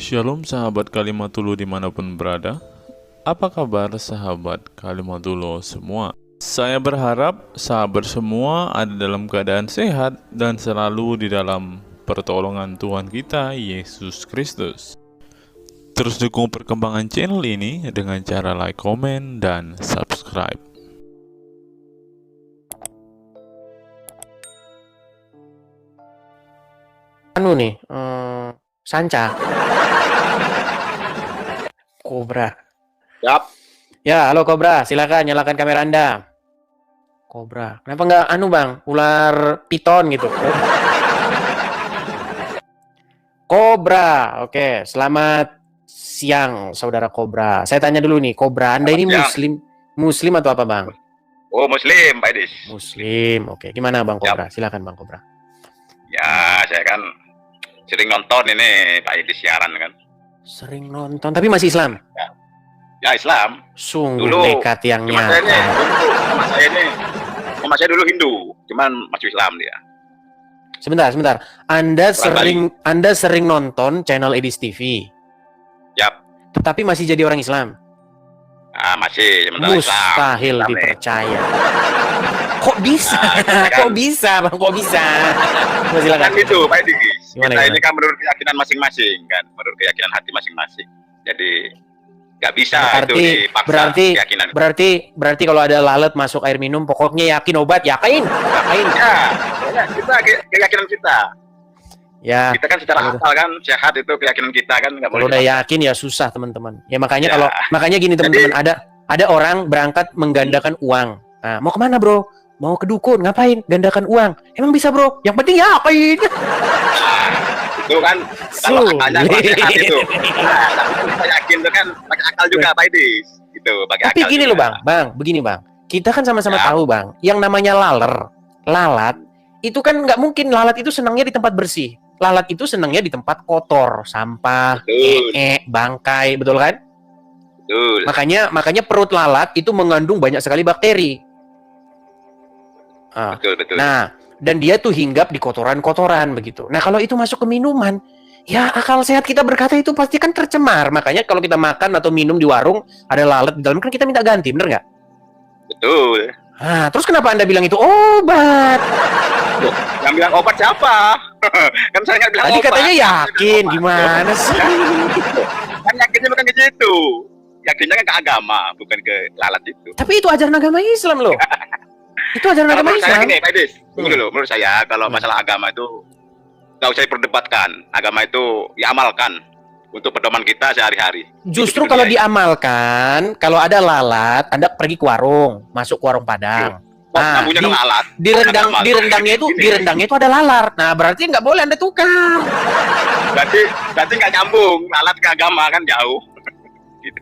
Shalom sahabat Kalimatulu dimanapun berada. Apa kabar sahabat Kalimatulu semua? Saya berharap sahabat semua ada dalam keadaan sehat dan selalu di dalam pertolongan Tuhan kita Yesus Kristus. Terus dukung perkembangan channel ini dengan cara like, komen, dan subscribe. Sanca. Kobra. Yap. Ya, halo Kobra, silakan nyalakan kamera Anda. Kobra. Kenapa nggak Bang? Ular piton gitu. Kobra. Oke, selamat siang Saudara Kobra. Saya tanya dulu nih, Kobra, Anda ini muslim atau apa, Bang? Oh, Muslim, Pak Idis. Muslim. Oke, gimana Bang Kobra? Silakan Bang Kobra. Ya, saya kan sering nonton ini Pak Idis siaran kan. Sering nonton, tapi masih Islam? Ya, Islam. Sungguh Dulu, nekat yang nyata. Sama saya dulu Hindu, cuman masuk Islam dia. Sebentar. Anda sering nonton channel Edis TV. Yap. Tetapi masih jadi orang Islam. Ah, masih sementara Mustahil Islam dipercaya. Kok bisa? Kok bisa, Bang? Kok bisa? Silakan. Kan gitu, Pak Idis. Gimana? Ini kan menurut keyakinan masing-masing kan, menurut keyakinan hati masing-masing. Jadi nggak bisa itu dipaksa keyakinan. Berarti kalau ada lalat masuk air minum, pokoknya yakin obat, yakin. Ya, kita keyakinan kita. Ya. Kita kan secara akal kan sehat itu keyakinan kita kan nggak boleh. Kalau udah yakin ya susah teman-teman. Ya makanya gini teman-teman, ada orang berangkat menggandakan uang. Nah, mau kemana bro? Mau ke dukun, ngapain? Gandakan uang. Emang bisa bro? Yang penting yakin. Itu kan kalau akalnya sehat itu. Nah, tapi kita yakin itu kan pakai akal juga Pak Idis. Gitu, pakai akal. Tapi gini loh Bang, begini Bang. Kita kan sama-sama tahu Bang, yang namanya lalat, itu kan nggak mungkin lalat itu senangnya di tempat bersih. Lalat itu senangnya di tempat kotor, sampah, bangkai, betul kan? Betul. Makanya perut lalat itu mengandung banyak sekali bakteri. Betul. Nah, dan dia tuh hinggap di kotoran-kotoran begitu. Nah, kalau itu masuk ke minuman, ya akal sehat kita berkata itu pasti kan tercemar. Makanya kalau kita makan atau minum di warung ada lalat di dalam kan kita minta ganti, bener nggak? Betul. Nah, terus kenapa Anda bilang itu obat? Yang bilang obat siapa? Kan saya nggak bilang Tadi obat. katanya yakin, gimana sih? Kan yakinnya bukan ke situ. Yakinnya kan ke agama, bukan ke lalat itu. Tapi itu ajaran agama Islam loh. Itu ajaran agama Islam. Menurut saya gini, Pak Idis, tunggu dulu. Menurut saya kalau masalah agama itu nggak usah diperdebatkan. Agama itu diamalkan untuk pedoman kita sehari-hari. Justru kalau diamalkan, kalau ada lalat, Anda pergi ke warung, masuk ke warung Padang. Nah, di rendangnya itu ada lalat. Nah, berarti nggak boleh Anda tukar. Berarti nggak nyambung. Lalat ke agama kan jauh. Gitu.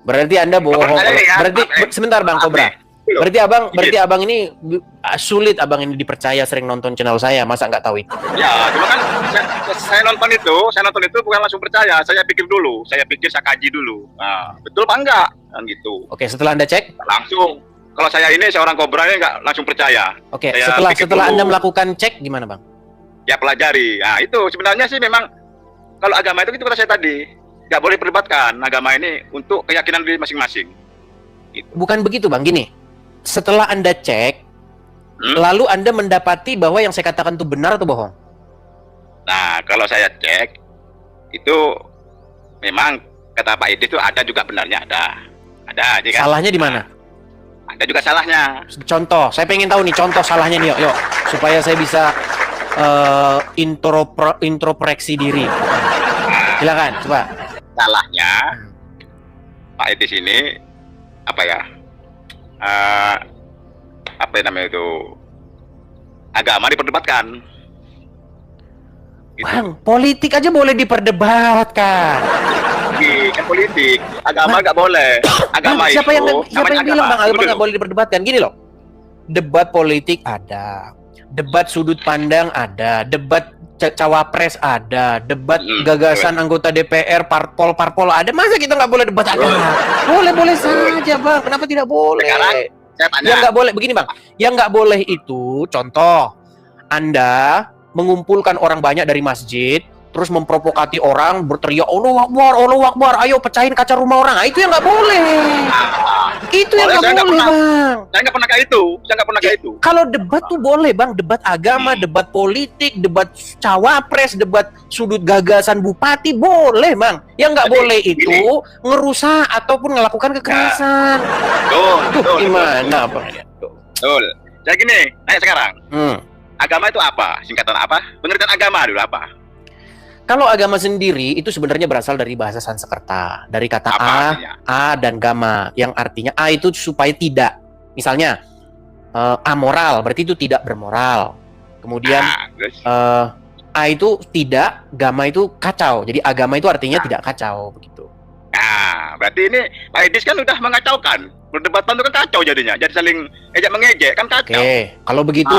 Berarti Anda bohong. Sebentar Bang Kobra. Berarti abang ini sulit abang ini dipercaya, sering nonton channel saya, masa nggak tahu itu? Ya, cuma kan saya nonton itu bukan langsung percaya, saya pikir dulu, saya kaji dulu. Nah, betul apa enggak? Kan gitu. Oke, setelah Anda cek? Langsung. Kalau saya ini seorang Kobra ini nggak langsung percaya. Oke, setelah Anda melakukan cek gimana Bang? Ya pelajari. Nah, itu sebenarnya sih memang kalau agama itu kata saya tadi, nggak boleh perdebatkan agama ini untuk keyakinan diri masing-masing. Gitu. Bukan begitu Bang, gini. Setelah Anda cek, lalu Anda mendapati bahwa yang saya katakan itu benar atau bohong? Nah, kalau saya cek, itu memang kata Pak Idis itu ada juga benarnya, ada. Ada aja kan? Salahnya di mana? Ada juga salahnya. Contoh, saya pengen tahu nih contoh salahnya nih, yuk, supaya saya bisa introspeksi diri. Silakan, coba. Salahnya Pak Idis ini apa ya? Apa namanya itu, agama diperdebatkan gitu. Bang, politik aja boleh diperdebatkan. Kan politik, agama nggak boleh. Agama Bang, siapa yang bilang Bang agama nggak boleh diperdebatkan? Gini loh, debat politik ada, debat sudut pandang ada, debat cawapres ada, debat gagasan anggota DPR, parpol ada. Masa kita nggak boleh debat agama? Boleh saja Bang, kenapa tidak boleh? Sekarang saya tanya. Yang nggak boleh begini Bang, yang nggak boleh itu contoh Anda mengumpulkan orang banyak dari masjid, terus memprovokasi orang, berteriak Allah Akbar, ayo pecahin kaca rumah orang. Nah, itu yang nggak boleh. Itu yang nggak boleh, Bang. Saya nggak pernah kayak itu. Kalau debat tuh boleh, Bang. Debat agama, debat politik, debat cawapres, debat sudut gagasan bupati, boleh, Bang. Yang nggak boleh itu ngerusak ataupun melakukan kekerasan. Betul. Gimana, Bang? Betul. Jadi gini, tanya sekarang. Agama itu apa? Singkatan apa? Pengertian agama dulu apa? Kalau agama sendiri itu sebenarnya berasal dari bahasa Sanskerta, dari kata a dan gama, yang artinya a itu supaya tidak. Misalnya amoral, berarti itu tidak bermoral. Kemudian a itu tidak, gama itu kacau. Jadi agama itu artinya tidak kacau begitu. Nah, berarti ini Pak Idris kan udah mengacaukan. Perdebatan itu kan kacau jadinya. Jadi saling ejek mengejek kan kacau. Oke, kalau begitu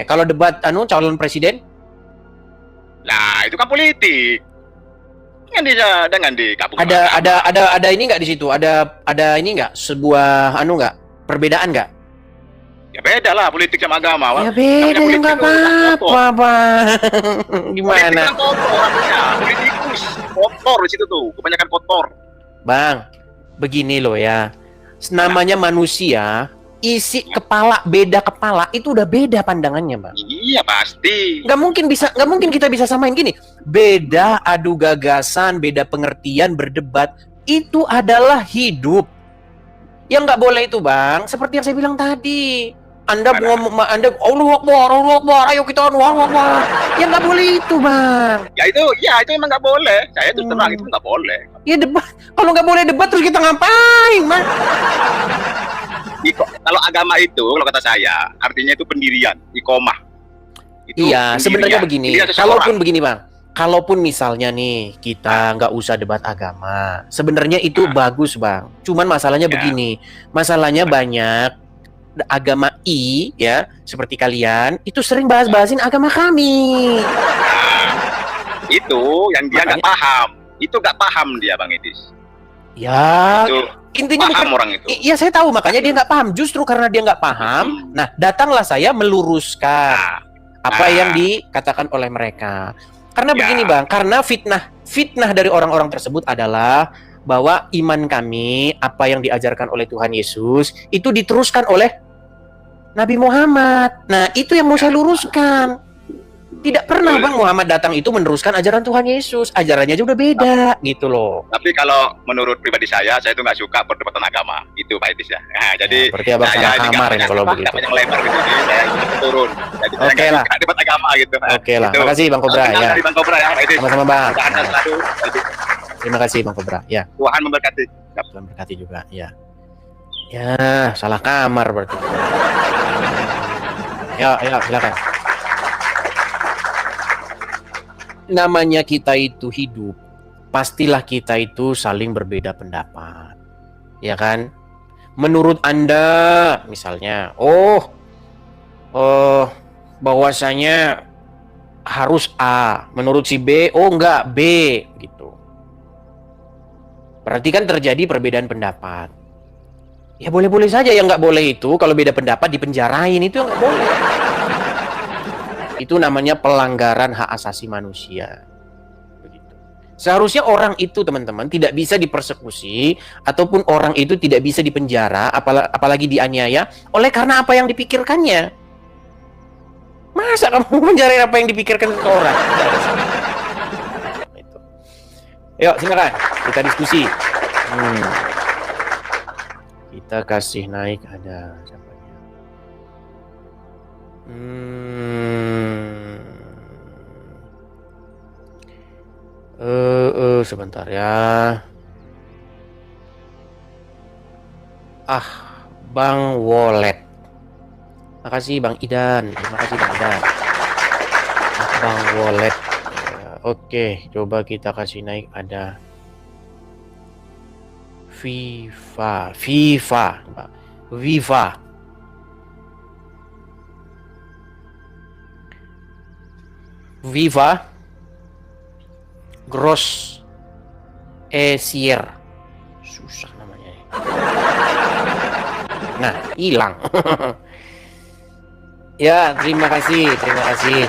kalau debat calon presiden. Nah, itu kan politik. Dengan digabung. Ada ini enggak di situ? Ada ini enggak sebuah enggak? Perbedaan enggak? Ya beda lah politik sama agama. Ya beda, enggak apa-apa, Bang. Gimana? Politikus kotor di situ tuh, kebanyakan kotor. Bang, begini loh ya. Namanya manusia, isi kepala beda kepala itu udah beda pandangannya, Bang. Iya pasti. Nggak mungkin kita bisa samain gini. Beda adu gagasan, beda pengertian, berdebat itu adalah hidup. Yang nggak boleh itu, Bang. Seperti yang saya bilang tadi. Anda Allah Akbar, ayo kita Allah Akbar. Ya nggak boleh itu, Bang. Ya itu emang nggak boleh. Saya terus terang itu nggak boleh. Ya debat. Kalau nggak boleh debat terus kita ngapain, Bang? Kalau agama itu, kalau kata saya, artinya itu pendirian, iqomah. Iya, sebenarnya begini. Kalaupun begini, Bang. Kalaupun misalnya nih kita nggak usah debat agama, sebenarnya itu bagus, Bang. Cuman masalahnya begini. Masalahnya banyak agama ya, seperti kalian itu sering bahas-bahasin agama kami. Itu yang dia nggak paham. Itu nggak paham dia, Bang Idris. Ya, intinya paham orang itu. Iya, saya tahu, makanya dia nggak paham. Justru karena dia nggak paham, nah datanglah saya meluruskan apa yang dikatakan oleh mereka. Karena begini, Bang, karena fitnah dari orang-orang tersebut adalah bahwa iman kami, apa yang diajarkan oleh Tuhan Yesus, itu diteruskan oleh Nabi Muhammad. Nah, itu yang mau saya luruskan. Tidak pernah, Bang, Muhammad datang itu meneruskan ajaran Tuhan Yesus. Ajarannya aja udah beda, gitu loh. Tapi kalau menurut pribadi saya itu nggak suka perdebatan agama. Itu Pak Idris ya. Nah, jadi berarti Abang salah kamar ini kalau begitu. Yang lebar gitu, jadi saya turun. Jadi Oke lah. Debat agama gitu. Oke lah. Terima kasih, Bang Kobra ya. Bang Kobra ya, Pak Idris. Sama-sama, Bang. Selalu. Terima kasih, Bang Kobra. Ya. Tuhan memberkati. Tuhan berkati juga. Ya. Ya, salah kamar berarti. Ya, silakan. Namanya kita itu hidup, pastilah kita itu saling berbeda pendapat. Ya kan? Menurut Anda misalnya, bahwasanya harus A, menurut si B, enggak B gitu. Berarti kan terjadi perbedaan pendapat. Ya boleh-boleh saja, yang nggak boleh itu kalau beda pendapat dipenjarain, itu nggak boleh. Itu namanya pelanggaran hak asasi manusia. Begitu. Seharusnya orang itu, teman-teman, tidak bisa dipersekusi ataupun orang itu tidak bisa dipenjara, apalagi dianiaya oleh karena apa yang dipikirkannya. Masa kamu menjara apa yang dipikirkan seseorang? Itu. Yuk, silakan kita diskusi. Kita kasih naik ada siapanya. Sebentar ya. Bang Wallet. Makasih Bang Idan. Terima kasih Bang Idan. Bang Wallet. Oke, coba kita kasih naik ada Viva. Gross Esier. Susah namanya. Nah, hilang. Ya, terima kasih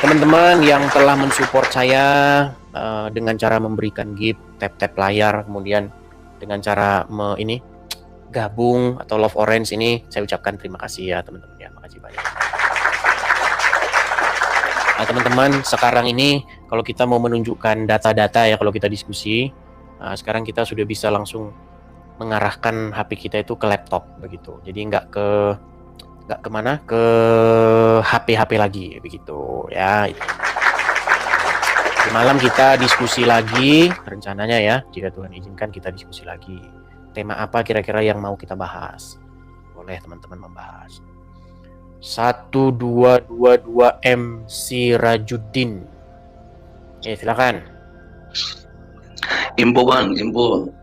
teman-teman yang telah mensupport saya dengan cara memberikan gift, tap layar, kemudian dengan cara gabung atau love orange ini, saya ucapkan terima kasih ya teman-teman ya, makasih banyak. Nah, teman-teman, sekarang ini kalau kita mau menunjukkan data-data ya, kalau kita diskusi, sekarang kita sudah bisa langsung mengarahkan HP kita itu ke laptop begitu. Jadi nggak kemana, ke HP lagi begitu ya. Di malam kita diskusi lagi rencananya ya, jika Tuhan izinkan kita diskusi lagi. Tema apa kira-kira yang mau kita bahas? Boleh teman-teman membahas. 1222 MC Rajuddin. Silakan. Info bang,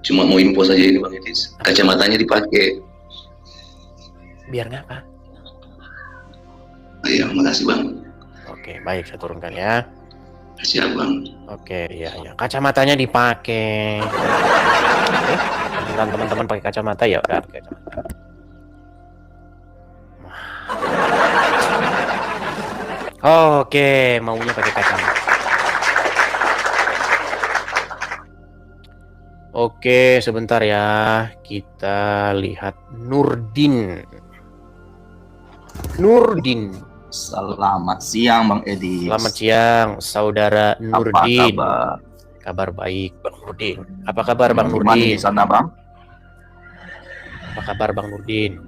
cuma mau info saja ini bang Etis. Kacamatanya dipakai. Biar ngapa? Iya, makasih bang. Oke, baik, saya turunkan ya. Siap bang. Oke, iya. Kacamatanya dipakai. Dan teman-teman pakai kacamata ya udah pakai kacamata. Oke, maunya pakai kacamata. Oke, sebentar ya. Kita lihat Nurdin. Selamat siang Bang Edi. Selamat siang, saudara Nurdin. Apa kabar? Kabar baik, Bang Nurdin. Apa kabar Bang Gimana Nurdin? di sana Bang? Apa kabar Bang Nurdin?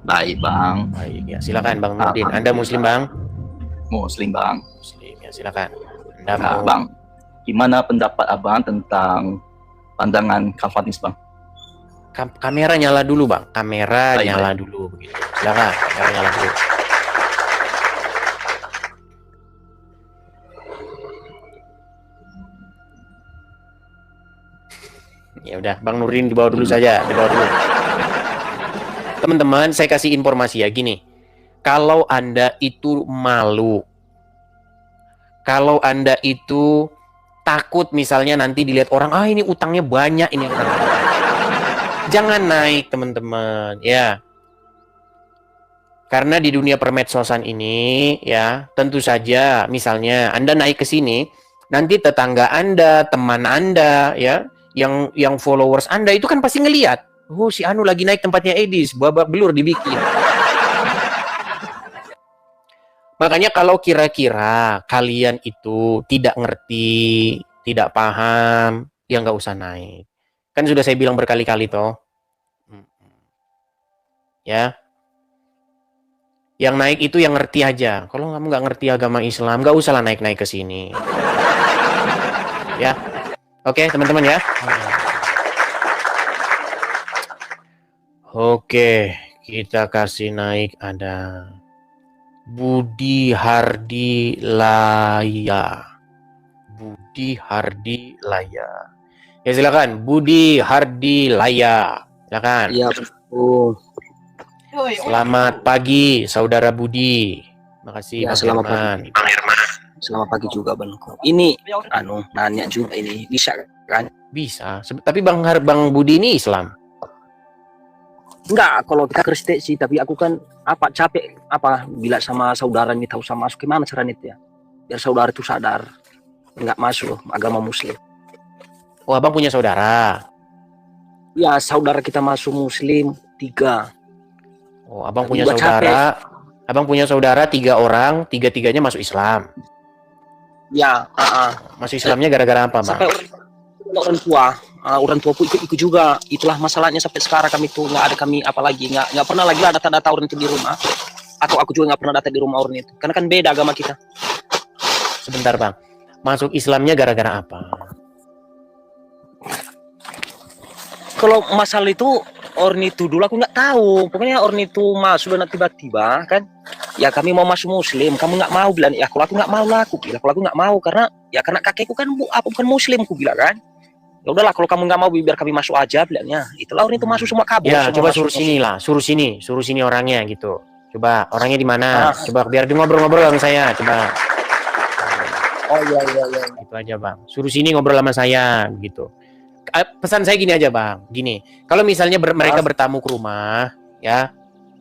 Baik Bang. Baik ya, silakan Bang Nurdin. Anda Muslim Bang? Muslim Bang. Muslim ya, silakan. Anda Nah, mau Bang, gimana pendapat Abang tentang pandangan Calvinis Bang? kamera nyala dulu Bang. Kamera Baik, nyala dulu begitu. Silakan, kamera nyala dulu. Ya udah, Bang Nurdin di bawah dulu saja, di bawah dulu. Teman-teman, saya kasih informasi ya gini. Kalau Anda itu malu, kalau Anda itu takut misalnya nanti dilihat orang, ini utangnya banyak ini. Jangan naik teman-teman, ya. Karena di dunia permedsosan ini, ya, tentu saja misalnya Anda naik ke sini, nanti tetangga Anda, teman Anda, ya, yang followers Anda itu kan pasti ngelihat, oh si Anu lagi naik tempatnya Edis, babak belur dibikin. Makanya kalau kira-kira kalian itu tidak ngerti, tidak paham, ya nggak usah naik. Kan sudah saya bilang berkali-kali toh. Ya. Yang naik itu yang ngerti aja. Kalau kamu nggak ngerti agama Islam, nggak usah lah naik-naik ke sini. Ya. Oke, teman-teman ya. Oke, kita kasih naik ada Budi Hardi Laya. Ya silakan, Budi Hardi Laya. Silakan. Iya, betul. Selamat pagi, saudara Budi. Makasih, Ya, Bang selamat Herman. Selamat pagi juga, Bang. Ini nanya juga ini bisa kan? Bisa. Tapi Bang Budi ini Islam. Enggak, kalau kita Kristen sih, tapi aku kan capek bila sama saudara ini tahu sama masuk gimana caranya itu ya? Biar saudara itu sadar enggak masuk agama Muslim. Oh, Abang punya saudara. Ya, saudara kita masuk Muslim 3. Oh, Abang Tapi punya gua saudara. Abang punya saudara 3 orang, 3-tiganya masuk Islam. Ya, Masuk Islamnya gara-gara apa, Bang? sampai orang tua pun ikut juga. Itulah masalahnya sampai sekarang kami tuh nggak pernah lagi ada data orang itu di rumah. Atau aku juga nggak pernah data di rumah orang itu. Karena kan beda agama kita. Sebentar, Bang. Masuk Islamnya gara-gara apa? Kalau masalah itu orang itu dulu aku nggak tahu. Pokoknya orang itu masuk dan tiba-tiba kan, ya kami mau masuk Muslim, kamu nggak mau bilang, ya kalau aku nggak mau lah, aku bilang kalau aku nggak mau karena kakekku kan bukan Muslim, aku bilang kan. Ya udahlah kalau kamu nggak mau biar kami masuk aja bilangnya. Itulah orang itu masuk semua kabur. Ya, semua coba masuk suruh sini orangnya gitu. Coba orangnya di mana? Coba biar dia ngobrol-ngobrol sama saya, coba. Oh iya. Itu aja, Bang. Suruh sini ngobrol sama saya gitu. Pesan saya gini aja, Bang. Gini, kalau misalnya mereka bertamu ke rumah, ya,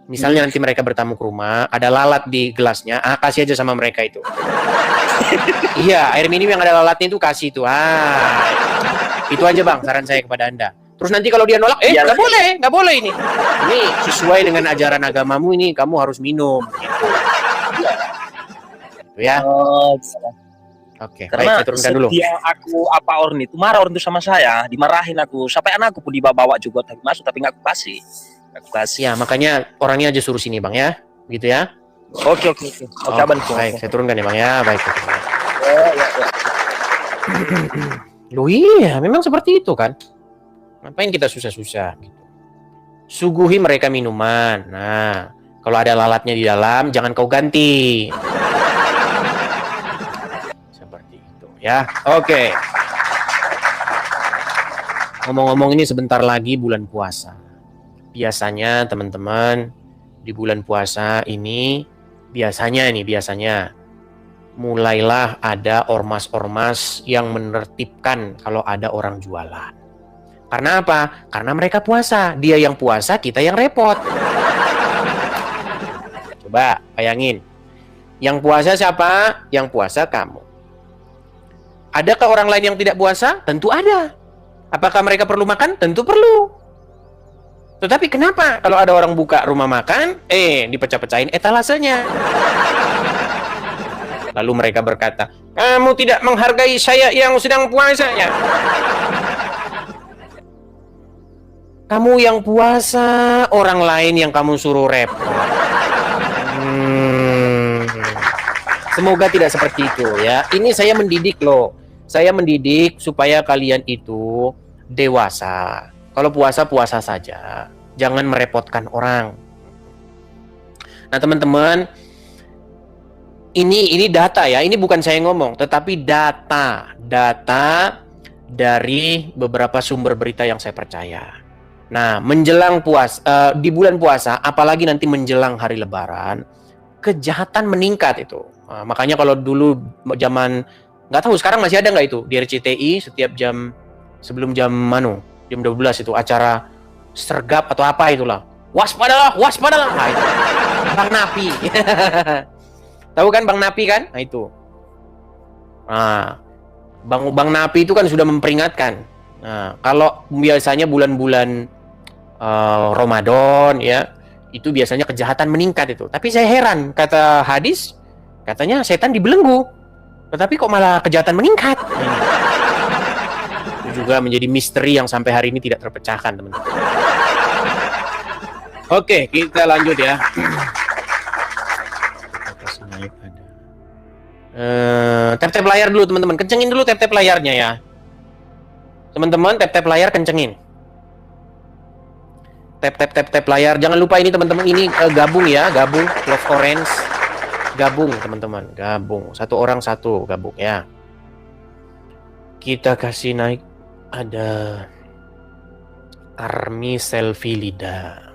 Misalnya nanti mereka bertamu ke rumah, ada lalat di gelasnya, kasih aja sama mereka itu. Iya, air minum yang ada lalatnya itu kasih itu. Itu aja bang, saran saya kepada Anda. Terus nanti kalau dia nolak, nggak boleh ini. Ini sesuai dengan ajaran agamamu ini, kamu harus minum. Gitu ya. Oke, baik, Karena saya turunkan dulu. setiap aku apa Orni itu marah Orni itu sama saya, dimarahin aku, sampai anakku pun dibawa juga tapi masuk tapi nggak aku kasih. Ya, makanya orangnya aja suruh sini bang ya, gitu ya. Oke, Abang. Baik, saya turunkan ya bang ya, baik. Ya. Loh iya, memang seperti itu kan. Ngapain kita susah-susah gitu. Suguhi mereka minuman. Nah, kalau ada lalatnya di dalam, jangan kau ganti. Seperti itu ya. Oke. Ngomong-ngomong ini sebentar lagi bulan puasa. Biasanya teman-teman di bulan puasa ini biasanya mulailah ada ormas-ormas yang menertibkan kalau ada orang jualan. Karena apa? Karena mereka puasa. Dia yang puasa, kita yang repot. Coba bayangin. Yang puasa siapa? Yang puasa kamu. Adakah orang lain yang tidak puasa? Tentu ada. Apakah mereka perlu makan? Tentu perlu. Tetapi kenapa kalau ada orang buka rumah makan, dipecah-pecahin etalasenya? Lalu mereka berkata, kamu tidak menghargai saya yang sedang puasa ya. Kamu yang puasa, orang lain yang kamu suruh repot. Semoga tidak seperti itu ya. Ini saya mendidik loh. Saya mendidik supaya kalian itu dewasa. Kalau puasa saja, jangan merepotkan orang. Nah teman-teman, ini data ya. Ini bukan saya ngomong, tetapi data dari beberapa sumber berita yang saya percaya. Nah, menjelang di bulan puasa, apalagi nanti menjelang hari Lebaran, kejahatan meningkat itu. Nah, makanya kalau dulu zaman nggak tahu sekarang masih ada nggak itu di RCTI setiap sebelum jam 12 itu acara sergap atau apa itulah. Waspadalah. Nah, itu. Bang Napi. Tahu kan Bang Napi kan? Nah itu. Nah, Bang Napi itu kan sudah memperingatkan. Nah, kalau biasanya bulan-bulan Ramadan ya, itu biasanya kejahatan meningkat itu. Tapi saya heran, kata hadis, katanya setan dibelenggu. Tetapi kok malah kejahatan meningkat? Itu juga menjadi misteri yang sampai hari ini tidak terpecahkan, teman-teman. Oke, kita lanjut ya. Tap-tap layar dulu, teman-teman. Kencengin dulu tap-tap layarnya ya. Teman-teman, tap-tap layar kencengin. Tap layar. Jangan lupa ini teman-teman, ini gabung ya, gabung Love Orange. Gabung teman-teman, gabung. Satu orang satu gabung ya. Kita kasih naik ada Army Selfie Lida.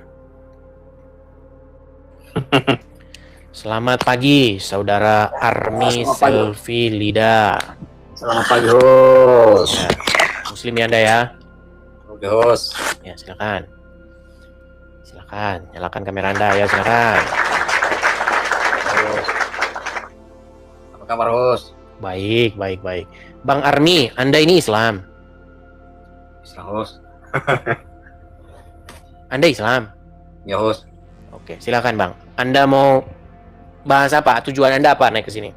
Selamat pagi, saudara Army Selfie Lida. Selamat pagi, host. Ya, Muslim ya Anda ya? Oke, host. Ya, silakan. Nyalakan kamera Anda ya, silakan. Apa kabar, host? Baik. Bang Army, Anda ini Islam? Islam, host. Anda Islam? Ya, host. Oke, silakan Bang. Anda mau bahas apa? Tujuan Anda apa naik ke sini?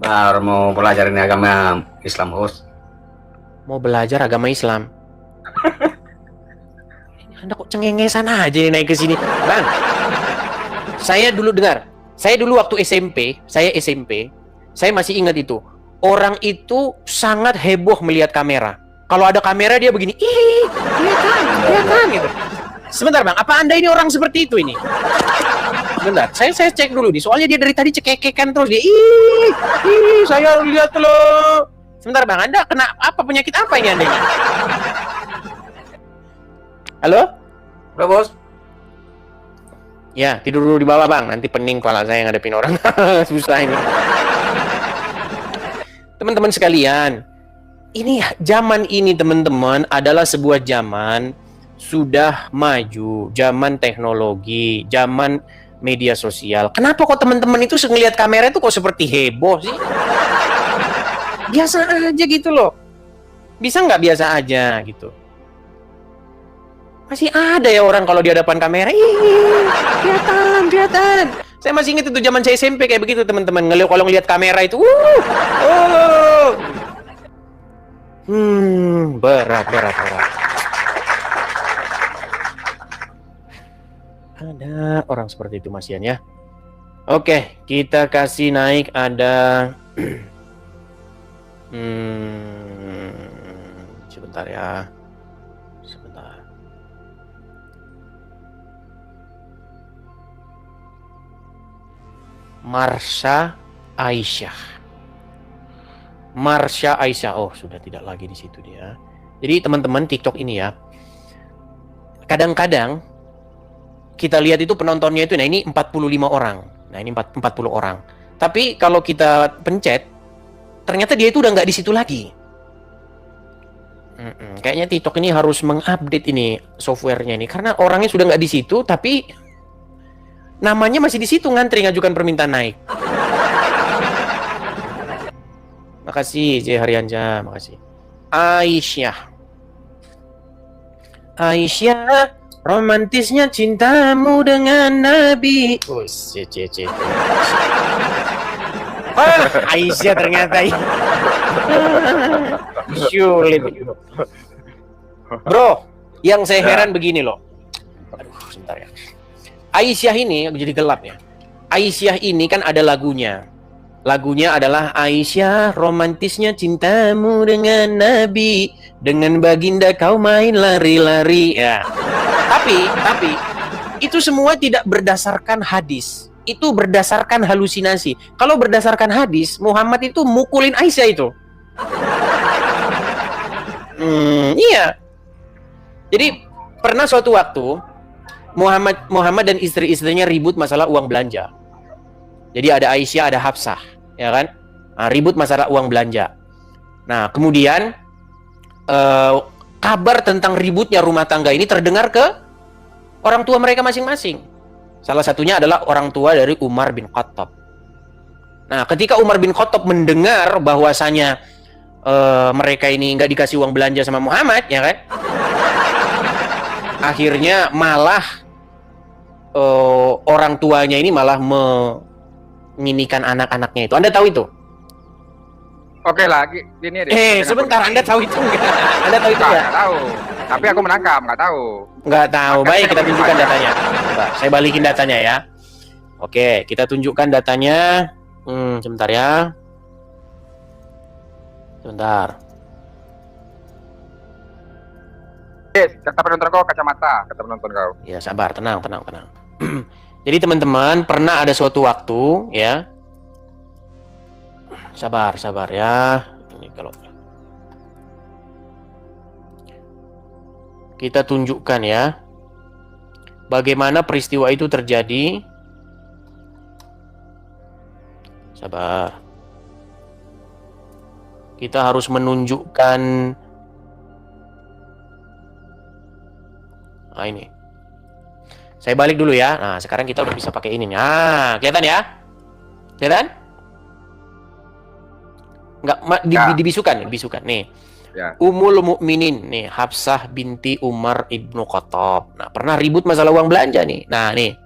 Baru mau belajar ini agama Islam, host. Mau belajar agama Islam. Anda kok cengengesan aja nih naik ke sini, Bang. Saya dulu waktu SMP, saya masih ingat itu. Orang itu sangat heboh melihat kamera. Kalau ada kamera dia begini, lihat kan gitu. Sebentar Bang, apa Anda ini orang seperti itu ini? Sebentar, saya cek dulu nih. Soalnya dia dari tadi cekekekan terus dia. Saya lihat loh. Sebentar Bang, Anda kena apa, penyakit apa ini Anda ini? Halo? Udah, bos. Ya, tidur dulu di bawah Bang. Nanti pening kepala saya ngadepin orang. Susah ini. Teman-teman sekalian, ini zaman ini teman-teman adalah sebuah zaman sudah maju, zaman teknologi, zaman media sosial. Kenapa kok teman-teman itu ngelihat kamera itu kok seperti heboh sih? Biasa aja gitu loh. Bisa nggak biasa aja gitu? Masih ada ya orang kalau di hadapan kamera, ih, kelihatan. Saya masih ingat itu zaman saya SMP kayak begitu teman-teman. Kalau ngelihat kamera itu, berat. Ada orang seperti itu Mas Ian ya. Oke, kita kasih naik ada sebentar ya. Sebentar. Marsha Aisyah. Oh, sudah tidak lagi di situ dia. Jadi teman-teman TikTok ini ya. Kadang-kadang kita lihat itu penontonnya itu, nah ini 45 orang. Nah ini 40 orang. Tapi kalau kita pencet, ternyata dia itu udah nggak di situ lagi. Kayaknya TikTok ini harus mengupdate ini softwarenya ini. Karena orangnya sudah nggak di situ, tapi namanya masih di situ ngantri ngajukan permintaan naik. Makasih J Haryanca, makasih. Aisyah, romantisnya cintamu dengan Nabi. Oh, Aisyah ternyata. Sulit. Bro, yang saya heran begini loh. Aduh, sebentar ya. Aisyah ini jadi gelap ya. Aisyah ini kan ada lagunya. Lagunya adalah Aisyah, romantisnya cintamu dengan Nabi, dengan baginda kau main lari-lari ya. Tapi itu semua tidak berdasarkan hadis. Itu berdasarkan halusinasi. Kalau berdasarkan hadis, Muhammad itu mukulin Aisyah itu. Iya. Jadi pernah suatu waktu Muhammad dan istri-istrinya ribut masalah uang belanja. Jadi ada Aisyah, ada Hafsah, ya kan? Nah, ribut masalah uang belanja. Nah, kemudian kabar tentang ributnya rumah tangga ini terdengar ke orang tua mereka masing-masing. Salah satunya adalah orang tua dari Umar bin Khattab. Nah, ketika Umar bin Khattab mendengar bahwasanya mereka ini nggak dikasih uang belanja sama Muhammad, ya kan? Akhirnya malah orang tuanya ini malah menginginkan anak-anaknya itu. Anda tahu itu? Oke lah, gini deh. Sebentar, Anda tahu itu nggak? Anda tahu itu nggak? Nggak tahu. Tapi aku menangkap, nggak tahu. Nggak tahu. Makanya Baik, kita tunjukkan banyak. datanya. Coba, saya balikin datanya ya. Oke, kita tunjukkan datanya. Sebentar ya. Sebentar. Kata penonton kau kacamata, kata penonton kau. Ya, sabar, tenang. Jadi teman-teman, pernah ada suatu waktu ya. Sabar ya. Ini kalau kita tunjukkan ya, bagaimana peristiwa itu terjadi. Sabar. Kita harus menunjukkan. Nah, ini. Saya balik dulu ya. Nah, sekarang kita udah bisa pakai ini nih. Nah, kelihatan ya? Kelihatan? Enggak, dibisukan nih. Ya. Ummul Mukminin nih, Hafsah binti Umar ibnu Khattab. Nah, pernah ribut masalah uang belanja nih. Nah, nih.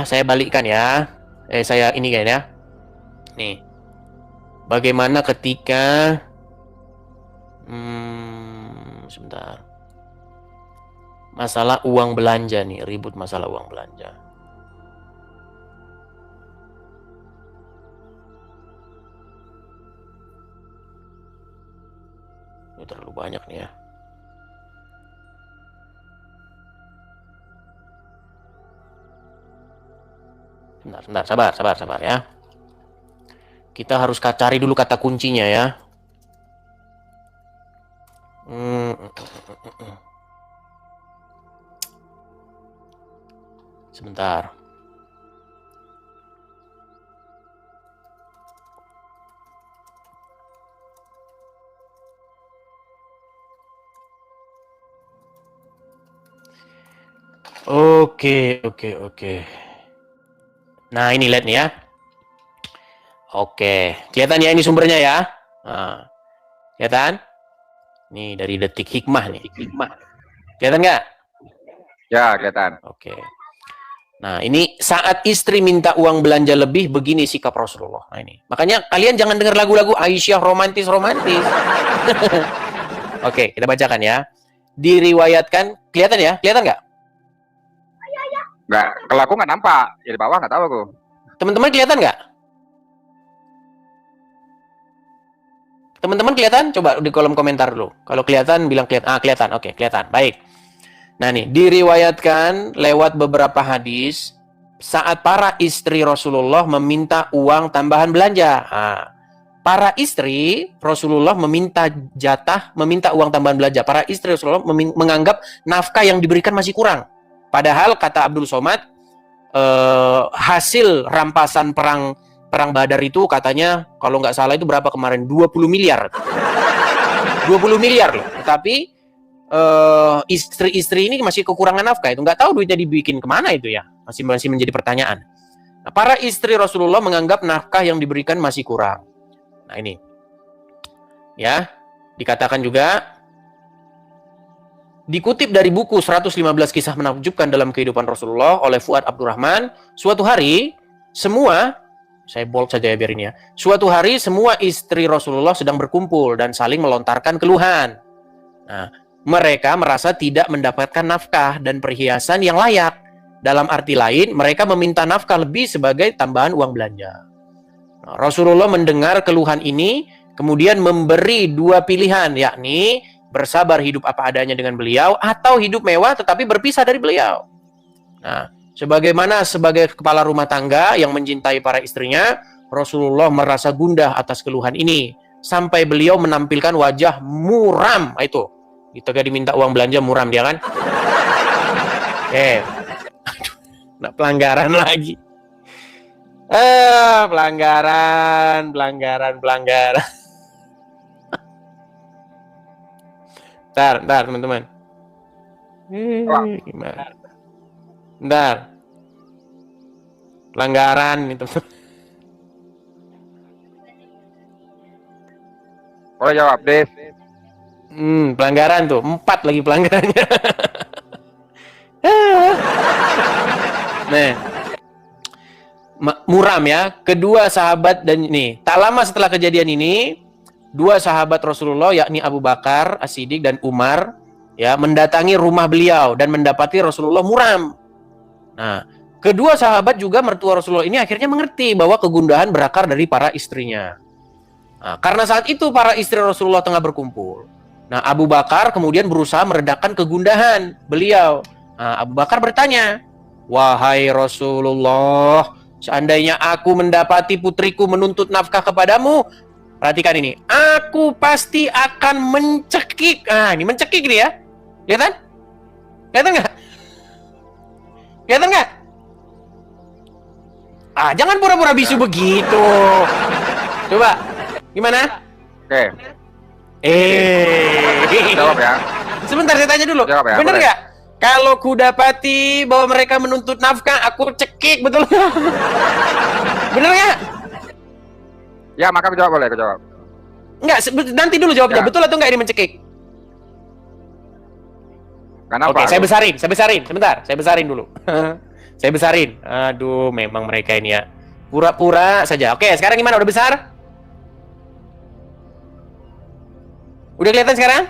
Saya balikkan ya. Saya ini kan ya. Nih. Bagaimana ketika sebentar. Masalah uang belanja nih, ribut masalah uang belanja. Ini terlalu banyak nih ya. Bentar, sabar ya. Kita harus cari dulu kata kuncinya ya. Sebentar. Oke. Nah, ini lihat nih ya. Oke, kelihatan ya ini sumbernya ya. Nah, kelihatan? Nih dari Detik Hikmah nih. Kelihatan nggak? Ya, kelihatan. Oke. Nah, ini saat istri minta uang belanja lebih, begini sikap Rasulullah. Nah, ini. Makanya kalian jangan dengar lagu-lagu Aisyah romantis. Oke, kita bacakan ya. Diriwayatkan, kelihatan ya? Kelihatan nggak? Nggak, kalau aku nggak nampak. Ya di bawah nggak tahu aku. Teman-teman kelihatan nggak? Teman-teman kelihatan? Coba di kolom komentar dulu. Kalau kelihatan, bilang kelihatan. Kelihatan. Oke, kelihatan. Baik. Nah nih, diriwayatkan lewat beberapa hadis saat para istri Rasulullah meminta uang tambahan belanja. Para istri Rasulullah meminta uang tambahan belanja. Para istri Rasulullah menganggap nafkah yang diberikan masih kurang. Padahal kata Abdul Somad, hasil rampasan perang Badar itu katanya kalau nggak salah itu berapa kemarin? 20 miliar. 20 miliar loh. Tetapi istri-istri ini masih kekurangan nafkah itu, nggak tahu duitnya dibikin kemana itu ya, masih menjadi pertanyaan. Nah, para istri Rasulullah menganggap nafkah yang diberikan masih kurang. Nah ini ya, dikatakan juga dikutip dari buku 115 kisah menakjubkan dalam kehidupan Rasulullah oleh Fuad Abdurrahman, suatu hari saya bold saja ya biar ini ya, suatu hari semua istri Rasulullah sedang berkumpul dan saling melontarkan keluhan. Nah, mereka merasa tidak mendapatkan nafkah dan perhiasan yang layak. Dalam arti lain, mereka meminta nafkah lebih sebagai tambahan uang belanja. Nah, Rasulullah mendengar keluhan ini, kemudian memberi dua pilihan, yakni bersabar hidup apa adanya dengan beliau, atau hidup mewah tetapi berpisah dari beliau. Nah, sebagai kepala rumah tangga yang mencintai para istrinya, Rasulullah merasa gundah atas keluhan ini, sampai beliau menampilkan wajah muram. Itu ketika diminta uang belanja muram dia kan. Nah, pelanggaran lagi. Pelanggaran. Bentar teman-teman. Gimana? Bentar. Pelanggaran itu. Boleh jawab, Des. Pelanggaran tuh, 4 lagi pelanggarannya. Nah, muram ya. Kedua sahabat dan ini, tak lama setelah kejadian ini, dua sahabat Rasulullah yakni Abu Bakar As-Siddiq dan Umar ya mendatangi rumah beliau dan mendapati Rasulullah muram. Nah, kedua sahabat juga mertua Rasulullah ini akhirnya mengerti bahwa kegundahan berakar dari para istrinya. Nah, karena saat itu para istri Rasulullah tengah berkumpul. Nah, Abu Bakar kemudian berusaha meredakan kegundahan beliau. Nah, Abu Bakar bertanya, "Wahai Rasulullah, seandainya aku mendapati putriku menuntut nafkah kepadamu," perhatikan ini, "aku pasti akan mencekik." Nah, ini mencekik nih ya. Kelihatan? Kelihatan nggak? Kelihatan nggak? Jangan pura-pura bisu begitu. Coba, gimana? Oke. Jawab ya. Sebentar saya tanya dulu. Jawab ya, Bener boleh. nggak? Kalau kudapati bahwa mereka menuntut nafkah, aku cekik, betul nggak? Bener nggak? Ya, maka aku jawab, boleh aku jawab. Enggak, nanti dulu jawabnya. Ya. Betul atau enggak ini mencekik? Karena Oke, saya besarin. Sebentar, saya besarin dulu. Saya besarin. Aduh, memang mereka ini ya. Pura-pura saja. Oke, sekarang gimana? Udah besar? Udah kelihatan sekarang?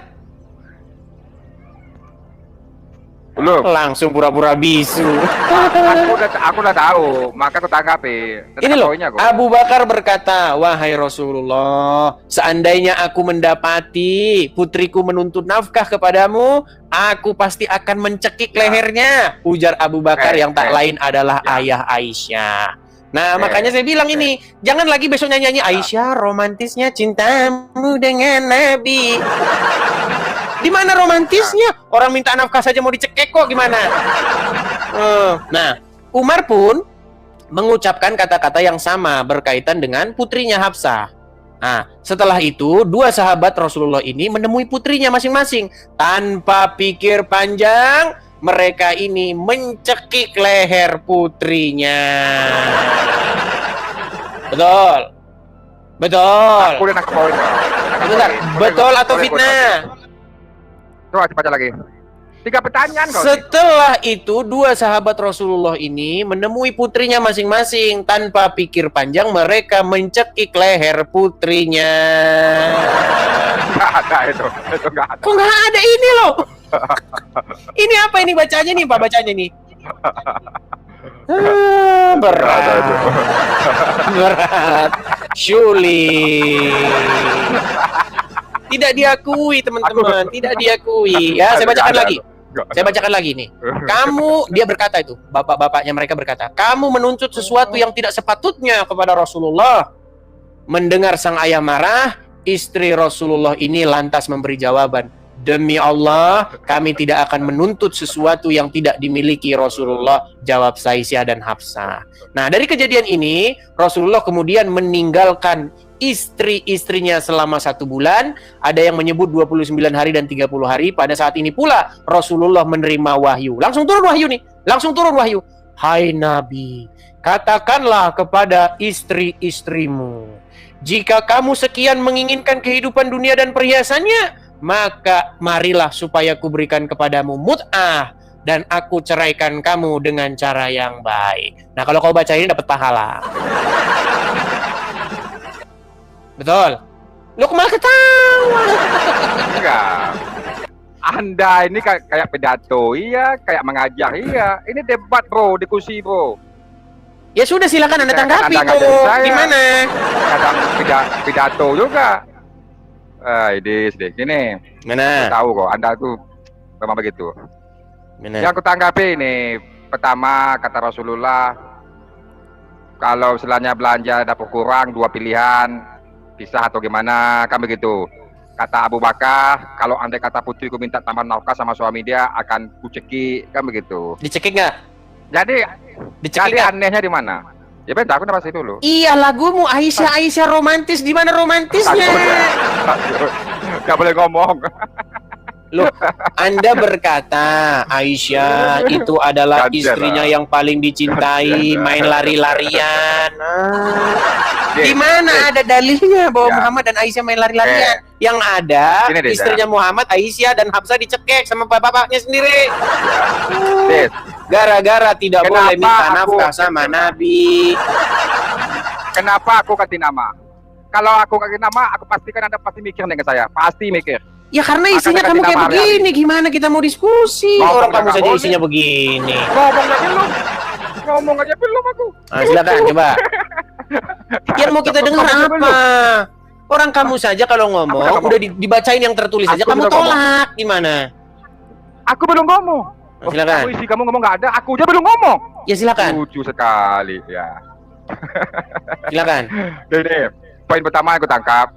belum. Langsung pura-pura bisu. Aku udah tahu, maka aku tanggapi. Ini loh, Abu Bakar berkata, "Wahai Rasulullah, seandainya aku mendapati putriku menuntut nafkah kepadamu, aku pasti akan mencekik lehernya," ujar Abu Bakar yang tak lain adalah ayah Aisyah. Nah, makanya saya bilang ini, jangan lagi besok nyanyi Aisyah, romantisnya cintamu dengan Nabi. Di mana romantisnya? Orang minta nafkah saja mau dicekek kok, gimana? Nah, Umar pun mengucapkan kata-kata yang sama berkaitan dengan putrinya Hafsah. Nah, setelah itu dua sahabat Rasulullah ini menemui putrinya masing-masing. Tanpa pikir panjang, mereka ini mencekik leher putrinya. Betul. Betul. Aku udah nangkep poin. Bentar, betul atau fitnah? Coba baca lagi. 3 pertanyaan kau. Setelah itu dua sahabat Rasulullah ini menemui putrinya masing-masing. Tanpa pikir panjang mereka mencekik leher putrinya. Nggak ada itu nggak ada. Kok nggak ada ini loh? Ini apa ini bacanya nih Pak, bacanya nih? Berat. Berat. Sulit. Tidak diakui teman-teman, tidak diakui. Ya, saya bacakan lagi. Saya bacakan lagi nih. Kamu, dia berkata itu, bapak-bapaknya mereka berkata, kamu menuntut sesuatu yang tidak sepatutnya kepada Rasulullah. Mendengar sang ayah marah, istri Rasulullah ini lantas memberi jawaban, demi Allah, kami tidak akan menuntut sesuatu yang tidak dimiliki Rasulullah, jawab Aisyah dan Hafsah. Nah, dari kejadian ini, Rasulullah kemudian meninggalkan istri-istrinya selama 1 bulan. Ada yang menyebut 29 hari dan 30 hari. Pada saat ini pula Rasulullah menerima wahyu. Langsung turun wahyu nih. Langsung turun wahyu. Hai Nabi, katakanlah kepada istri-istrimu, jika kamu sekian menginginkan kehidupan dunia dan perhiasannya, maka marilah supaya kuberikan kepadamu mut'ah dan aku ceraikan kamu dengan cara yang baik. Nah, kalau kau baca ini dapat pahala. Betul. Lu malah ketawa. Enggak. Anda ini kayak pidato, iya, kayak mengajar, iya. Ini debat, bro, diskusi, bro. Ya sudah, silakan Anda tanggapi Anda tuh. ngajarin saya. Gimana? Kadang pidato juga. Ini sedikit gini. Mana? Tahu kok, Anda tuh memang begitu. Mana? Yang aku tanggapi ini, pertama kata Rasulullah, kalau istilahnya belanja dapur kurang 2 pilihan, pisah atau gimana, kan begitu. Kata Abu Bakar, kalau andai kata putriku minta tambah nafkah sama suami dia, akan kucekik, kan begitu. Dicekik nggak? Jadi Dicekik nggak? anehnya di mana? Ya bentar, aku pasti dulu. Iya, lagumu Aisyah romantis, di mana romantisnya? Gak boleh ngomong. Loh, Anda berkata Aisyah itu adalah istrinya yang paling dicintai, main lari-larian. Di mana ada dalilnya bahwa Muhammad dan Aisyah main lari-larian? Yang ada istrinya Muhammad, Aisyah dan Hafsah dicekek sama bapaknya sendiri. Gara-gara tidak boleh minta nafkah sama Nabi. Kenapa aku ganti nama? Kalau aku ganti nama, aku pastikan Anda pasti mikir dengan saya. Pasti mikir. Ya karena isinya kamu kayak begini, gimana kita mau diskusi? Orang kamu saja isinya begini. Ngomong aja belum aku. Silakan coba. Yang mau kita dengar apa? Orang kamu saja kalau ngomong udah dibacain yang tertulis saja kamu tolak, gimana? Aku belum ngomong. Silakan. Isi kamu ngomong nggak ada, aku aja belum ngomong. Ya silakan. Lucu sekali ya. Silakan. Jadi poin pertama aku tangkap,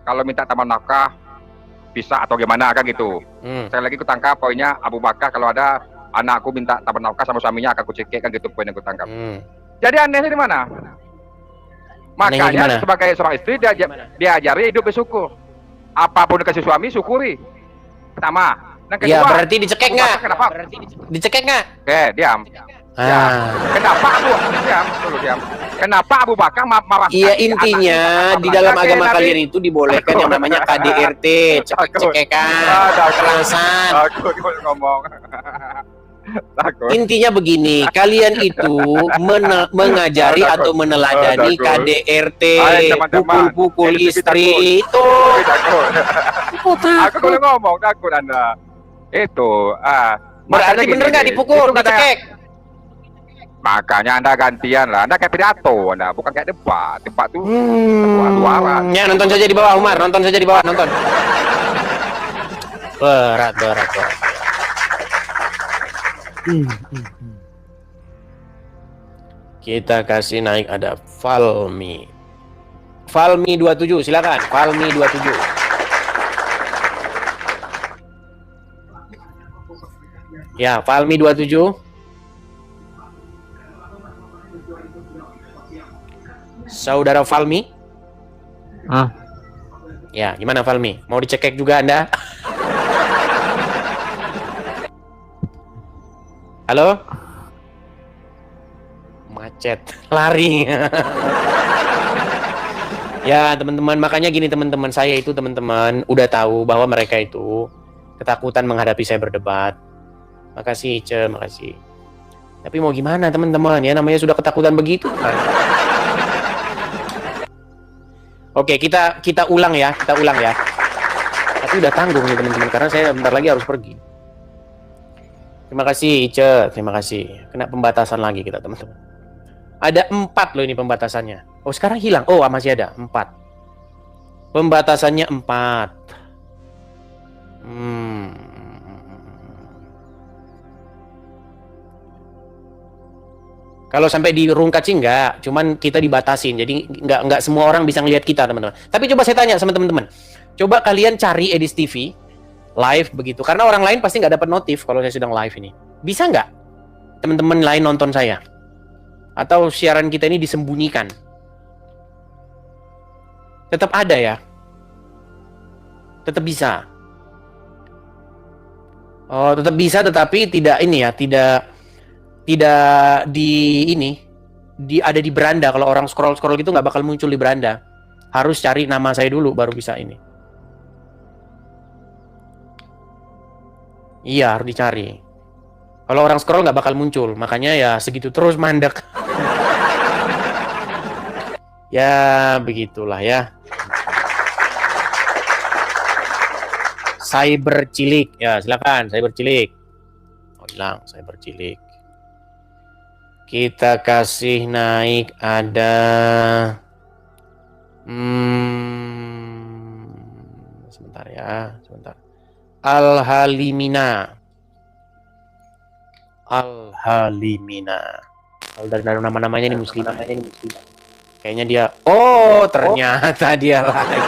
kalau minta tambah nafkah bisa atau gimana kan gitu. Saya lagi kutangkap poinnya Abu Bakar, kalau ada anakku minta tambah nafkah sama suaminya akan kucekik, kan gitu poin yang kutangkap. Jadi anehnya di mana? Makanya sebagai seorang istri dia ajari hidup bersyukur. Apapun dikasih suami syukuri. Pertama. Ya berarti dicekek nggak? Dicekek nggak? Oke, diam. Ya. Kenapa diam? Kenapa Abu Bakar marah? Iya, intinya di dalam agama kalian itu dibolehkan yang namanya KDRT, cekek-cekekan, kekerasan. Aku ngomong. Intinya begini, kalian itu mengajari atau meneladani KDRT, pukul-pukul istri itu. Aku boleh ngomong, takut Anda. Itu, berarti bener nggak dipukul, dicekek? Makanya Anda gantian lah, Anda kayak pidato, Anda bukan kayak debat. Debat tuh dua-duaan. Ya nonton saja di bawah, Umar, nonton saja di bawah, nonton. Berat. Kita kasih naik, ada Valmi 27, silakan. Valmi 27. Ya, Valmi 27. Saudara Valmi? Ya, gimana Valmi? Mau dicekek juga Anda? Halo? Macet, lari. Ya teman-teman, makanya gini teman-teman, saya itu teman-teman udah tahu bahwa mereka itu ketakutan menghadapi saya berdebat. Makasih Ice, makasih. Tapi mau gimana teman-teman, ya namanya sudah ketakutan begitu kan. Oke, kita ulang ya. Tapi udah tanggung nih teman-teman, karena saya bentar lagi harus pergi. Terima kasih Ice, terima kasih. Kena pembatasan lagi kita teman-teman. Ada 4 loh ini pembatasannya. Oh sekarang hilang. Oh masih ada 4. Pembatasannya 4. Kalau sampai dirungkat sih enggak, cuman kita dibatasin. Jadi enggak semua orang bisa ngelihat kita teman-teman. Tapi coba saya tanya sama teman-teman. Coba kalian cari Edis TV live begitu. Karena orang lain pasti nggak dapat notif kalau saya sedang live ini. Bisa nggak teman-teman lain nonton saya? Atau siaran kita ini disembunyikan? Tetap ada ya? Tetap bisa? Oh, tetap bisa tetapi tidak ini ya, tidak ada di beranda. Kalau orang scroll gitu nggak bakal muncul di beranda. Harus cari nama saya dulu baru bisa ini. Iya, harus dicari. Kalau orang scroll nggak bakal muncul, makanya ya segitu terus mandek. Ya, begitulah ya. Cyber cilik. Ya, silakan cyber cilik. Oh, hilang cyber cilik. Kita kasih naik ada sebentar ya, sebentar. Al-Halimina. Kalau dari nama-namanya ini muslim. Kayaknya dia. Oh, ternyata dia lagi.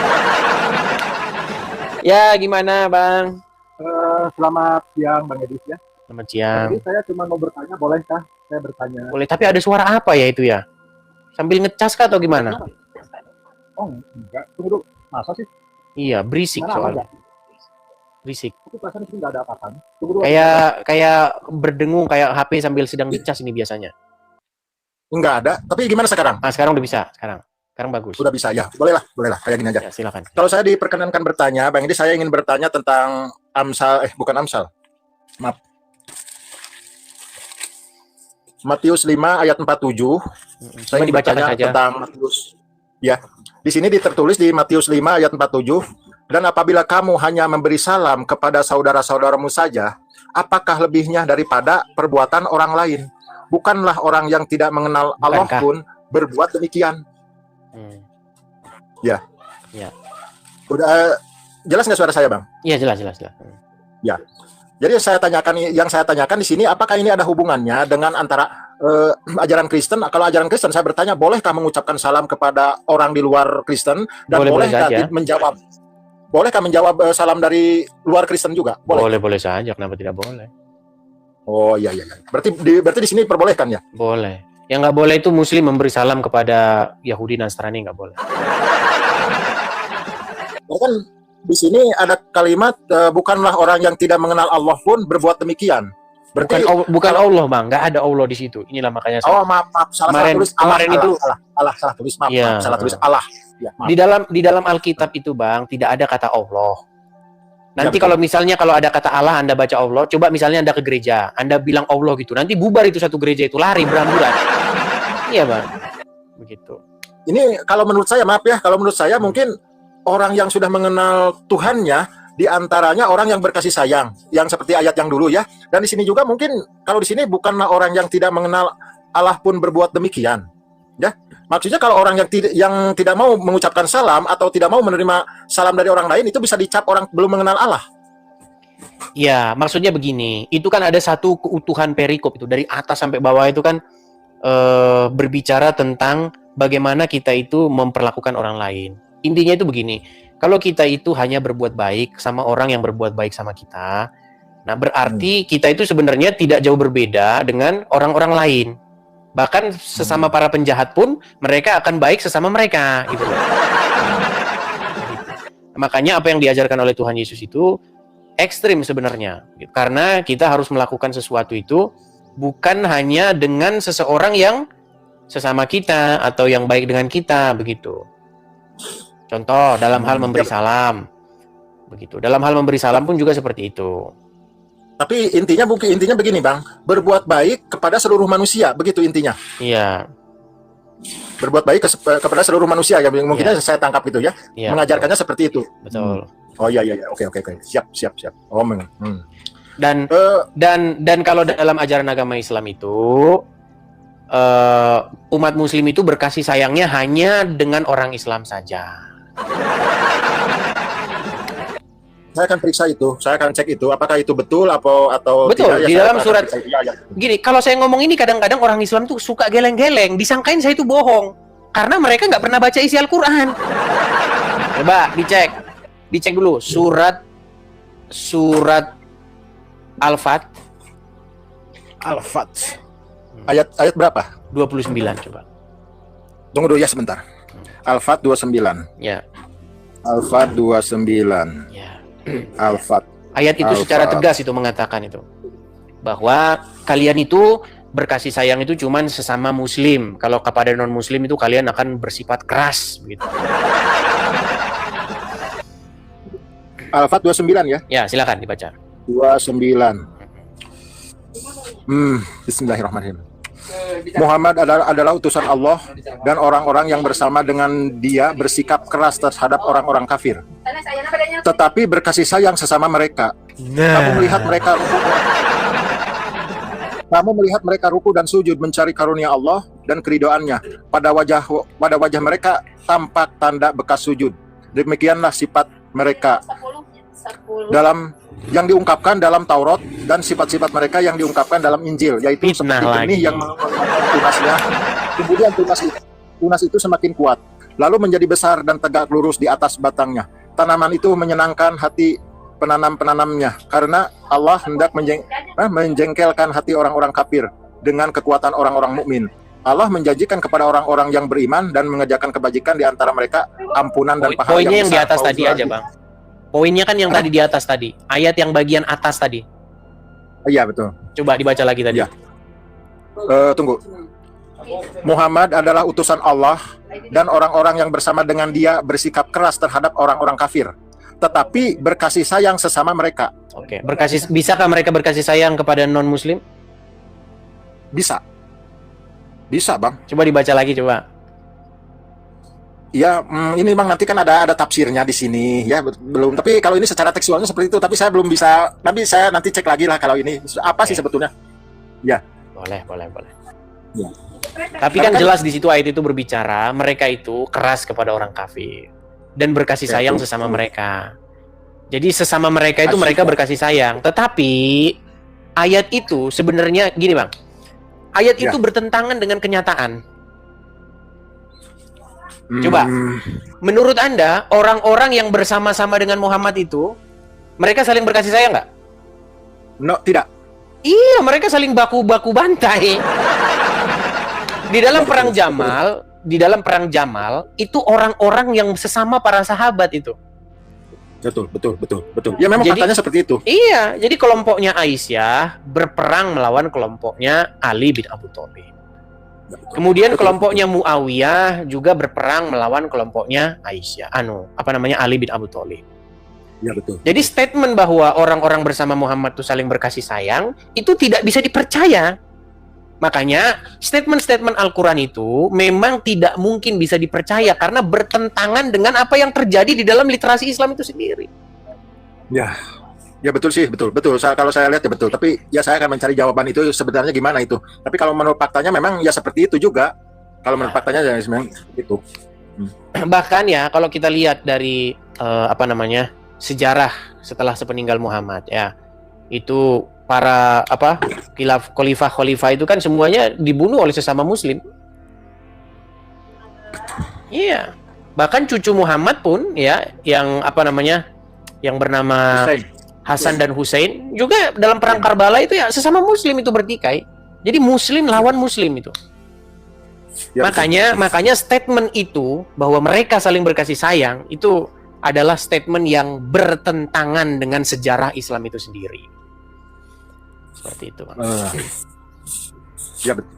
Ya, gimana, Bang? Selamat siang, Bang Edis ya. Selamat siang. Jadi saya cuma mau bertanya, bolehkah saya bertanya? Boleh, tapi ada suara apa ya itu ya? Sambil ngecas kah atau gimana? Oh, enggak. Tunggu dulu. Masa sih? Iya, berisik Mana soalnya. ada? Berisik. Tapi perasaan sih nggak ada apa-apa. Tunggu dulu. Kayak berdengung, kayak HP sambil sedang dicas ini biasanya. Enggak ada. Tapi gimana sekarang? Nah, sekarang udah bisa. Sekarang bagus. Sudah bisa ya. Bolehlah. Kayak gini aja. Ya, silakan. Kalau saya diperkenankan bertanya, Bang Edis, saya ingin bertanya tentang bukan Amsal. Maaf. Matius 5 ayat 47. Saya ingin bertanya saja tentang Matius. Ya. Di sini tertulis di Matius 5 ayat 47. Dan apabila kamu hanya memberi salam kepada saudara-saudaramu saja, apakah lebihnya daripada perbuatan orang lain? Bukanlah orang yang tidak mengenal Allah pun berbuat demikian. Ya. Udah jelas nggak suara saya, Bang? Iya, jelas. Ya. Jadi yang saya tanyakan di sini, apakah ini ada hubungannya dengan antara ajaran Kristen? Kalau ajaran Kristen, saya bertanya, bolehkah mengucapkan salam kepada orang di luar Kristen? Dan bolehkah menjawab salam dari luar Kristen juga? Boleh saja, kenapa tidak boleh? Oh iya. Berarti di sini perbolehkan ya? Boleh. Yang nggak boleh itu Muslim memberi salam kepada Yahudi Nasrani, nggak boleh. Kan di sini ada kalimat bukanlah orang yang tidak mengenal Allah pun berbuat demikian. Berarti bukan Allah, Bang. Nggak ada Allah di situ. Inilah makanya. Oh maaf, salah tulis Allah. Salah tulis, maaf, ya. Salah tulis Allah. Ya, di dalam Alkitab itu, Bang, tidak ada kata Allah. Nanti kalau misalnya ada kata Allah, Anda baca Allah, coba misalnya Anda ke gereja, Anda bilang Allah gitu, nanti bubar itu satu gereja itu, lari berhamburan. Iya, Bang. Begitu. Ini kalau menurut saya, maaf ya, mungkin orang yang sudah mengenal Tuhannya, di antaranya orang yang berkasih sayang, yang seperti ayat yang dulu ya. Dan di sini juga mungkin kalau di sini bukanlah orang yang tidak mengenal Allah pun berbuat demikian. Ya. Maksudnya kalau orang yang tidak mau mengucapkan salam atau tidak mau menerima salam dari orang lain, itu bisa dicap orang belum mengenal Allah. Ya, maksudnya begini, itu kan ada satu keutuhan perikop itu dari atas sampai bawah itu kan berbicara tentang bagaimana kita itu memperlakukan orang lain. Intinya itu begini, kalau kita itu hanya berbuat baik sama orang yang berbuat baik sama kita, nah berarti kita itu sebenarnya tidak jauh berbeda dengan orang-orang lain. Bahkan sesama para penjahat pun mereka akan baik sesama mereka gitu loh. Makanya apa yang diajarkan oleh Tuhan Yesus itu ekstrim sebenarnya. Karena kita harus melakukan sesuatu itu bukan hanya dengan seseorang yang sesama kita atau yang baik dengan kita, begitu. Contoh dalam hal memberi salam, begitu. Dalam hal memberi salam pun juga seperti itu. Tapi intinya begini Bang, berbuat baik kepada seluruh manusia, begitu intinya. Iya. Berbuat baik kepada seluruh manusia, ya mungkinnya saya tangkap gitu ya. Iya, Mengajarkannya seperti itu. Betul. Oh iya, oke. Siap. Oh, Dan kalau dalam ajaran agama Islam itu umat muslim itu berkasih sayangnya hanya dengan orang Islam saja. Saya akan periksa itu, saya akan cek itu, apakah itu betul atau Betul, tidak. Ya, di saya dalam akan surat periksa. Ya. Gini, kalau saya ngomong ini kadang-kadang orang Islam tuh suka geleng-geleng, disangkain saya itu bohong karena mereka nggak pernah baca isi Al-Quran. Coba dicek dulu surat Al-Fat Ayat berapa? 29 coba. Tunggu dulu ya sebentar. Al-Fat 29. Ya. Al-Fat 29. Ya. Al-Fat. Ayat itu secara tegas itu mengatakan itu bahwa kalian itu berkasih sayang itu cuman sesama muslim. Kalau kepada non muslim itu kalian akan bersifat keras begitu. Al-Fat 29 ya? Ya, silakan dibaca. 29. Bismillahirrahmanirrahim. Muhammad adalah utusan Allah dan orang-orang yang bersama dengan dia bersikap keras terhadap orang-orang kafir. Tetapi berkasih sayang sesama mereka. Kamu melihat mereka ruku dan sujud mencari karunia Allah dan keridhoannya. Pada wajah mereka tampak tanda bekas sujud. Demikianlah sifat mereka yang diungkapkan dalam Taurat dan sifat-sifat mereka yang diungkapkan dalam Injil, yaitu seperti benih yang tunasnya. Kemudian tunas itu semakin kuat, lalu menjadi besar dan tegak lurus di atas batangnya. Tanaman itu menyenangkan hati penanamnya, karena Allah hendak menjengkelkan hati orang-orang kafir dengan kekuatan orang-orang mukmin. Allah menjanjikan kepada orang-orang yang beriman dan mengerjakan kebajikan di antara mereka ampunan dan pahala Poinnya yang di besar. atas tadi aja, Bang. Poinnya kan yang tadi di atas tadi. Ayat yang bagian atas tadi. Iya, betul. Coba dibaca lagi tadi. Ya. Tunggu. Muhammad adalah utusan Allah dan orang-orang yang bersama dengan dia bersikap keras terhadap orang-orang kafir, tetapi berkasih sayang sesama mereka. Oke, bisakah mereka berkasih sayang kepada non-muslim? Bisa, Bang. Coba dibaca lagi, coba. Ya, ini Bang, nanti kan ada tafsirnya di sini ya, belum. Tapi kalau ini secara tekstualnya seperti itu, tapi saya belum bisa. Tapi saya nanti cek lagi lah kalau ini apa sih sebetulnya. Ya. Boleh. Ya. Tapi kan jelas di situ ayat itu berbicara mereka itu keras kepada orang kafir dan berkasih sayang sesama mereka. Jadi sesama mereka itu mereka berkasih sayang. Tetapi ayat itu sebenarnya gini, Bang. Ayat itu bertentangan dengan kenyataan. Coba, menurut Anda, orang-orang yang bersama-sama dengan Muhammad itu, mereka saling berkasih sayang nggak? No, tidak. Iya, mereka saling baku-baku bantai. Di dalam perang Jamal, itu orang-orang yang sesama para sahabat itu. Betul. Ya memang faktanya seperti itu. Iya, jadi kelompoknya Aisyah berperang melawan kelompoknya Ali bin Abu Thalib. Kemudian kelompoknya Muawiyah juga berperang melawan kelompoknya Aisyah, Ali bin Abu Thalib. Ya, betul. Jadi statement bahwa orang-orang bersama Muhammad itu saling berkasih sayang itu tidak bisa dipercaya. Makanya statement-statement Al-Quran itu memang tidak mungkin bisa dipercaya karena bertentangan dengan apa yang terjadi di dalam literasi Islam itu sendiri. Ya betul sih, betul. Kalau saya lihat ya betul. Tapi ya saya akan mencari jawaban itu sebenarnya gimana itu. Tapi kalau menurut faktanya memang ya seperti itu juga. Kalau menurut faktanya ya memang itu. Bahkan ya kalau kita lihat dari sejarah setelah sepeninggal Muhammad ya, itu para khalifah itu kan semuanya dibunuh oleh sesama muslim. Iya. Bahkan cucu Muhammad pun ya yang bernama Hasan dan Husain juga dalam perang Karbala itu ya sesama muslim itu bertikai. Jadi muslim lawan muslim itu. Ya, makanya statement itu bahwa mereka saling berkasih sayang itu adalah statement yang bertentangan dengan sejarah Islam itu sendiri. Seperti itu, Pak. Ya betul.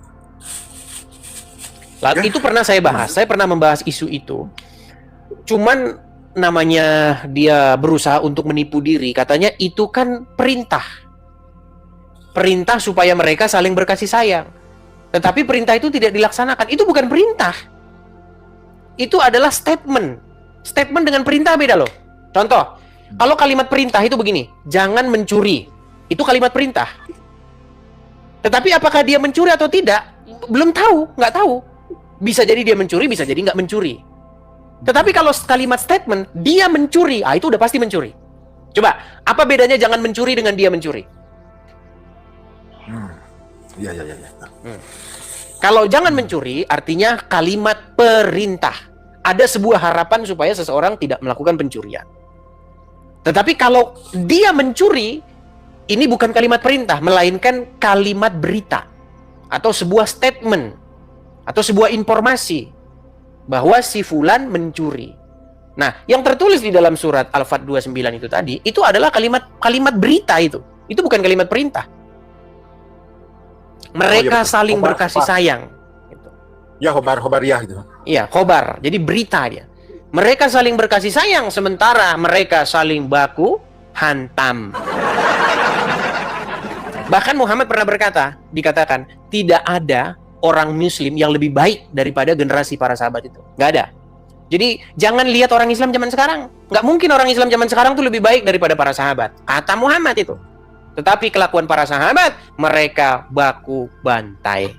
Itu pernah saya bahas. Saya pernah membahas isu itu. Cuman namanya dia berusaha untuk menipu diri. Katanya itu kan perintah. Perintah supaya mereka saling berkasih sayang. Tetapi perintah itu tidak dilaksanakan. Itu bukan perintah. Itu adalah statement. Statement dengan perintah beda loh. Contoh, kalau kalimat perintah itu begini, jangan mencuri. Itu kalimat perintah. Tetapi apakah dia mencuri atau tidak? Belum tahu, nggak tahu. Bisa jadi dia mencuri, bisa jadi nggak mencuri. Tetapi kalau kalimat statement, dia mencuri, itu udah pasti mencuri. Coba, apa bedanya jangan mencuri dengan dia mencuri? Iya. Kalau jangan mencuri, artinya kalimat perintah. Ada sebuah harapan supaya seseorang tidak melakukan pencurian. Tetapi kalau dia mencuri, ini bukan kalimat perintah, melainkan kalimat berita. Atau sebuah statement. Atau sebuah informasi. Bahwa si fulan mencuri. Nah, yang tertulis di dalam surat Al-Fat 29 itu tadi, itu adalah kalimat berita itu. Itu bukan kalimat perintah. Mereka saling berkasih sayang. Gitu. Ya, khobariyah gitu. Iya, khobar. Jadi berita dia. Mereka saling berkasih sayang, sementara mereka saling baku hantam. Bahkan Muhammad pernah dikatakan, tidak ada orang muslim yang lebih baik daripada generasi para sahabat itu. Nggak ada. Jadi, jangan lihat orang Islam zaman sekarang. Nggak mungkin orang Islam zaman sekarang tuh lebih baik daripada para sahabat. Kata Muhammad itu. Tetapi kelakuan para sahabat, mereka baku bantai.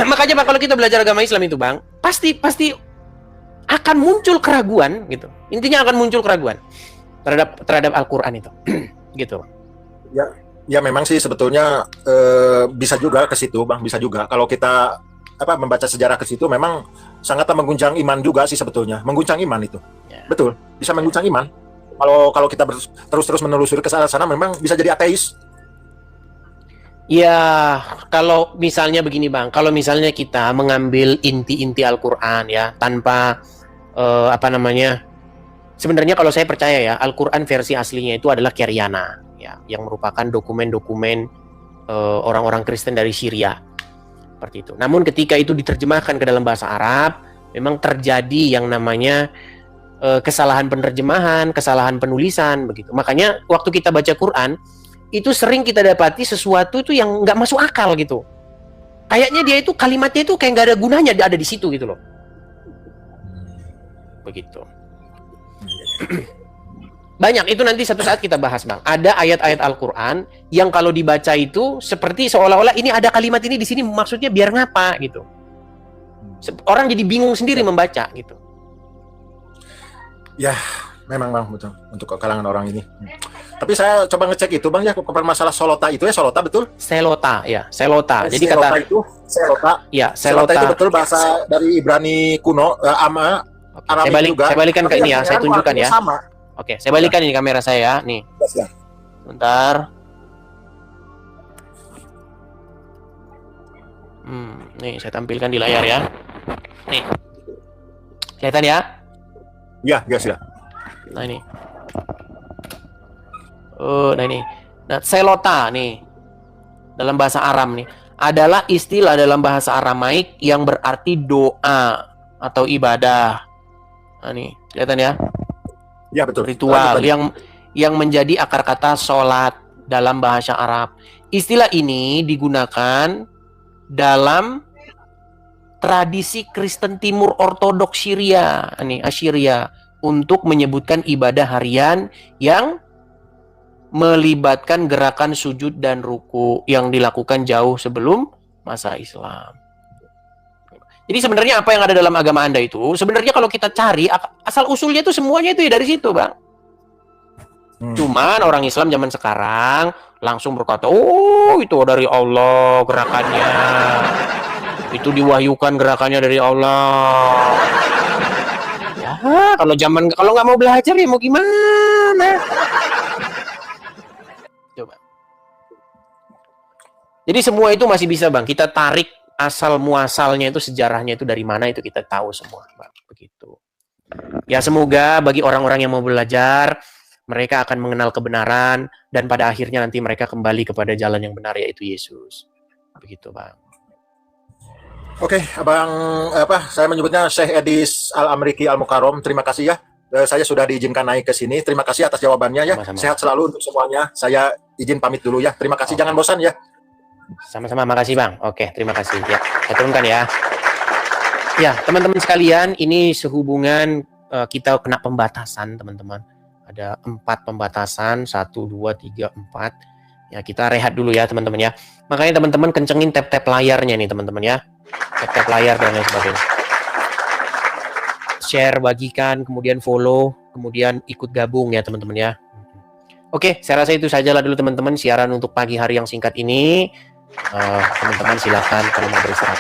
Makanya Bang, kalau kita belajar agama Islam itu Bang, pasti akan muncul keraguan gitu. Intinya akan muncul keraguan terhadap Al-Qur'an itu. Gitu. Ya memang sih sebetulnya bisa juga ke situ Bang, bisa juga. Kalau kita membaca sejarah ke situ memang sangatlah mengguncang iman juga sih sebetulnya. Mengguncang iman itu. Ya. Betul, bisa mengguncang iman. Kalau kita terus menelusuri ke sana memang bisa jadi ateis. Ya, kalau misalnya begini Bang, kalau misalnya kita mengambil inti-inti Al-Qur'an ya, tanpa sebenarnya kalau saya percaya ya, Al-Qur'an versi aslinya itu adalah Qaryana ya, yang merupakan dokumen-dokumen orang-orang Kristen dari Syria. Seperti itu. Namun ketika itu diterjemahkan ke dalam bahasa Arab, memang terjadi yang namanya kesalahan penerjemahan, kesalahan penulisan begitu. Makanya waktu kita baca Quran itu sering kita dapati sesuatu itu yang nggak masuk akal gitu. Kayaknya dia itu kalimatnya itu kayak nggak ada gunanya ada di situ gitu loh. Begitu. Banyak itu nanti satu saat kita bahas Bang. Ada ayat-ayat Al-Quran yang kalau dibaca itu seperti seolah-olah ini ada kalimat ini di sini maksudnya biar ngapa gitu. Orang jadi bingung sendiri membaca gitu. Ya, memang Bang, betul. Untuk kalangan orang ini. Tapi saya coba ngecek itu Bang ya, masalah solota itu ya, solota betul? Selota, ya, selota. Jadi selota kata itu, selota. Ya, selota itu betul bahasa dari Ibrani kuno, Arabi juga. Saya balikan ke ini ya, saya tunjukkan ya. Sama. Oke, saya balikan ini kamera saya, nih. Ya. Bentar. Nih, saya tampilkan di layar ya. Nih. Kelihatan ya? Ya, sudah. Nah ini. Nah ini. Nah, selota nih. Dalam bahasa Aram nih. Adalah istilah dalam bahasa Aramaik yang berarti doa atau ibadah. Nah nih, kelihatan ya? Ya, betul. Ritual yang menjadi akar kata sholat dalam bahasa Arab. Istilah ini digunakan dalam tradisi Kristen Timur Ortodoks Syria, Assyria, untuk menyebutkan ibadah harian yang melibatkan gerakan sujud dan ruku yang dilakukan jauh sebelum masa Islam. Jadi sebenarnya apa yang ada dalam agama Anda itu, sebenarnya kalau kita cari asal usulnya itu semuanya itu ya dari situ, Bang. Cuman orang Islam zaman sekarang langsung berkata, oh itu dari Allah gerakannya. Itu diwahyukan gerakannya dari Allah. Ya, kalau nggak mau belajar ya mau gimana? Coba. Jadi semua itu masih bisa Bang. Kita tarik asal muasalnya itu sejarahnya itu dari mana itu kita tahu semua Bang. Begitu. Ya semoga bagi orang-orang yang mau belajar mereka akan mengenal kebenaran, dan pada akhirnya nanti mereka kembali kepada jalan yang benar, yaitu Yesus. Begitu, Bang. Oke, Abang saya menyebutnya Syekh Edis Al-Amriki Al-Mukarrom. Terima kasih ya. Saya sudah diizinkan naik ke sini. Terima kasih atas jawabannya ya. Sama-sama. Sehat selalu untuk semuanya. Saya izin pamit dulu ya. Terima kasih. Jangan bosan ya. Sama-sama, makasih Bang. Oke, terima kasih. Ya, saya turunkan ya. Ya, teman-teman sekalian, ini sehubungan kita kena pembatasan, teman-teman. Ada 4 pembatasan, 1, 2, 3, 4. Ya, kita rehat dulu ya, teman-teman ya. Makanya teman-teman kencengin tap-tap layarnya nih, teman-teman ya. Tap-tap layar dan lain sebagainya. Share, bagikan, kemudian follow, kemudian ikut gabung ya, teman-teman ya. Oke, saya rasa itu sajalah dulu teman-teman siaran untuk pagi hari yang singkat ini. Teman-teman silakan kalau mau beristirahat.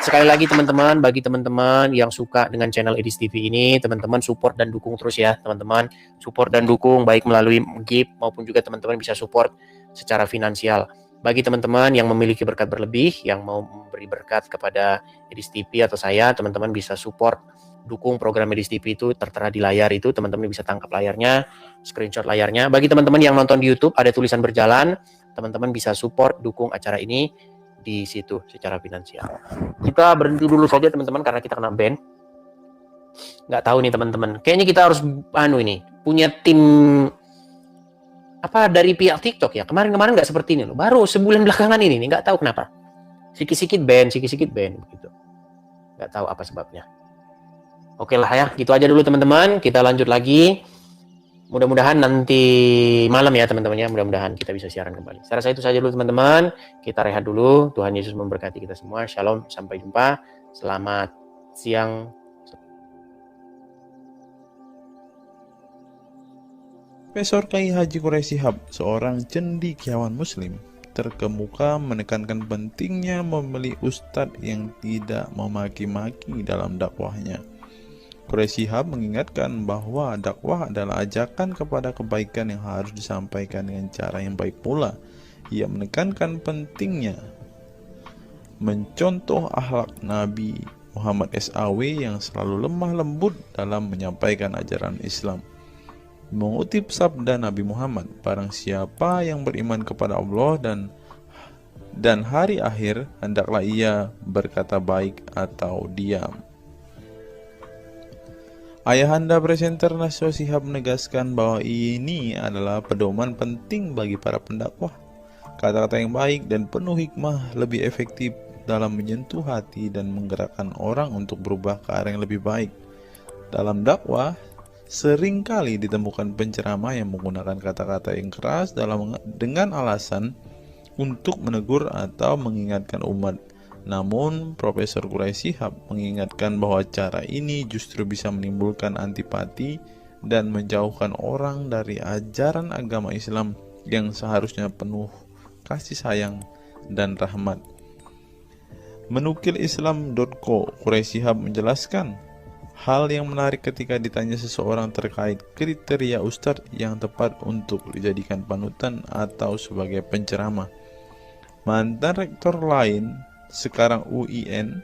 Sekali lagi teman-teman, bagi teman-teman yang suka dengan channel Edis TV ini, teman-teman support dan dukung terus ya, teman-teman. Support dan dukung baik melalui gift maupun juga teman-teman bisa support secara finansial. Bagi teman-teman yang memiliki berkat berlebih, yang mau memberi berkat kepada Edis TV atau saya, teman-teman bisa support, dukung program Edis TV itu tertera di layar itu, teman-teman bisa tangkap layarnya, screenshot layarnya. Bagi teman-teman yang nonton di YouTube, ada tulisan berjalan, teman-teman bisa support, dukung acara ini di situ secara finansial. Kita berhenti dulu saja teman-teman karena kita kena ban. Nggak tahu nih teman-teman. Kayaknya kita harus punya tim dari pihak TikTok ya. Kemarin-kemarin nggak seperti ini loh. Baru sebulan belakangan ini nih, nggak tahu kenapa. Sikit-sikit ban begitu. Nggak tahu apa sebabnya. Oke lah ya, gitu aja dulu teman-teman. Kita lanjut lagi. Mudah-mudahan nanti malam ya teman-teman ya, mudah-mudahan kita bisa siaran kembali. Saya rasa itu saja dulu teman-teman. Kita rehat dulu. Tuhan Yesus memberkati kita semua. Shalom, sampai jumpa. Selamat siang. Profesor Kiai Haji Quraisy Shihab, seorang cendekiawan muslim, terkemuka menekankan pentingnya memilih ustadz yang tidak memaki-maki dalam dakwahnya. Quraisy Shihab mengingatkan bahwa dakwah adalah ajakan kepada kebaikan yang harus disampaikan dengan cara yang baik pula. Ia menekankan pentingnya mencontoh akhlak Nabi Muhammad SAW yang selalu lemah lembut dalam menyampaikan ajaran Islam. Mengutip sabda Nabi Muhammad, barang siapa yang beriman kepada Allah dan hari akhir, hendaklah ia berkata baik atau diam. Ayahanda presenter Naswa Shihab menegaskan bahwa ini adalah pedoman penting bagi para pendakwah. Kata-kata yang baik dan penuh hikmah lebih efektif dalam menyentuh hati dan menggerakkan orang untuk berubah ke arah yang lebih baik. Dalam dakwah, seringkali ditemukan penceramah yang menggunakan kata-kata yang keras dengan alasan untuk menegur atau mengingatkan umat. Namun, Profesor Quraisy Shihab mengingatkan bahwa cara ini justru bisa menimbulkan antipati dan menjauhkan orang dari ajaran agama Islam yang seharusnya penuh kasih sayang dan rahmat. Menukil Islam.co, Quraisy Shihab menjelaskan hal yang menarik ketika ditanya seseorang terkait kriteria ustadz yang tepat untuk dijadikan panutan atau sebagai penceramah. Mantan rektor lain sekarang UIN,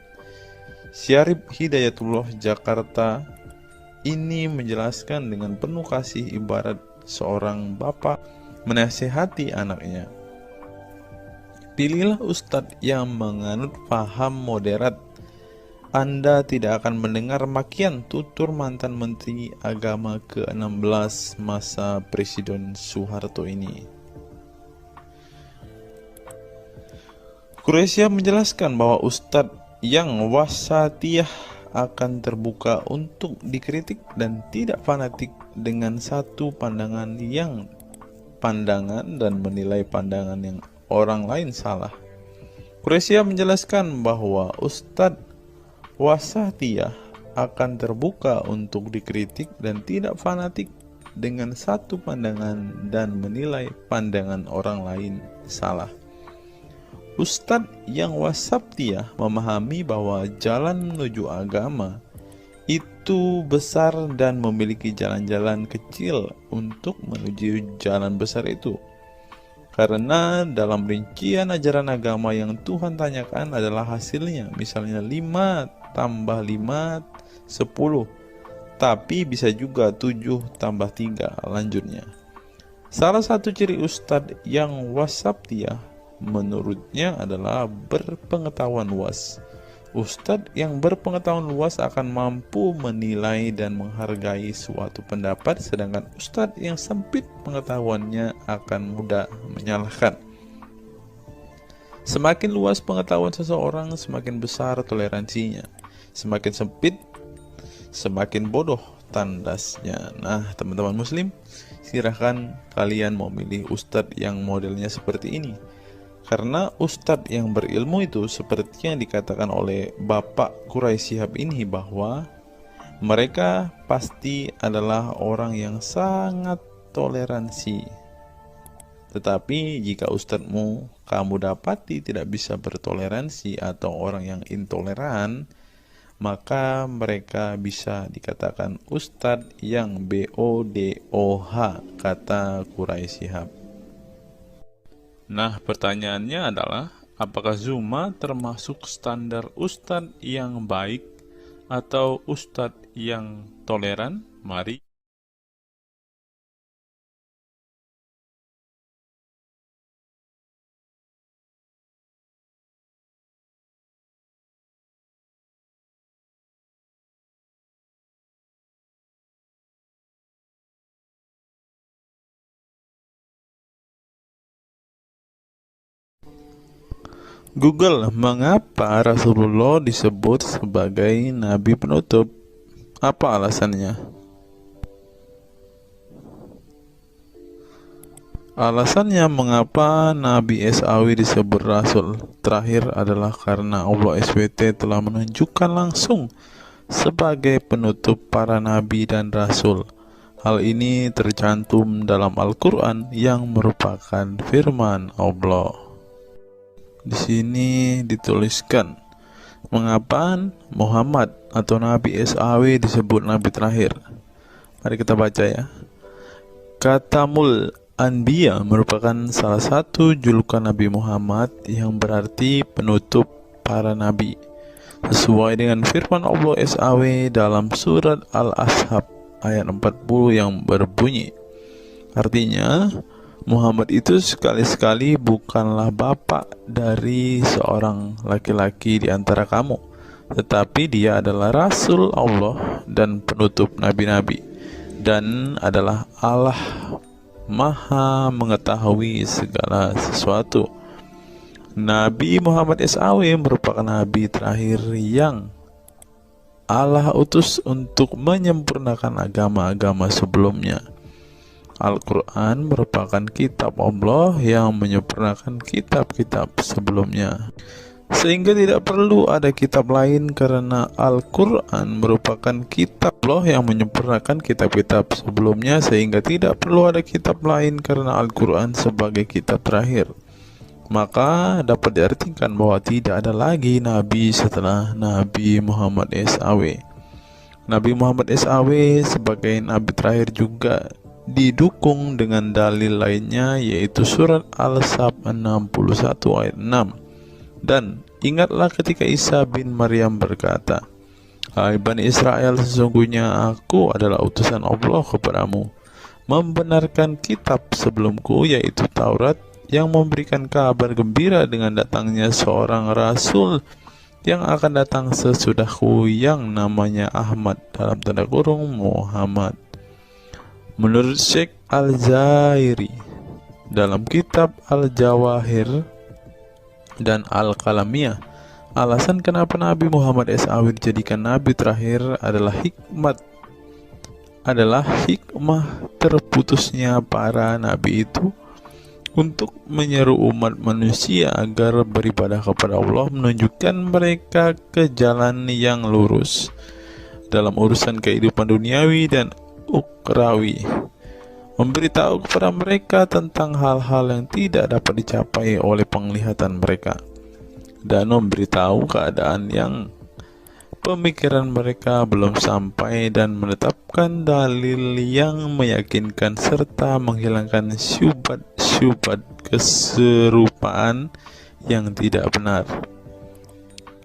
Syarif Hidayatullah Jakarta, ini menjelaskan dengan penuh kasih ibarat seorang bapak menasihati anaknya. Pilihlah ustadz yang menganut paham moderat. Anda tidak akan mendengar makian tutur mantan Menteri Agama ke-16 masa Presiden Soeharto ini. Quraisy Shihab menjelaskan bahwa ustadz yang wasatiyah akan terbuka untuk dikritik dan tidak fanatik dengan satu pandangan dan menilai pandangan yang orang lain salah. Quraisy Shihab menjelaskan bahwa ustadz wasatiyah akan terbuka untuk dikritik dan tidak fanatik dengan satu pandangan dan menilai pandangan orang lain salah. Ustadz yang wasatiyah memahami bahwa jalan menuju agama itu besar dan memiliki jalan-jalan kecil untuk menuju jalan besar itu. Karena dalam rincian ajaran agama yang Tuhan tanyakan adalah hasilnya, misalnya 5 tambah 5, 10. Tetapi bisa juga 7+3 lanjutnya. Salah satu ciri ustadz yang wasatiyah menurutnya adalah berpengetahuan luas. Ustadz yang berpengetahuan luas akan mampu menilai dan menghargai suatu pendapat, sedangkan ustadz yang sempit pengetahuannya akan mudah menyalahkan. Semakin luas pengetahuan seseorang, semakin besar toleransinya. Semakin sempit, semakin bodoh tandasnya. Nah, teman-teman muslim, silahkan kalian mau milih ustadz yang modelnya seperti ini. Karena ustadz yang berilmu itu seperti yang dikatakan oleh Bapak Quraisy Shihab ini, bahwa mereka pasti adalah orang yang sangat toleransi. Tetapi jika ustadzmu kamu dapati tidak bisa bertoleransi atau orang yang intoleran, maka mereka bisa dikatakan ustadz yang BODOH, kata Quraisy Shihab. Nah, pertanyaannya adalah, apakah Zuma termasuk standar ustadz yang baik atau ustadz yang toleran? Mari Google, mengapa Rasulullah disebut sebagai nabi penutup? Apa alasannya? Alasannya mengapa Nabi SAW disebut Rasul terakhir adalah karena Allah SWT telah menunjukkan langsung sebagai penutup para nabi dan rasul. Hal ini tercantum dalam Al-Quran yang merupakan firman Allah. Di sini dituliskan, mengapa Muhammad atau Nabi SAW disebut Nabi terakhir? Mari kita baca ya. Katamul Anbiya merupakan salah satu julukan Nabi Muhammad yang berarti penutup para nabi, sesuai dengan firman Allah SAW dalam surat Al-Ashab ayat 40 yang berbunyi, artinya Muhammad itu sekali-sekali bukanlah bapak dari seorang laki-laki di antara kamu, tetapi dia adalah Rasul Allah dan penutup nabi-nabi, dan adalah Allah Maha mengetahui segala sesuatu. Nabi Muhammad SAW merupakan nabi terakhir yang Allah utus untuk menyempurnakan agama-agama sebelumnya. Al-Quran merupakan kitab Allah yang menyempurnakan kitab-kitab sebelumnya, sehingga tidak perlu ada kitab lain karena Al-Quran merupakan kitab Allah yang menyempurnakan kitab-kitab sebelumnya, sehingga tidak perlu ada kitab lain karena Al-Quran sebagai kitab terakhir. Maka dapat diartikan bahwa tidak ada lagi nabi setelah Nabi Muhammad SAW. Nabi Muhammad SAW sebagai nabi terakhir juga didukung dengan dalil lainnya, yaitu surat Al-Sab 61 ayat 6. Dan ingatlah ketika Isa bin Maryam berkata, "Hai Bani Israel, sesungguhnya aku adalah utusan Allah kepadamu, membenarkan kitab sebelumku, yaitu Taurat, yang memberikan kabar gembira dengan datangnya seorang Rasul yang akan datang sesudahku, yang namanya Ahmad, dalam tanda kurung Muhammad." Menurut Syekh Al-Zairi dalam kitab Al-Jawahir dan Al-Kalamiyah, alasan kenapa Nabi Muhammad SAW dijadikan nabi terakhir adalah hikmah terputusnya para nabi itu untuk menyeru umat manusia agar beribadah kepada Allah, menunjukkan mereka ke jalan yang lurus dalam urusan kehidupan duniawi dan ukrawi, memberitahu kepada mereka tentang hal-hal yang tidak dapat dicapai oleh penglihatan mereka, dan memberitahu keadaan yang pemikiran mereka belum sampai, dan menetapkan dalil yang meyakinkan serta menghilangkan syubhat keserupaan yang tidak benar.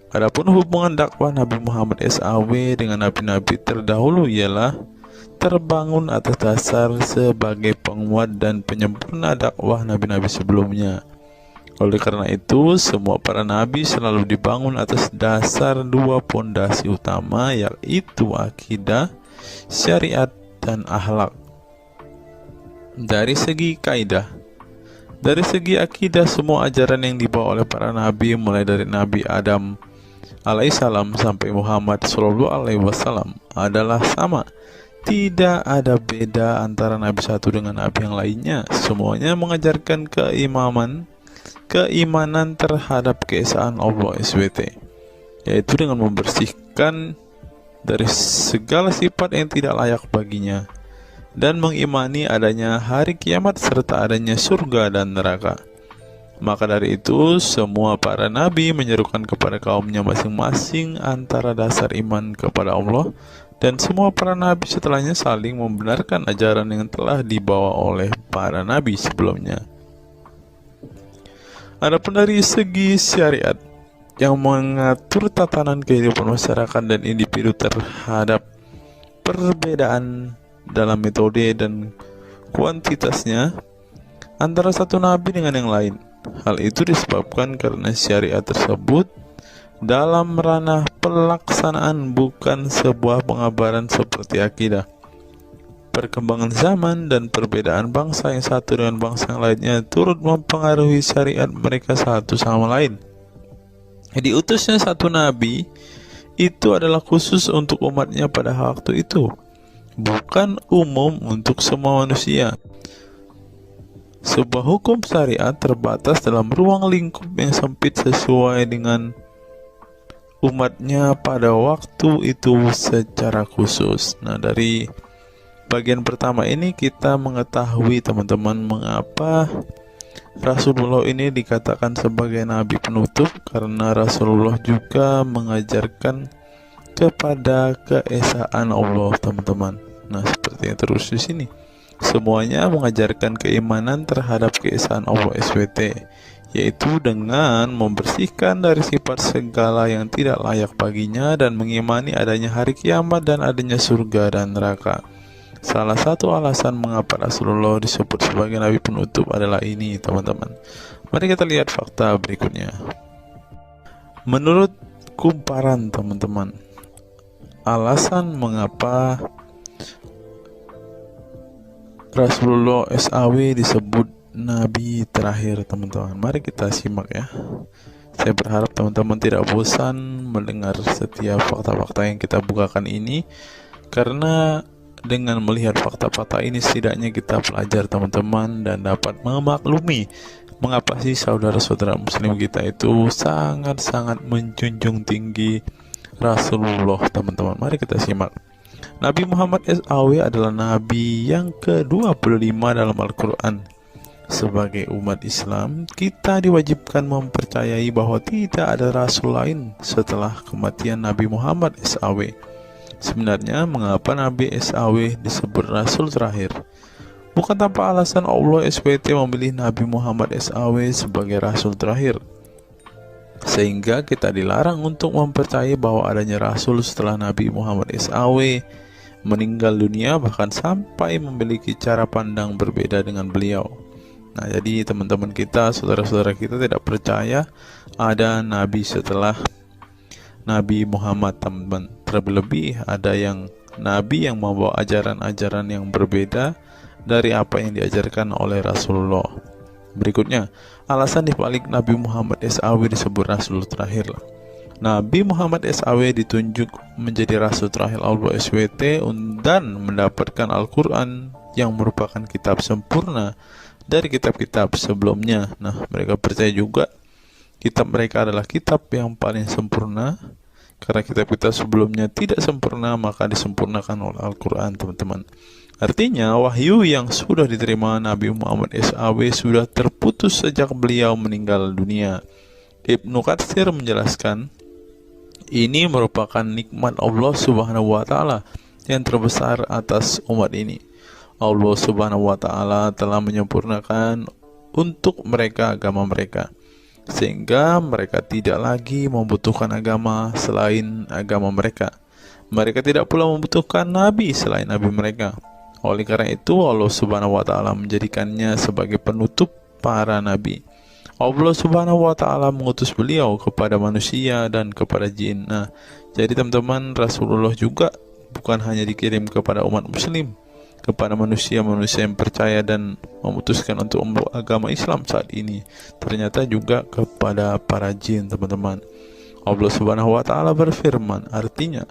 Adapun hubungan dakwah Nabi Muhammad SAW dengan nabi-nabi terdahulu ialah terbangun atas dasar sebagai penguat dan penyempurna dakwah nabi-nabi sebelumnya. Oleh karena itu, semua para nabi selalu dibangun atas dasar dua pondasi utama, yaitu akidah, syariat, dan akhlak. Dari segi kaidah, dari segi akidah, semua ajaran yang dibawa oleh para nabi mulai dari Nabi Adam alaihissalam sampai Muhammad SAW adalah sama. Tidak ada beda antara nabi satu dengan nabi yang lainnya. Semuanya mengajarkan keimanan terhadap keesaan Allah SWT, yaitu dengan membersihkan dari segala sifat yang tidak layak baginya dan mengimani adanya hari kiamat serta adanya surga dan neraka. Maka dari itu, semua para nabi menyerukan kepada kaumnya masing-masing antara dasar iman kepada Allah, dan semua para nabi setelahnya saling membenarkan ajaran yang telah dibawa oleh para nabi sebelumnya. Adapun dari segi syariat yang mengatur tatanan kehidupan masyarakat dan individu terhadap perbedaan dalam metode dan kuantitasnya antara satu nabi dengan yang lain. Hal itu disebabkan karena syariat tersebut dalam ranah pelaksanaan, bukan sebuah pengabaran seperti akidah. Perkembangan zaman dan perbedaan bangsa yang satu dengan bangsa yang lainnya turut mempengaruhi syariat mereka satu sama lain. Diutusnya satu nabi itu adalah khusus untuk umatnya pada waktu itu, bukan umum untuk semua manusia. Sebuah hukum syariat terbatas dalam ruang lingkup yang sempit sesuai dengan umatnya pada waktu itu secara khusus. Nah, dari bagian pertama ini kita mengetahui teman-teman mengapa Rasulullah ini dikatakan sebagai nabi penutup, karena Rasulullah juga mengajarkan kepada keesaan Allah, teman-teman. Nah, seperti yang terus di sini. Semuanya mengajarkan keimanan terhadap keesaan Allah SWT, yaitu dengan membersihkan dari sifat segala yang tidak layak baginya dan mengimani adanya hari kiamat dan adanya surga dan neraka. Salah satu alasan mengapa Rasulullah disebut sebagai nabi penutup adalah ini, teman-teman. Mari kita lihat fakta berikutnya. Menurut kumparan, teman-teman, alasan mengapa Rasulullah SAW disebut nabi terakhir, teman-teman. Mari kita simak ya. Saya berharap teman-teman tidak bosan mendengar setiap fakta-fakta yang kita bukakan ini, karena dengan melihat fakta-fakta ini setidaknya kita belajar, teman-teman, dan dapat memaklumi mengapa sih saudara-saudara muslim kita itu sangat-sangat menjunjung tinggi Rasulullah, teman-teman. Mari kita simak. Nabi Muhammad SAW adalah nabi yang ke-25 dalam Al-Quran. Sebagai umat Islam, kita diwajibkan mempercayai bahwa tidak ada rasul lain setelah kematian Nabi Muhammad SAW. Sebenarnya, mengapa Nabi SAW disebut rasul terakhir? Bukan tanpa alasan Allah SWT memilih Nabi Muhammad SAW sebagai rasul terakhir, sehingga kita dilarang untuk mempercayai bahwa adanya rasul setelah Nabi Muhammad SAW meninggal dunia, bahkan sampai memiliki cara pandang berbeda dengan beliau. Nah, jadi teman-teman kita, saudara-saudara kita tidak percaya ada nabi setelah Nabi Muhammad, teman-teman. Terlebih ada yang nabi yang membawa ajaran-ajaran yang berbeda dari apa yang diajarkan oleh Rasulullah. Berikutnya, alasan dibalik Nabi Muhammad SAW disebut rasul terakhir. Nabi Muhammad SAW ditunjuk menjadi rasul terakhir Allah SWT dan mendapatkan Al-Quran yang merupakan kitab sempurna dari kitab-kitab sebelumnya. Nah, mereka percaya juga kitab mereka adalah kitab yang paling sempurna, karena kitab-kitab sebelumnya tidak sempurna, maka disempurnakan oleh Al-Quran, teman-teman. Artinya, wahyu yang sudah diterima Nabi Muhammad SAW sudah terputus sejak beliau meninggal dunia. Ibnu Katsir menjelaskan, ini merupakan nikmat Allah Subhanahu wa Ta'ala yang terbesar atas umat ini. Allah Subhanahu wa Ta'ala telah menyempurnakan untuk mereka agama mereka. sehingga mereka tidak lagi membutuhkan agama selain agama mereka. Mereka tidak pula membutuhkan nabi selain nabi mereka. Oleh karena itu Allah Subhanahu wa taala menjadikannya sebagai penutup para nabi. Allah Subhanahu wa taala mengutus beliau kepada manusia dan kepada jin. Nah, jadi teman-teman, Rasulullah juga bukan hanya dikirim kepada umat muslim, kepada manusia-manusia yang percaya dan memutuskan untuk memeluk agama Islam saat ini, ternyata juga kepada para jin, teman-teman. Allah Subhanahu wa taala berfirman, artinya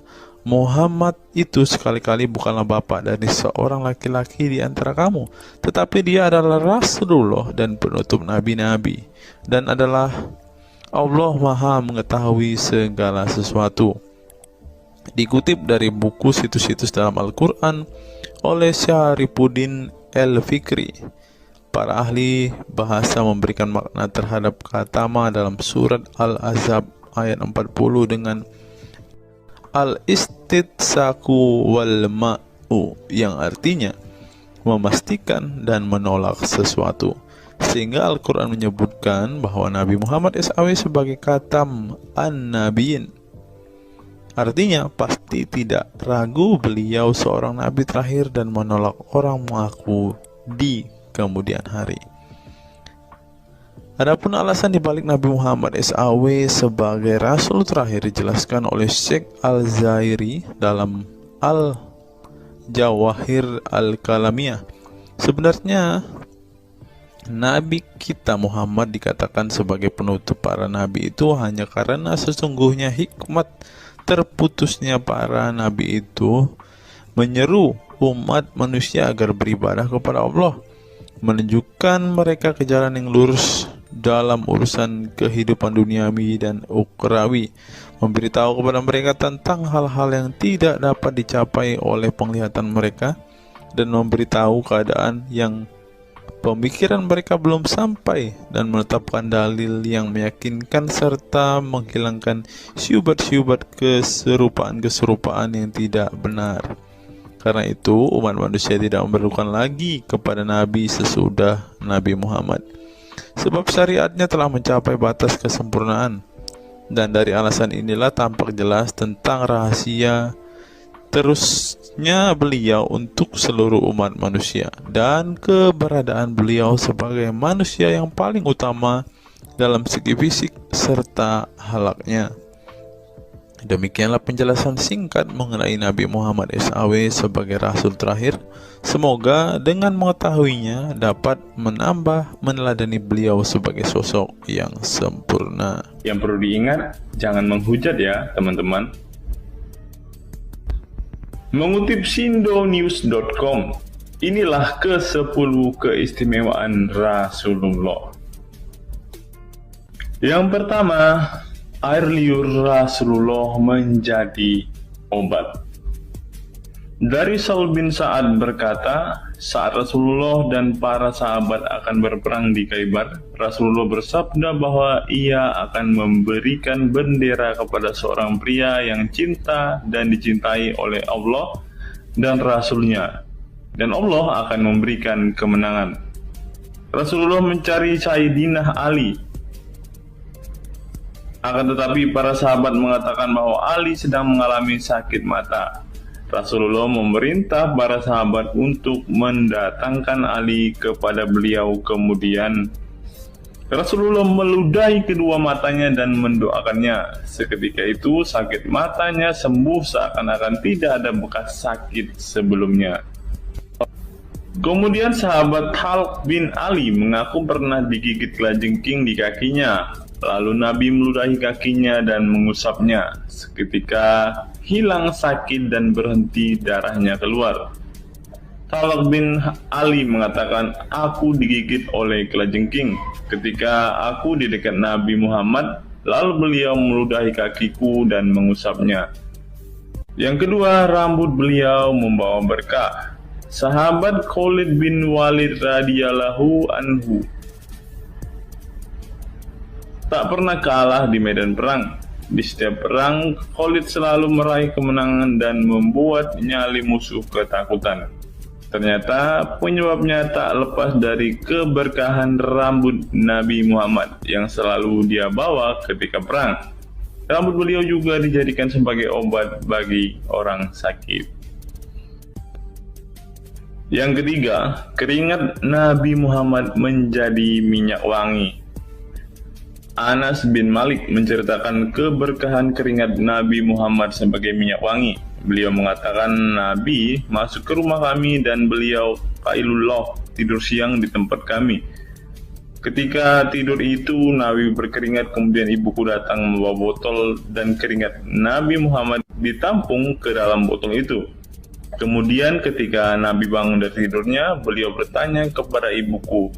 Muhammad itu sekali-kali bukanlah bapa dari seorang laki-laki di antara kamu, tetapi dia adalah Rasulullah dan penutup nabi-nabi, dan adalah Allah Maha mengetahui segala sesuatu. Dikutip dari buku situs-situs dalam Al-Quran oleh Syarifuddin Al-Fikri, para ahli bahasa memberikan makna terhadap kata ma dalam surat Al-Ahzab ayat 40 dengan al-istitsaku wal ma'u, yang artinya memastikan dan menolak sesuatu. Sehingga Al-Quran menyebutkan bahwa Nabi Muhammad SAW sebagai khatam an-nabiyin. Artinya pasti tidak ragu beliau seorang nabi terakhir dan menolak orang mengaku di kemudian hari. Adapun alasan dibalik Nabi Muhammad SAW sebagai Rasul terakhir dijelaskan oleh Syekh Al-Zairi dalam Al-Jawahir Al-Kalamiyah. Sebenarnya Nabi kita Muhammad dikatakan sebagai penutup para nabi itu hanya karena sesungguhnya hikmat terputusnya para nabi itu menyeru umat manusia agar beribadah kepada Allah, menunjukkan mereka ke jalan yang lurus dalam urusan kehidupan duniawi dan ukhrawi, memberitahu kepada mereka tentang hal-hal yang tidak dapat dicapai oleh penglihatan mereka, dan memberitahu keadaan yang pemikiran mereka belum sampai, dan menetapkan dalil yang meyakinkan serta menghilangkan syubhat-syubhat keserupaan-keserupaan yang tidak benar. Karena itu umat manusia tidak memerlukan lagi kepada nabi sesudah Nabi Muhammad, sebab syariatnya telah mencapai batas kesempurnaan. Dan dari alasan inilah tampak jelas tentang rahasia terusnya beliau untuk seluruh umat manusia, dan keberadaan beliau sebagai manusia yang paling utama dalam segi fisik serta halaknya. Demikianlah penjelasan singkat mengenai Nabi Muhammad SAW sebagai Rasul terakhir. Semoga dengan mengetahuinya dapat menambah meneladani beliau sebagai sosok yang sempurna. Yang perlu diingat, jangan menghujat ya teman-teman. Mengutip sindonews.com, inilah ke-10 keistimewaan Rasulullah. Yang pertama, air liur Rasulullah menjadi obat. Dari Sahl bin Sa'ad berkata, saat Rasulullah dan para sahabat akan berperang di Khaybar, Rasulullah bersabda bahwa ia akan memberikan bendera kepada seorang pria yang cinta dan dicintai oleh Allah dan Rasulnya, dan Allah akan memberikan kemenangan. Rasulullah mencari Sayyidina Ali, akan tetapi para sahabat mengatakan bahwa Ali sedang mengalami sakit mata. Rasulullah memerintah para sahabat untuk mendatangkan Ali kepada beliau. Kemudian Rasulullah meludahi kedua matanya dan mendoakannya. Seketika itu sakit matanya sembuh seakan-akan tidak ada bekas sakit sebelumnya. Kemudian sahabat Khalid bin Ali mengaku pernah digigit kalajengking di kakinya. Lalu Nabi meludahi kakinya dan mengusapnya. Seketika hilang sakit dan berhenti darahnya keluar. Khalid bin Ali mengatakan, aku digigit oleh kalajengking ketika aku di dekat Nabi Muhammad, lalu beliau meludahi kakiku dan mengusapnya. Yang kedua, rambut beliau membawa berkah. Sahabat Khalid bin Walid radhiyallahu anhu tak pernah kalah di medan perang. Di setiap perang, Khalid selalu meraih kemenangan dan membuat nyali musuh ketakutan. Ternyata penyebabnya tak lepas dari keberkahan rambut Nabi Muhammad yang selalu dia bawa ketika perang. Rambut beliau juga dijadikan sebagai obat bagi orang sakit. Yang ketiga, keringat Nabi Muhammad menjadi minyak wangi. Anas bin Malik menceritakan keberkahan keringat Nabi Muhammad sebagai minyak wangi. Beliau mengatakan, Nabi masuk ke rumah kami dan beliau qailullah, tidur siang di tempat kami. Ketika tidur itu, Nabi berkeringat, kemudian ibuku datang membawa botol dan keringat Nabi Muhammad ditampung ke dalam botol itu. Kemudian ketika Nabi bangun dari tidurnya, beliau bertanya kepada ibuku,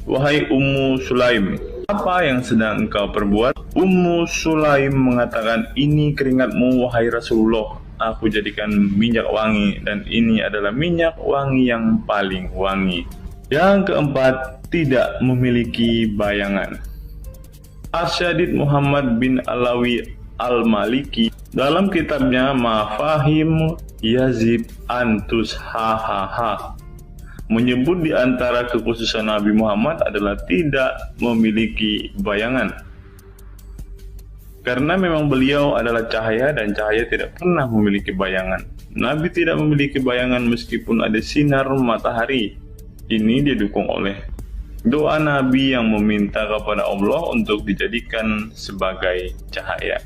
"Wahai Ummu Sulaim, apa yang sedang engkau perbuat?" Ummu Sulaim mengatakan, "Ini keringatmu, wahai Rasulullah. Aku jadikan minyak wangi, dan ini adalah minyak wangi yang paling wangi." Yang keempat, tidak memiliki bayangan. Asyadid Muhammad bin Alawi Al-Maliki dalam kitabnya Mafahim Yazib Antus Hahaha menyebut di antara kekhususan Nabi Muhammad adalah tidak memiliki bayangan. Karena memang beliau adalah cahaya dan cahaya tidak pernah memiliki bayangan. Nabi tidak memiliki bayangan meskipun ada sinar matahari. Ini didukung oleh doa Nabi yang meminta kepada Allah untuk dijadikan sebagai cahaya.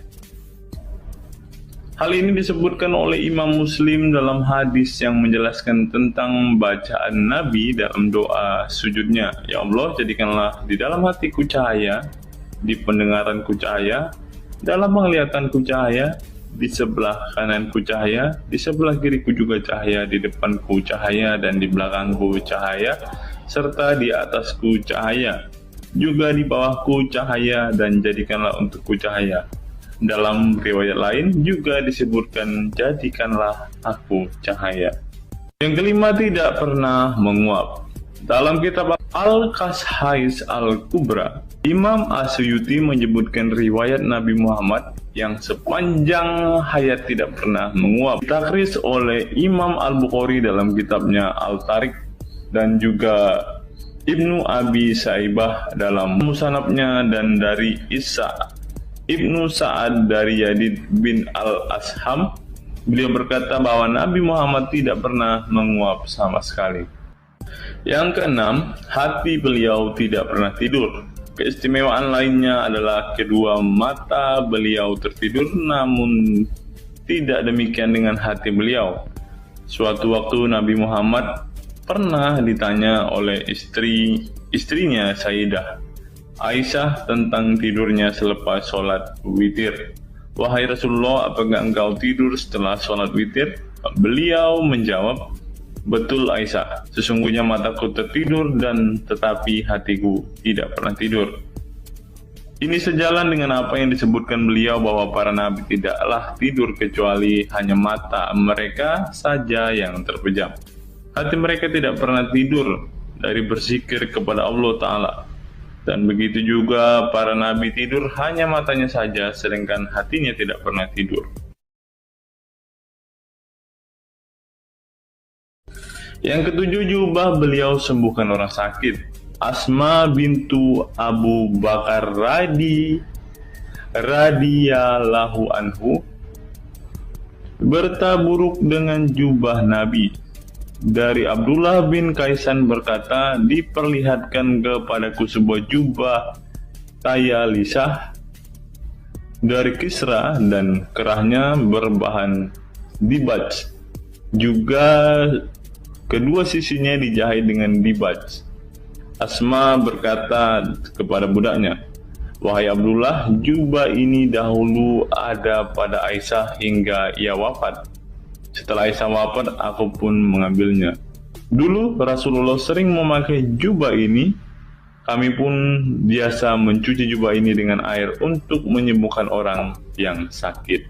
Hal ini disebutkan oleh Imam Muslim dalam hadis yang menjelaskan tentang bacaan Nabi dalam doa sujudnya. Ya Allah, jadikanlah di dalam hatiku cahaya, di pendengaranku cahaya, dalam penglihatanku cahaya, di sebelah kananku cahaya, di sebelah kiriku juga cahaya, di depanku cahaya, dan di belakangku cahaya, serta di atasku cahaya, juga di bawahku cahaya, dan jadikanlah untukku cahaya. Dalam riwayat lain juga disebutkan, jadikanlah aku cahaya. Yang kelima, tidak pernah menguap. Dalam kitab Al-Qashais Al-Kubra, Imam Asyuyuti menyebutkan riwayat Nabi Muhammad yang sepanjang hayat tidak pernah menguap. Ditakris oleh Imam Al-Bukhari dalam kitabnya Al-Tariq dan juga Ibnu Abi Saibah dalam Musannafnya, dan dari Isa Ibnu Sa'ad dari Yazid bin Al-Asham, beliau berkata bahwa Nabi Muhammad tidak pernah menguap sama sekali. Yang keenam, hati beliau tidak pernah tidur. Keistimewaan lainnya adalah kedua mata beliau tertidur, namun tidak demikian dengan hati beliau. Suatu waktu Nabi Muhammad pernah ditanya oleh istrinya Sayyidah Aisyah tentang tidurnya selepas sholat witir. "Wahai Rasulullah, apakah engkau tidur setelah sholat witir?" Beliau menjawab, "Betul Aisyah, sesungguhnya mataku tertidur dan tetapi hatiku tidak pernah tidur." Ini sejalan dengan apa yang disebutkan beliau bahwa para nabi tidaklah tidur kecuali hanya mata mereka saja yang terpejam. Hati mereka tidak pernah tidur dari berzikir kepada Allah Ta'ala. Dan begitu juga para nabi tidur hanya matanya saja, sedangkan hatinya tidak pernah tidur. Yang ketujuh, jubah beliau sembuhkan orang sakit. Asma bintu Abu Bakar radhiyallahu anhu bertaburuk dengan jubah Nabi. Dari Abdullah bin Kaisan berkata, diperlihatkan kepadaku sebuah jubah tayalisah dari Kisra dan kerahnya berbahan dibaj. Juga kedua sisinya dijahit dengan dibaj. Asma berkata kepada budaknya, "Wahai Abdullah, jubah ini dahulu ada pada Aisyah hingga ia wafat. Setelah Aisyah wafat, aku pun mengambilnya. Dulu Rasulullah sering memakai jubah ini. Kami pun biasa mencuci jubah ini dengan air untuk menyembuhkan orang yang sakit."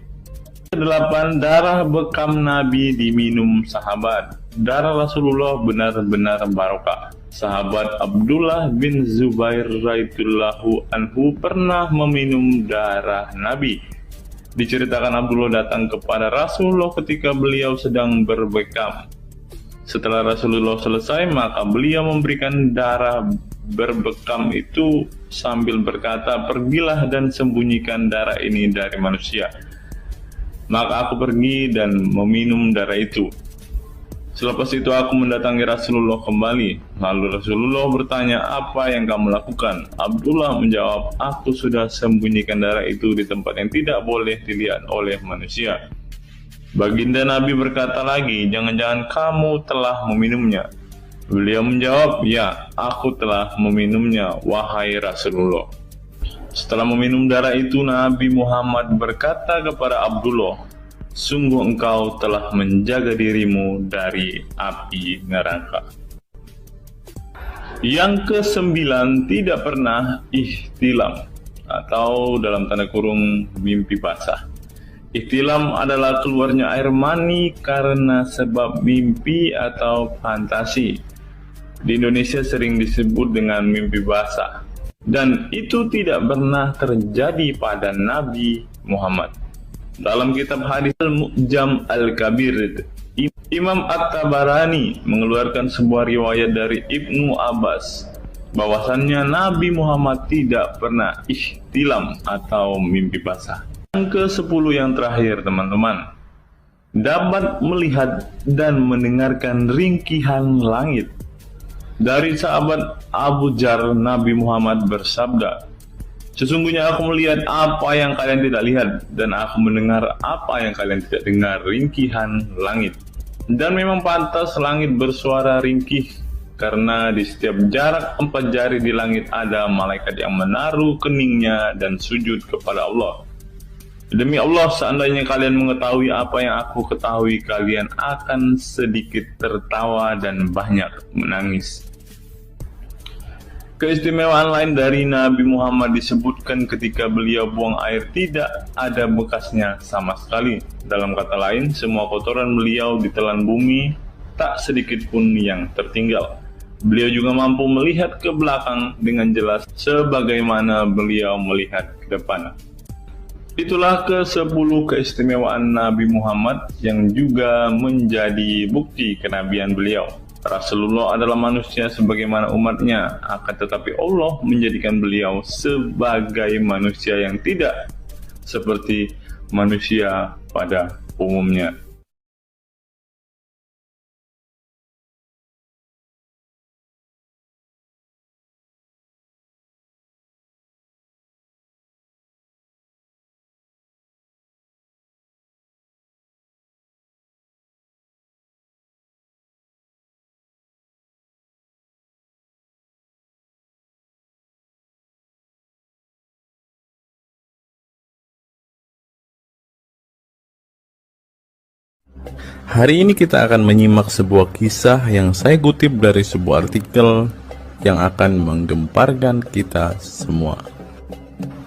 8. Darah bekam Nabi diminum sahabat. Darah Rasulullah benar-benar barokah. Sahabat Abdullah bin Zubair radhiyallahu anhu pernah meminum darah Nabi. Diceritakan Abdullah datang kepada Rasulullah ketika beliau sedang berbekam. Setelah Rasulullah selesai, maka beliau memberikan darah berbekam itu sambil berkata, "Pergilah dan sembunyikan darah ini dari manusia." Maka aku pergi dan meminum darah itu. Selepas itu aku mendatangi Rasulullah kembali. Lalu Rasulullah bertanya, "Apa yang kamu lakukan?" Abdullah menjawab, "Aku sudah sembunyikan darah itu di tempat yang tidak boleh dilihat oleh manusia." Baginda Nabi berkata lagi, "Jangan-jangan kamu telah meminumnya?" Beliau menjawab, "Ya, aku telah meminumnya, wahai Rasulullah." Setelah meminum darah itu, Nabi Muhammad berkata kepada Abdullah, "Sungguh engkau telah menjaga dirimu dari api neraka." Yang ke-9, tidak pernah ihtilam atau dalam tanda kurung mimpi basah. Ihtilam adalah keluarnya air mani karena sebab mimpi atau fantasi. Di Indonesia sering disebut dengan mimpi basah. Dan itu tidak pernah terjadi pada Nabi Muhammad. Dalam kitab hadis Al-Mu'jam Al-Kabir, Imam At-Tabarani mengeluarkan sebuah riwayat dari Ibnu Abbas bahwasannya Nabi Muhammad tidak pernah ihtilam atau mimpi basah. Yang ke-10 yang terakhir, teman-teman, dapat melihat dan mendengarkan ringkihan langit. Dari sahabat Abu Dzar, Nabi Muhammad bersabda, "Sesungguhnya aku melihat apa yang kalian tidak lihat, dan aku mendengar apa yang kalian tidak dengar, ringkihan langit. Dan memang pantas langit bersuara ringkih, karena di setiap jarak 4 jari di langit ada malaikat yang menaruh keningnya dan sujud kepada Allah. Demi Allah, seandainya kalian mengetahui apa yang aku ketahui, kalian akan sedikit tertawa dan banyak menangis." Keistimewaan lain dari Nabi Muhammad disebutkan ketika beliau buang air tidak ada bekasnya sama sekali. Dalam kata lain, semua kotoran beliau ditelan bumi, tak sedikit pun yang tertinggal. Beliau juga mampu melihat ke belakang dengan jelas sebagaimana beliau melihat ke depan. Itulah ke-10 keistimewaan Nabi Muhammad yang juga menjadi bukti kenabian beliau. Rasulullah adalah manusia sebagaimana umatnya, akan tetapi Allah menjadikan beliau sebagai manusia yang tidak seperti manusia pada umumnya. Hari ini kita akan menyimak sebuah kisah yang saya kutip dari sebuah artikel yang akan menggemparkan kita semua.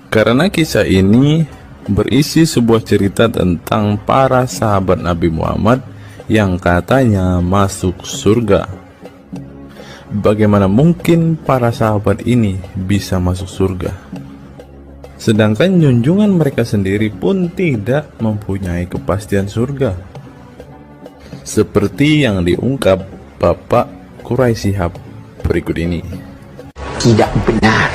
Karena kisah ini berisi sebuah cerita tentang para sahabat Nabi Muhammad yang katanya masuk surga. Bagaimana mungkin para sahabat ini bisa masuk surga? Sedangkan junjungan mereka sendiri pun tidak mempunyai kepastian surga. Seperti yang diungkap Bapak Quraisy Shihab berikut ini. Tidak benar,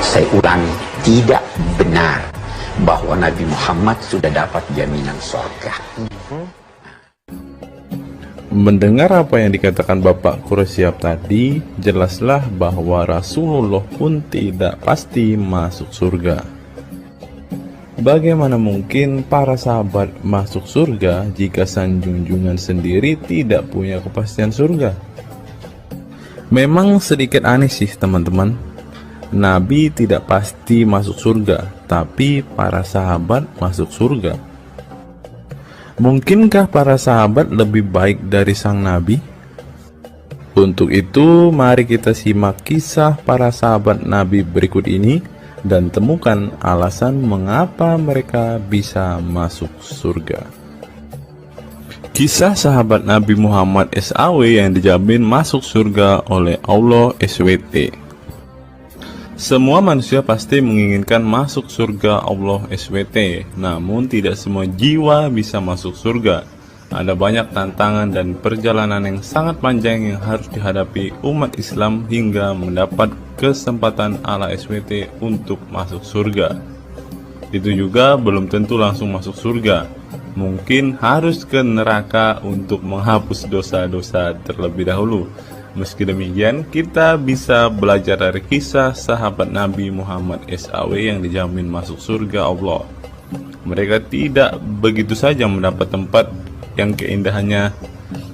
saya ulangi, tidak benar bahwa Nabi Muhammad sudah dapat jaminan surga. Mendengar apa yang dikatakan Bapak Quraisy Shihab tadi, jelaslah bahwa Rasulullah pun tidak pasti masuk surga. Bagaimana mungkin para sahabat masuk surga jika sang junjungan sendiri tidak punya kepastian surga? Memang sedikit aneh sih teman-teman. Nabi tidak pasti masuk surga, tapi para sahabat masuk surga. Mungkinkah para sahabat lebih baik dari sang Nabi? Untuk itu, mari kita simak kisah para sahabat Nabi berikut ini dan temukan alasan mengapa mereka bisa masuk surga. Kisah sahabat Nabi Muhammad SAW yang dijamin masuk surga oleh Allah SWT. Semua manusia pasti menginginkan masuk surga Allah SWT, namun tidak semua jiwa bisa masuk surga. Ada banyak tantangan dan perjalanan yang sangat panjang yang harus dihadapi umat Islam hingga mendapat kesempatan ala SWT untuk masuk surga. Itu juga belum tentu langsung masuk surga. Mungkin harus ke neraka untuk menghapus dosa-dosa terlebih dahulu. Meski demikian, kita bisa belajar dari kisah sahabat Nabi Muhammad SAW yang dijamin masuk surga Allah. Mereka tidak begitu saja mendapat tempat yang keindahannya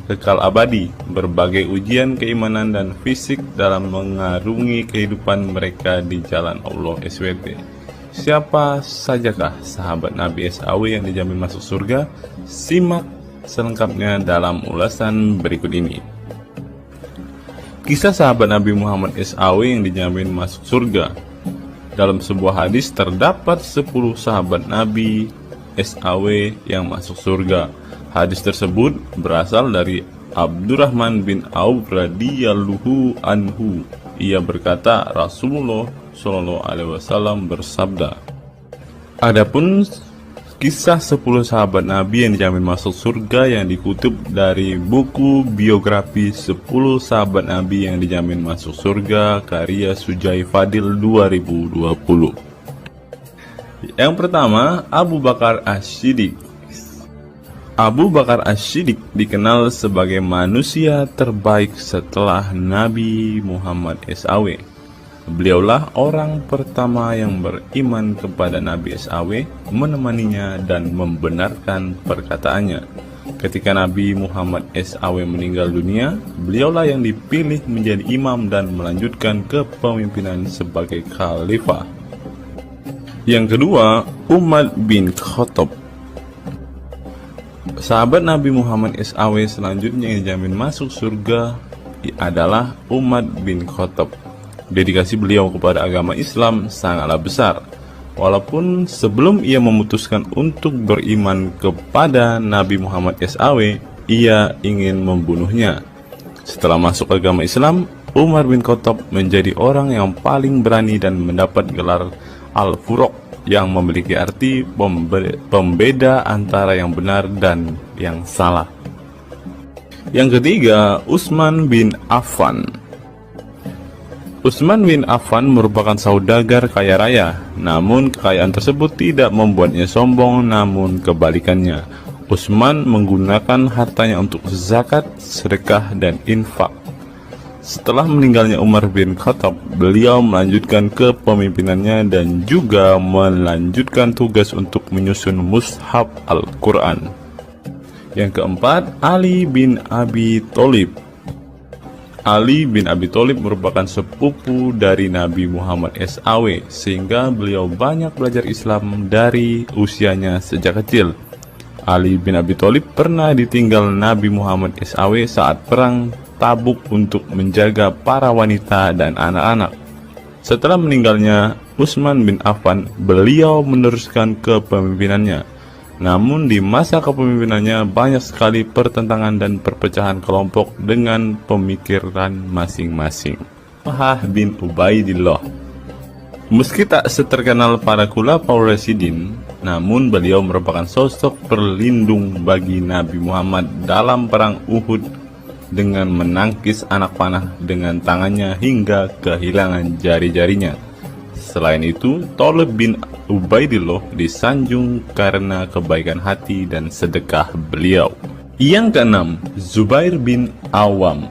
kekal abadi. Berbagai ujian keimanan dan fisik dalam mengarungi kehidupan mereka di jalan Allah SWT. Siapa sajakah sahabat Nabi SAW yang dijamin masuk surga? Simak selengkapnya dalam ulasan berikut ini. Kisah sahabat Nabi Muhammad SAW yang dijamin masuk surga. Dalam sebuah hadis terdapat 10 sahabat Nabi SAW yang masuk surga. Hadis tersebut berasal dari Abdurrahman bin Auf radhiyallahu anhu. Ia berkata, Rasulullah Shallallahu alaihi wasallam bersabda. Adapun kisah 10 sahabat Nabi yang dijamin masuk surga yang dikutip dari buku biografi 10 sahabat Nabi yang dijamin masuk surga karya Sujai Fadil 2020. Yang pertama, Abu Bakar As-Siddiq. Abu Bakar As-Siddiq dikenal sebagai manusia terbaik setelah Nabi Muhammad SAW. Beliaulah orang pertama yang beriman kepada Nabi SAW, menemaninya dan membenarkan perkataannya. Ketika Nabi Muhammad SAW meninggal dunia, beliaulah yang dipilih menjadi imam dan melanjutkan kepemimpinan sebagai khalifah. Yang kedua, Umar bin Khattab. Sahabat Nabi Muhammad SAW selanjutnya yang dijamin masuk surga adalah Umar bin Khattab. Dedikasi beliau kepada agama Islam sangatlah besar. Walaupun sebelum ia memutuskan untuk beriman kepada Nabi Muhammad SAW, ia ingin membunuhnya. Setelah masuk agama Islam, Umar bin Khattab menjadi orang yang paling berani dan mendapat gelar Al-Furuq, yang memiliki arti pembeda antara yang benar dan yang salah. Yang ketiga, Utsman bin Affan. Utsman bin Affan merupakan saudagar kaya raya, namun kekayaan tersebut tidak membuatnya sombong, namun kebalikannya. Utsman menggunakan hartanya untuk zakat, sedekah, dan infak. Setelah meninggalnya Umar bin Khattab, beliau melanjutkan kepemimpinannya dan juga melanjutkan tugas untuk menyusun mushaf Al-Quran. Yang keempat, Ali bin Abi Thalib. Ali bin Abi Thalib merupakan sepupu dari Nabi Muhammad SAW, sehingga beliau banyak belajar Islam dari usianya sejak kecil. Ali bin Abi Thalib pernah ditinggal Nabi Muhammad SAW saat perang Tabuk untuk menjaga para wanita dan anak-anak. Setelah meninggalnya Utsman bin Affan, beliau meneruskan kepemimpinannya. Namun di masa kepemimpinannya banyak sekali pertentangan dan perpecahan kelompok dengan pemikiran masing-masing. Talhah bin Ubaidillah. Meski tak seterkenal para khulafaur rasyidin, namun beliau merupakan sosok perlindung bagi Nabi Muhammad dalam perang Uhud dengan menangkis anak panah dengan tangannya hingga kehilangan jari-jarinya. Selain itu, Talib bin Ubaidillah disanjung karena kebaikan hati dan sedekah beliau. Yang keenam, Zubair bin Awam.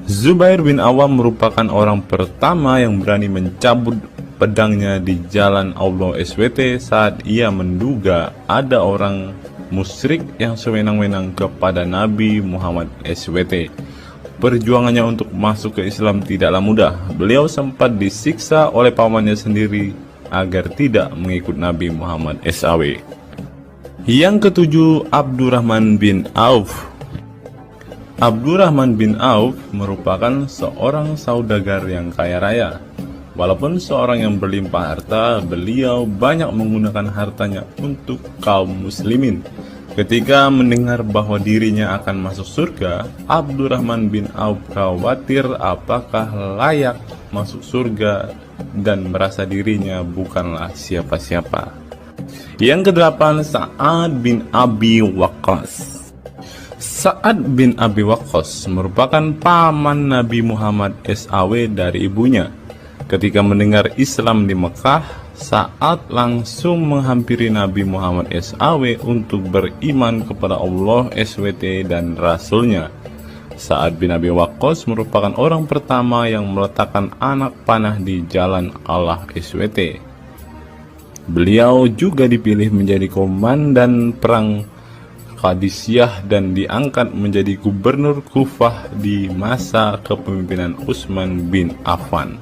Zubair bin Awam merupakan orang pertama yang berani mencabut pedangnya di jalan Allah SWT saat ia menduga ada orang musyrik yang sewenang-wenang kepada Nabi Muhammad SWT. Perjuangannya untuk masuk ke Islam tidaklah mudah. Beliau sempat disiksa oleh pamannya sendiri agar tidak mengikut Nabi Muhammad SAW. Yang ketujuh, Abdurrahman bin Auf. Abdurrahman bin Auf merupakan seorang saudagar yang kaya raya. Walaupun seorang yang berlimpah harta, beliau banyak menggunakan hartanya untuk kaum muslimin. Ketika mendengar bahwa dirinya akan masuk surga, Abdurrahman bin Auf khawatir apakah layak masuk surga dan merasa dirinya bukanlah siapa-siapa. Yang kedelapan, Sa'ad bin Abi Waqqas. Sa'ad bin Abi Waqqas merupakan paman Nabi Muhammad SAW dari ibunya. Ketika mendengar Islam di Mekah, Sa'ad langsung menghampiri Nabi Muhammad SAW untuk beriman kepada Allah SWT dan Rasulnya. Sa'ad bin Abi Waqqas merupakan orang pertama yang meletakkan anak panah di jalan Allah SWT. Beliau juga dipilih menjadi komandan perang Qadisiyah dan diangkat menjadi gubernur Kufah di masa kepemimpinan Utsman bin Affan.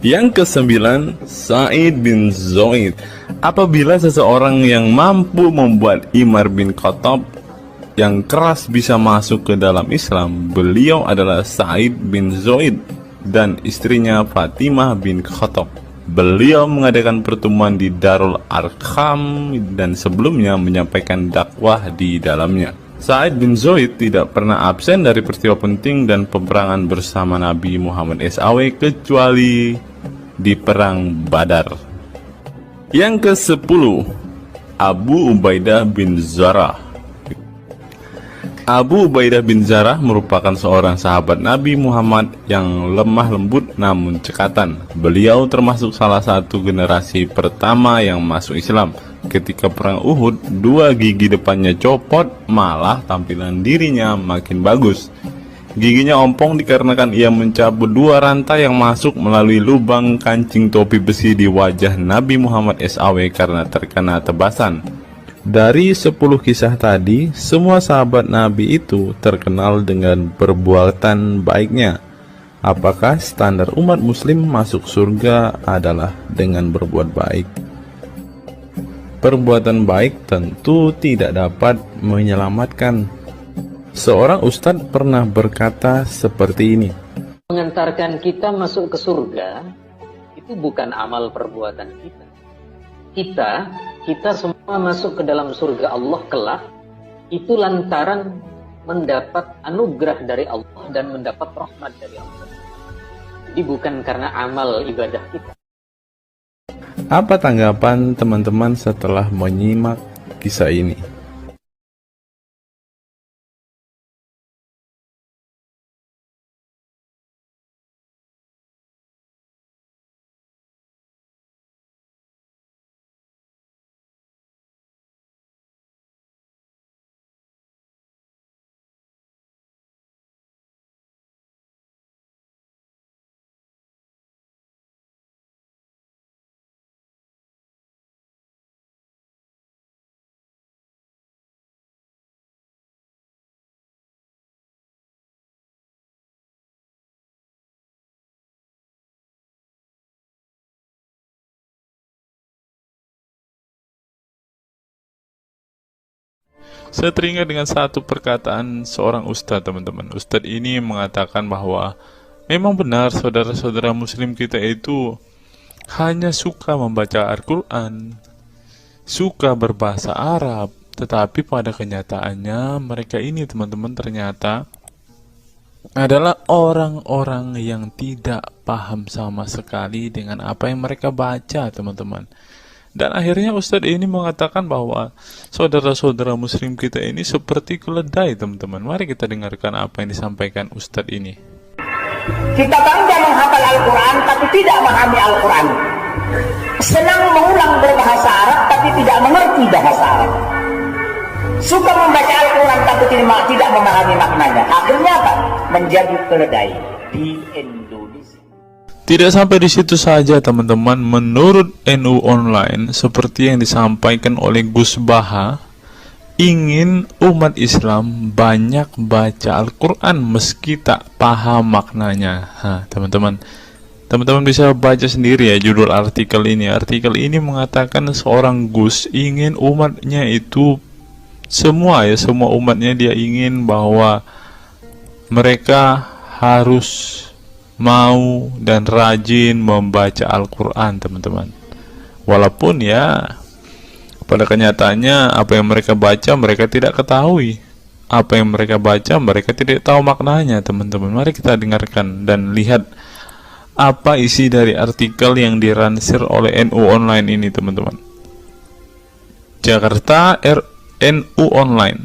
Yang kesembilan, Sa'id bin Zaid. Apabila seseorang yang mampu membuat Umar bin Khattab yang keras bisa masuk ke dalam Islam, beliau adalah Sa'id bin Zaid dan istrinya Fatimah bin Khattab. Beliau mengadakan pertemuan di Darul Arqam dan sebelumnya menyampaikan dakwah di dalamnya. Sa'id bin Zaid tidak pernah absen dari peristiwa penting dan peperangan bersama Nabi Muhammad SAW kecuali di perang Badar. Yang ke-10, Abu Ubaidah bin Zarah. Abu Ubaidah bin Zarah merupakan seorang sahabat Nabi Muhammad yang lemah lembut namun cekatan. Beliau termasuk salah satu generasi pertama yang masuk Islam. Ketika perang Uhud, 2 gigi depannya copot, malah tampilan dirinya makin bagus. Giginya ompong dikarenakan ia mencabut 2 rantai yang masuk melalui lubang kancing topi besi di wajah Nabi Muhammad SAW karena terkena tebasan. Dari 10 kisah tadi, semua sahabat Nabi itu terkenal dengan perbuatan baiknya. Apakah standar umat muslim masuk surga adalah dengan berbuat baik? Perbuatan baik tentu tidak dapat menyelamatkan. Seorang ustadz pernah berkata seperti ini. Mengantarkan kita masuk ke surga, itu bukan amal perbuatan kita. Kita semua masuk ke dalam surga Allah kelak itu lantaran mendapat anugerah dari Allah dan mendapat rahmat dari Allah. Jadi bukan karena amal ibadah kita. Apa tanggapan teman-teman setelah menyimak kisah ini? Saya teringat dengan satu perkataan seorang ustadz, teman-teman. Ustadz ini mengatakan bahwa memang benar saudara-saudara muslim kita itu hanya suka membaca Al-Quran, suka berbahasa Arab, tetapi pada kenyataannya mereka ini, teman-teman, ternyata adalah orang-orang yang tidak paham sama sekali dengan apa yang mereka baca, teman-teman. Dan akhirnya Ustadz ini mengatakan bahwa saudara-saudara muslim kita ini seperti keledai, teman-teman. Mari kita dengarkan apa yang disampaikan Ustadz ini. Kita bangga menghafal Al-Quran tapi tidak memahami Al-Quran. Senang mengulang berbahasa Arab tapi tidak mengerti bahasa Arab. Suka membaca Al-Quran tapi tidak memahami maknanya. Akhirnya apa? Menjadi keledai di Indonesia. Tidak sampai di situ saja, teman-teman. Menurut NU Online, seperti yang disampaikan oleh Gus Baha, ingin umat Islam banyak baca Al-Quran meski tak paham maknanya. Teman-teman bisa baca sendiri ya judul artikel ini. Artikel ini mengatakan seorang Gus ingin umatnya itu semua umatnya dia ingin bahwa mereka harus mau dan rajin membaca Al-Quran, teman-teman. Walaupun ya pada kenyataannya apa yang mereka baca mereka tidak ketahui. Apa yang mereka baca mereka tidak tahu maknanya, teman-teman. Mari kita dengarkan dan lihat apa isi dari artikel yang diransir oleh NU Online ini, teman-teman. Jakarta NU Online.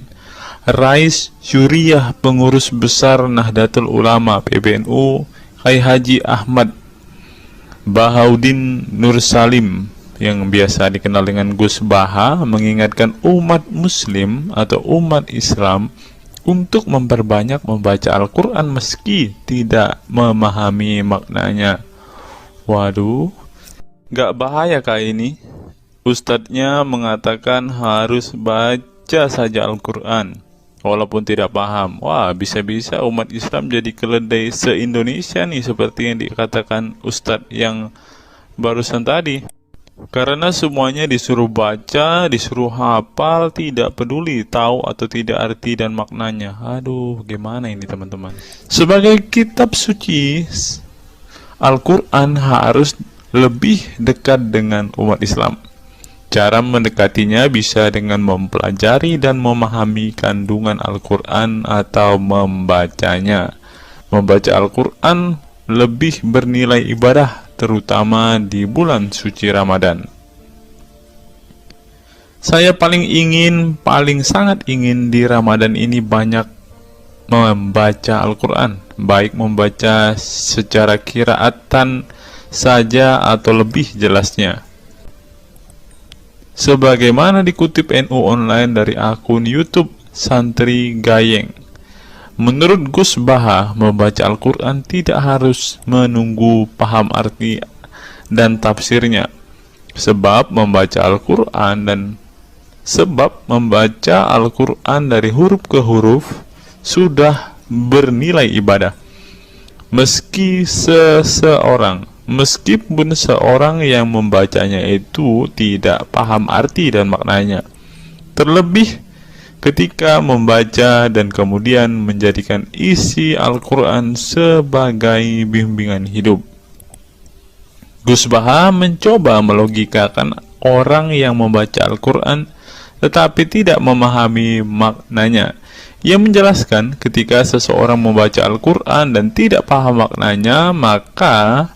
Rais Syuriah Pengurus Besar Nahdlatul Ulama PBNU Kiai Haji Ahmad Bahaudin Nur Salim yang biasa dikenal dengan Gus Baha mengingatkan umat muslim atau umat Islam untuk memperbanyak membaca Al-Quran meski tidak memahami maknanya. Waduh, gak bahaya kah ini? Ustadznya mengatakan harus baca saja Al-Quran walaupun tidak paham. Wah, bisa-bisa umat Islam jadi keledai se-Indonesia nih, seperti yang dikatakan Ustadz yang barusan tadi. Karena semuanya disuruh baca, disuruh hafal, tidak peduli tahu atau tidak arti dan maknanya. Aduh, gimana ini teman-teman? Sebagai kitab suci, Al-Quran harus lebih dekat dengan umat Islam. Cara mendekatinya bisa dengan mempelajari dan memahami kandungan Al-Quran atau membacanya. Membaca Al-Quran lebih bernilai ibadah, terutama di bulan suci Ramadan. Saya paling sangat ingin di Ramadan ini banyak membaca Al-Quran, baik membaca secara qiraatan saja atau lebih jelasnya. Sebagaimana dikutip NU Online dari akun YouTube Santri Gayeng. Menurut Gus Baha, membaca Al-Quran tidak harus menunggu paham arti dan tafsirnya. Sebab membaca Al-Quran dari huruf ke huruf sudah bernilai ibadah. Meskipun seorang yang membacanya itu tidak paham arti dan maknanya. Terlebih ketika membaca dan kemudian menjadikan isi Al-Quran sebagai bimbingan hidup. Gus Baha mencoba melogikakan orang yang membaca Al-Quran tetapi tidak memahami maknanya. Ia menjelaskan ketika seseorang membaca Al-Quran dan tidak paham maknanya, maka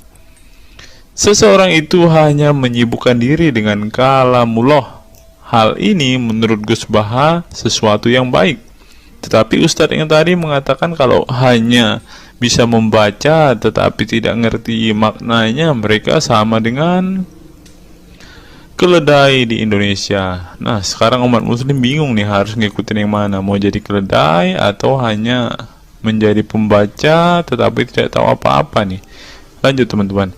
seseorang itu hanya menyibukkan diri dengan kalamullah. Hal ini menurut Gus Baha sesuatu yang baik. Tetapi Ustadz yang tadi mengatakan kalau hanya bisa membaca tetapi tidak ngerti maknanya, mereka sama dengan keledai di Indonesia. Nah, sekarang umat muslim bingung nih harus ngikutin yang mana, mau jadi keledai atau hanya menjadi pembaca tetapi tidak tahu apa-apa nih. Lanjut teman-teman.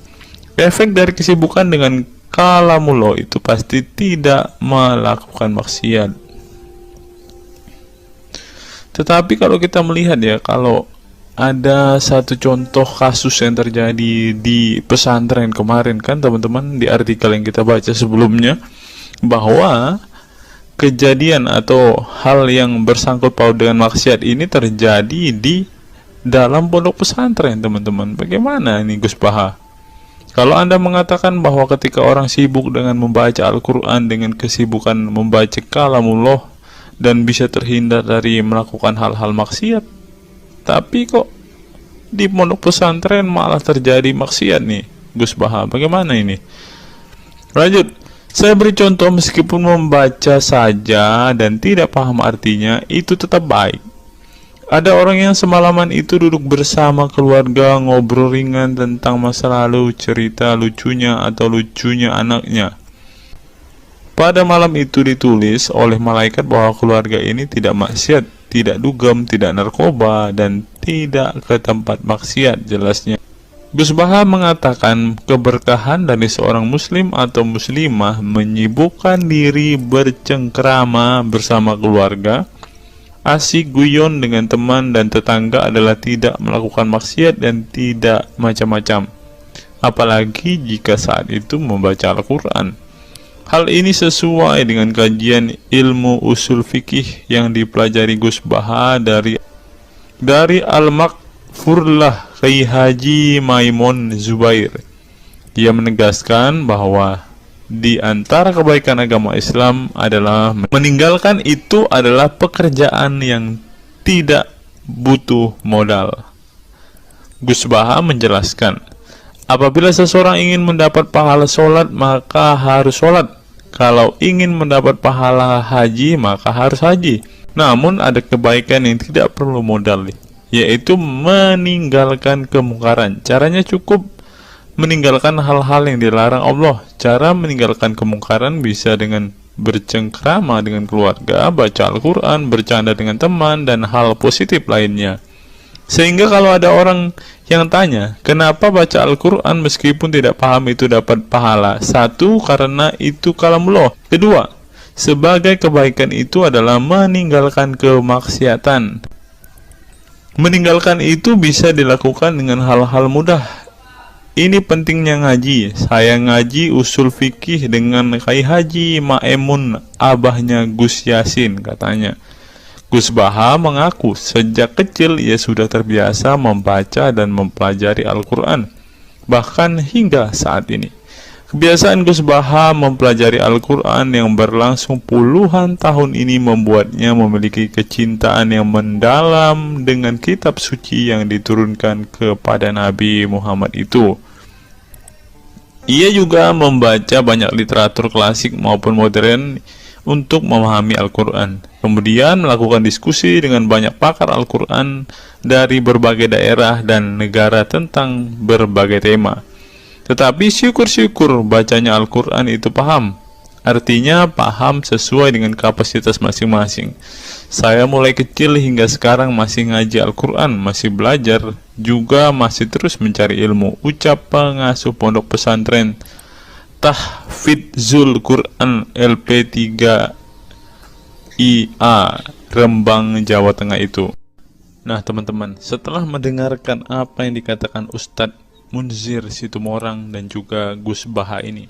Efek dari kesibukan dengan kalamullah itu pasti tidak melakukan maksiat. Tetapi kalau kita melihat ya, kalau ada satu contoh kasus yang terjadi di pesantren kemarin kan teman-teman, di artikel yang kita baca sebelumnya, bahwa kejadian atau hal yang bersangkut paut dengan maksiat ini terjadi di dalam pondok pesantren teman-teman. Bagaimana ini Gus Baha? Kalau Anda mengatakan bahwa ketika orang sibuk dengan membaca Al-Quran dengan kesibukan membaca kalamullah dan bisa terhindar dari melakukan hal-hal maksiat, tapi kok di pondok pesantren malah terjadi maksiat nih Gus Baha, bagaimana ini? Lanjut, saya beri contoh, meskipun membaca saja dan tidak paham artinya itu tetap baik. Ada orang yang semalaman itu duduk bersama keluarga, ngobrol ringan tentang masa lalu, cerita lucunya atau lucunya anaknya. Pada malam itu ditulis oleh malaikat bahwa keluarga ini tidak maksiat, tidak dugem, tidak narkoba, dan tidak ke tempat maksiat, jelasnya. Gus Baha mengatakan keberkahan dari seorang muslim atau muslimah menyibukkan diri bercengkrama bersama keluarga, asik guyon dengan teman dan tetangga adalah tidak melakukan maksiat dan tidak macam-macam, apalagi jika saat itu membaca Al-Quran. Hal ini sesuai dengan kajian ilmu usul fikih yang dipelajari Gus Baha dari Al-Makfurlah Kiai Haji Maimun Zubair. Ia menegaskan bahwa di antara kebaikan agama Islam adalah meninggalkan itu adalah pekerjaan yang tidak butuh modal. Gus Baha menjelaskan, apabila seseorang ingin mendapat pahala sholat, maka harus sholat. Kalau ingin mendapat pahala haji, maka harus haji. Namun ada kebaikan yang tidak perlu modal, yaitu meninggalkan kemungkaran. Caranya cukup meninggalkan hal-hal yang dilarang Allah. Cara meninggalkan kemungkaran bisa dengan bercengkrama dengan keluarga, baca Al-Quran, bercanda dengan teman, dan hal positif lainnya. Sehingga kalau ada orang yang tanya, kenapa baca Al-Quran meskipun tidak paham itu dapat pahala? Satu, karena itu kalamullah. Kedua, sebagai kebaikan itu adalah meninggalkan kemaksiatan. Meninggalkan itu bisa dilakukan dengan hal-hal mudah. Ini pentingnya ngaji. Saya ngaji usul fikih dengan Kai Haji Maemun, abahnya Gus Yasin katanya. Gus Baha mengaku sejak kecil ia sudah terbiasa membaca dan mempelajari Al-Quran, bahkan hingga saat ini. Kebiasaan Gus Baha mempelajari Al-Quran yang berlangsung puluhan tahun ini membuatnya memiliki kecintaan yang mendalam dengan kitab suci yang diturunkan kepada Nabi Muhammad itu. Ia juga membaca banyak literatur klasik maupun modern untuk memahami Al-Quran. Kemudian melakukan diskusi dengan banyak pakar Al-Quran dari berbagai daerah dan negara tentang berbagai tema. Tetapi syukur-syukur bacanya Al-Quran itu paham. Artinya paham sesuai dengan kapasitas masing-masing. Saya mulai kecil hingga sekarang masih ngaji Al-Quran, masih belajar, juga masih terus mencari ilmu. Ucap pengasuh pondok pesantren Tahfidzul Quran LP3IA Rembang, Jawa Tengah itu. Nah teman-teman, setelah mendengarkan apa yang dikatakan Ustadz Munzir Situmorang dan juga Gus Baha ini,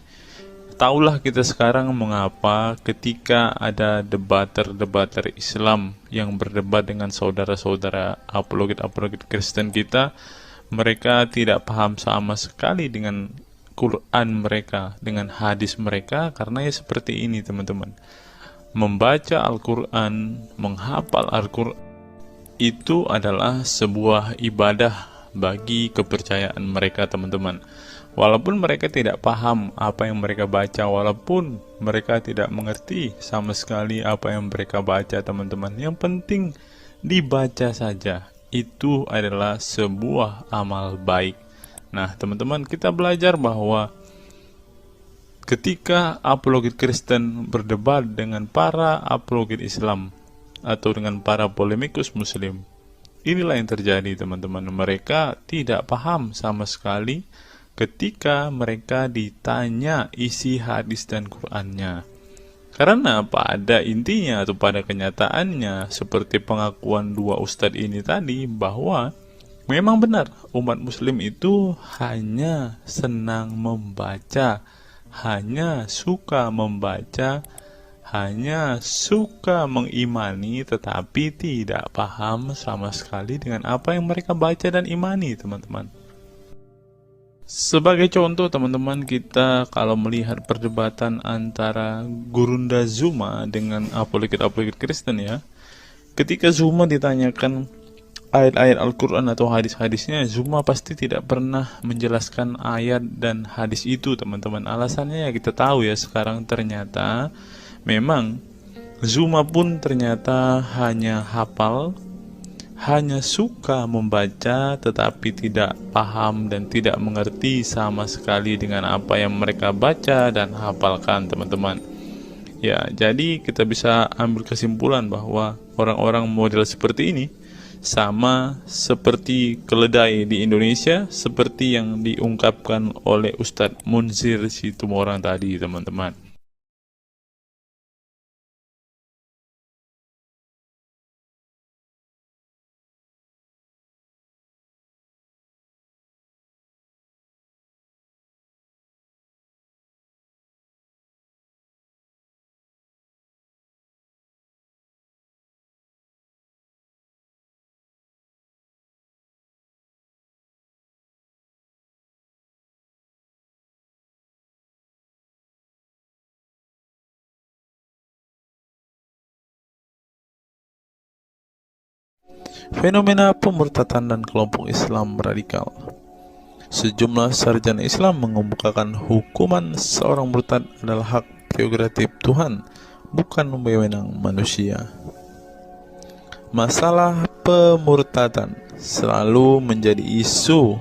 taulah kita sekarang mengapa ketika ada debater-debater Islam yang berdebat dengan saudara-saudara apologet-apologet Kristen kita, mereka tidak paham sama sekali dengan Quran mereka, dengan hadis mereka, karena ya seperti ini teman-teman. Membaca Al-Quran, menghafal Al-Quran itu adalah sebuah ibadah bagi kepercayaan mereka teman-teman. Walaupun mereka tidak paham apa yang mereka baca, walaupun mereka tidak mengerti sama sekali apa yang mereka baca teman-teman, yang penting dibaca saja, itu adalah sebuah amal baik. Nah teman-teman, kita belajar bahwa ketika apologet Kristen berdebat dengan para apologet Islam atau dengan para polemikus Muslim, inilah yang terjadi teman-teman. Mereka tidak paham sama sekali ketika mereka ditanya isi hadis dan Qur'annya. Karena pada intinya atau pada kenyataannya, seperti pengakuan dua ustadz ini tadi, bahwa memang benar umat muslim itu hanya senang membaca, hanya suka membaca, hanya suka mengimani, tetapi tidak paham sama sekali dengan apa yang mereka baca dan imani teman-teman. Sebagai contoh teman-teman, kita kalau melihat perdebatan antara Gurunda Zuma dengan apologet-apologet Kristen ya, ketika Zuma ditanyakan ayat-ayat Al-Quran atau hadis-hadisnya, Zuma pasti tidak pernah menjelaskan ayat dan hadis itu teman-teman. Alasannya ya kita tahu ya, sekarang ternyata memang Zuma pun ternyata hanya hafal, hanya suka membaca, tetapi tidak paham dan tidak mengerti sama sekali dengan apa yang mereka baca dan hafalkan teman-teman. Ya, jadi kita bisa ambil kesimpulan bahwa orang-orang model seperti ini sama seperti keledai di Indonesia, seperti yang diungkapkan oleh Ustadz Munzir Situmorang tadi teman-teman. Fenomena pemurtadan dan kelompok Islam radikal. Sejumlah sarjana Islam mengemukakan hukuman seorang murtad adalah hak prerogatif Tuhan, bukan wewenang manusia. Masalah pemurtadan selalu menjadi isu